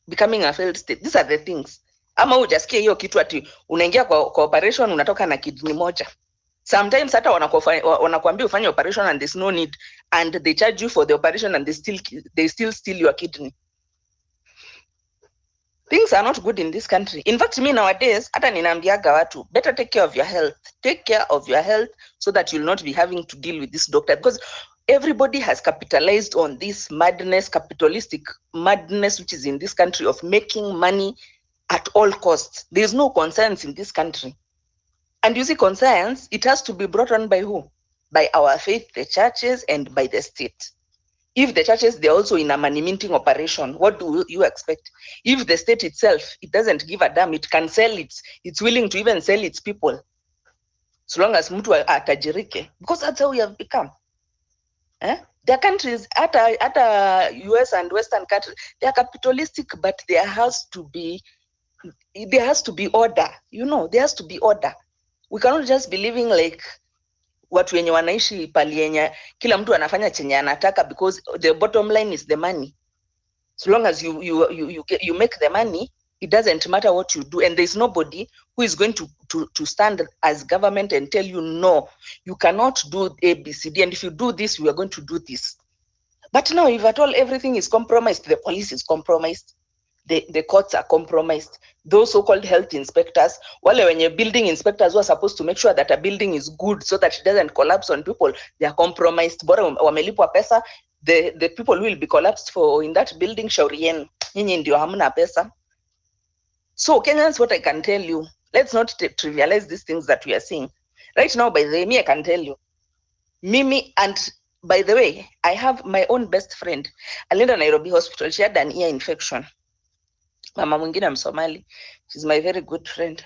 becoming a failed state, these are the things. Ama hujasikia hiyo kitu ati unaingia kwa operation unatoka na kidney moja. Sometimes hata wanakuambia ufanye operation and there's no need, and they charge you for the operation and they still steal your kidney. Things are not good in this country. In fact, me nowadays, hata ninaambiaga watu, better take care of your health. Take care of your health so that you'll not be having to deal with this doctor, because everybody has capitalized on this madness, capitalistic madness, which is in this country of making money at all costs. There's no conscience in this country. And you see, conscience, it has to be brought on by who? By our faith, the churches, and by the state. If the churches, they're also in a money minting operation, what do you expect? If the state itself, it doesn't give a damn, it can sell it's willing to even sell its people, so long as mtu atajirike, because that's how we have become. Their countries, at US and Western countries, they are capitalistic, but there has to be order. You know, there has to be order. We cannot just be living like watu wenye wanaishi pali yenye kila mtu anafanya chenye anataka, because the bottom line is the money. So long as you make the money, it doesn't matter what you do, and there's nobody who is going to stand as government and tell you, no, you cannot do ABCD, and if you do this, we are going to do this. But now, if at all everything is compromised, the police is compromised, the courts are compromised, those so-called health inspectors, wale wenye building inspectors who are supposed to make sure that a building is good so that it doesn't collapse on people, they are compromised. Bora wamelipwa pesa, the people who will be collapsed for in that building, shauri yenu, nyinyi ndio hamna pesa. So Kenyans, what I can tell you, let's not trivialize these things that we are seeing. Right now, by the way, me, I can tell you, Mimi, and by the way, I have my own best friend, alienda Nairobi hospital, she had an ear infection. Mama mwingine Msomali, she's my very good friend.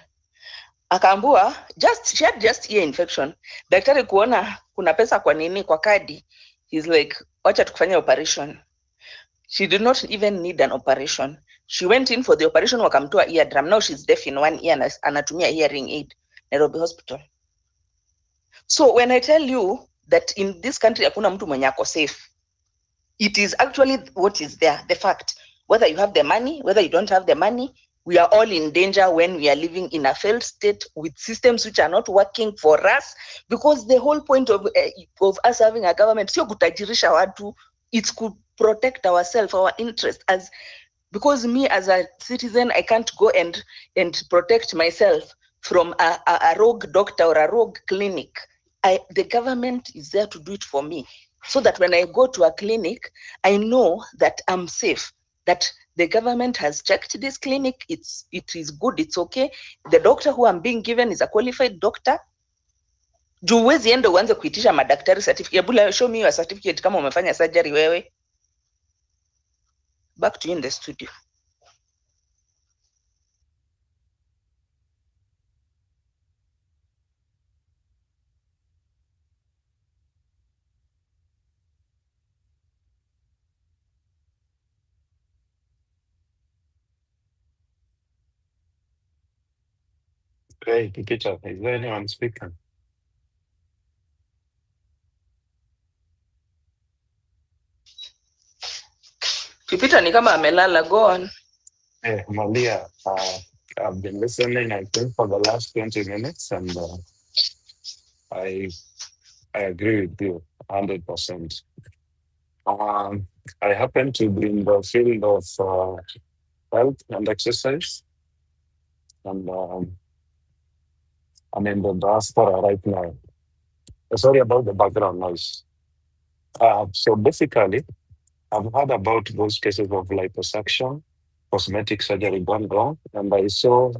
Akaambua, she had just ear infection. Daktari kuona kuna pesa kwa nini kwa kadi, he's like, wacha tukufanya operation. She did not even need an operation. She went in for the operation, wakamtoa eardrum. Now she's deaf in one ear, anatumia hearing aid, Nairobi hospital. So when I tell you that in this country hakuna mtu mwenye ako safe, it is actually what is there, the fact. Whether you have the money, whether you don't have the money, we are all in danger when we are living in a failed state with systems which are not working for us, because the whole point of us having a government, sio kutajirisha watu, it's to protect ourselves, our interest, because me as a citizen, I can't go and protect myself from a rogue doctor or a rogue clinic. The government is there to do it for me, so that when I go to a clinic, I know that I'm safe, that the government has checked this clinic, it is good, it's okay. The doctor who I'm being given is a qualified doctor. Juu huwezi enda uanze kuitisha madaktari certificate. Yabula, show me your certificate kama umefanya surgery wewe. Back to you in the studio. Hey, Peter, is there anyone speaking? Peter ni kama amelala, go on. Hey, Malia, I've been listening, I think, for the last 20 minutes, and I agree with you 100%. I happen to be in the field of health and exercise, and I'm in the diaspora right now. Sorry about the background noise. So basically, I've heard about those cases of liposuction, cosmetic surgery gone wrong, and I saw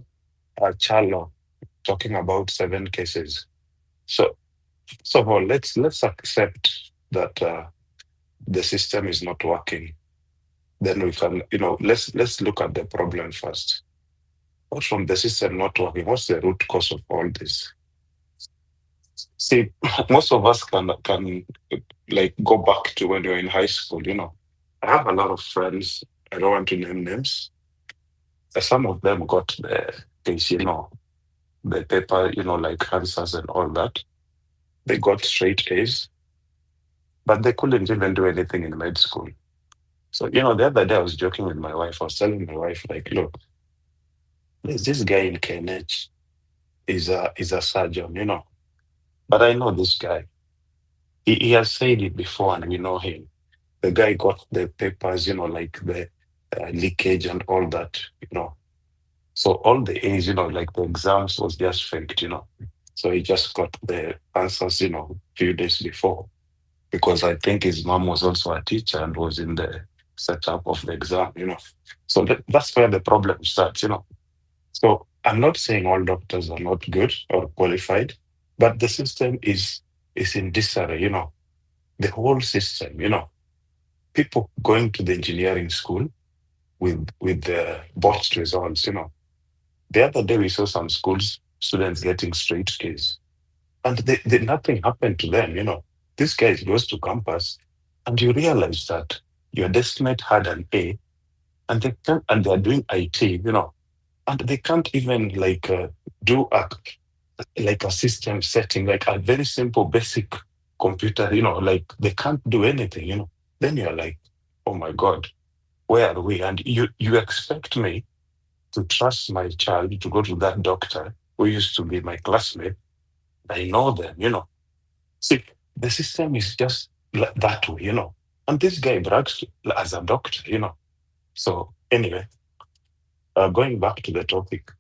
Charlo talking about 7 cases. So first of all, let's accept that the system is not working. Then we can, let's look at the problem first. Apart from the system not working, what's the root cause of all this? See, most of us can like go back to when we were in high school, you know. I have a lot of friends, I don't want to name names. Some of them got the things, you know, the paper, you know, like answers and all that. They got straight A's, but they couldn't even do anything in med school. So, you know, the other day I was joking with my wife. I was telling my wife, like, look, there's this guy in KNH. He's a surgeon, you know. But I know this guy. He has said it before, and we know him. The guy got the papers, you know, like the leakage and all that, you know. So all the A's, you know, like the exams was just faked, you know. So he just got the answers, you know, a few days before, because I think his mom was also a teacher and was in the setup of the exam, you know. So that's where the problem starts, you know. So I'm not saying all doctors are not good or qualified, but the system is in disarray, you know. The whole system, you know. People going to the engineering school with the botched results, you know. The other day we saw some schools, students getting straight A's, and nothing happened to them, you know. This guy goes to campus, and you realize that your deskmate had an A, and they're doing IT, you know, and they can't even like do a system setting, like a very simple basic computer, you know, like they can't do anything, you know. Then you're like, oh my God, where are we? And you expect me to trust my child to go to that doctor who used to be my classmate. I know them, you know. See, the system is just that way, you know. And this guy brags as a doctor, you know. So anyway, going back to the topic,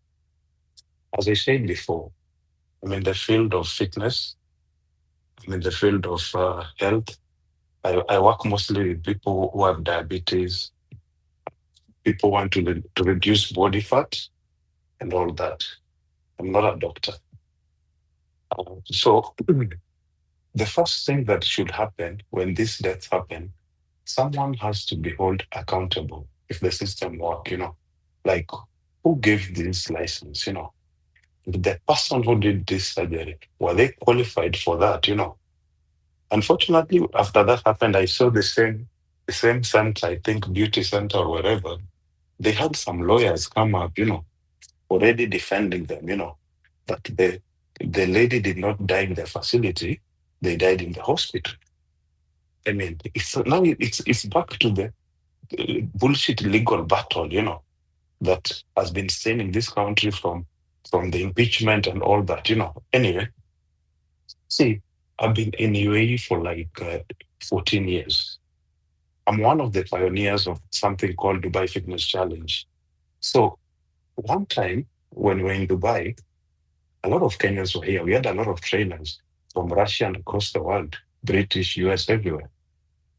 as I said before, I'm in the field of fitness. I'm in the field of health. I work mostly with people who have diabetes. People want to reduce body fat and all that. I'm not a doctor. So the first thing that should happen when these deaths happen, someone has to be held accountable if the system work, you know. Like, who gave this license, you know? The person who did this surgery, were they qualified for that, you know? Unfortunately, after that happened, I saw the same center, I think beauty center or wherever. They had some lawyers come up, you know, already defending them, you know, that the lady did not die in the facility, they died in the hospital. I mean, it's back to the bullshit legal battle, you know, that has been seen in this country from the impeachment and all that, you know. Anyway, see, I've been in UAE for like 14 years. I'm one of the pioneers of something called Dubai Fitness Challenge. So one time when we were in Dubai, a lot of Kenyans were here. We had a lot of trainers from Russia and across the world, British, US, everywhere.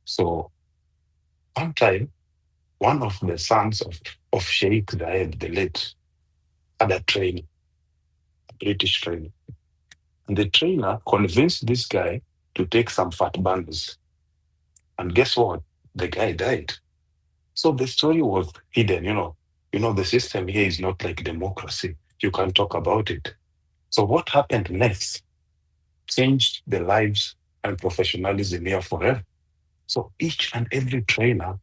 So one time, one of the sons of Sheikh Zayed, the late, had a trainer, a British trainer. And the trainer convinced this guy to take some fat burners. And guess what? The guy died. So the story was hidden, you know. You know, the system here is not like democracy. You can't talk about it. So what happened next changed the lives and professionalism here forever. So each and every trainer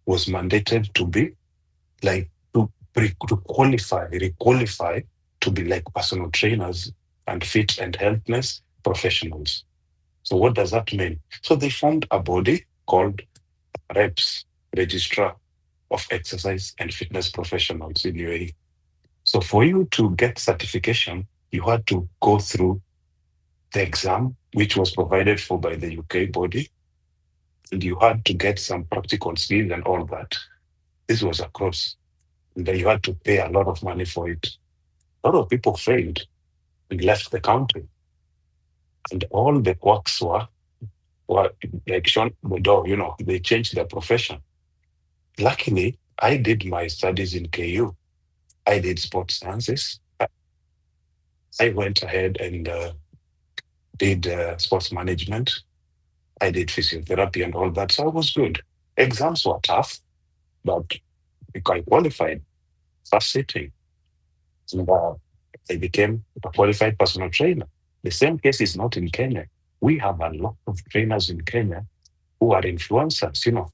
was mandated to be like, to requalify to be like personal trainers and fit and healthness professionals. So what does that mean? So they formed a body called REPS, Registrar of Exercise and Fitness Professionals in UAE. So for you to get certification, you had to go through the exam, which was provided for by the UK body, and you had to get some practical skills and all that. This was a course, and then you had to pay a lot of money for it. A lot of people failed and left the country, and all the quacks were like Sean Bodo, you know, they changed their profession. Luckily, I did my studies in KU. I did sports sciences. I went ahead and did sports management. I did physiotherapy and all that, so I was good. Exams were tough, but I qualified first sitting. and they became a qualified personal trainer. The same case is not in Kenya. We have a lot of trainers in Kenya who are influencers,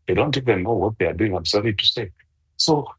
They don't even know what they are doing, I'm sorry to say. So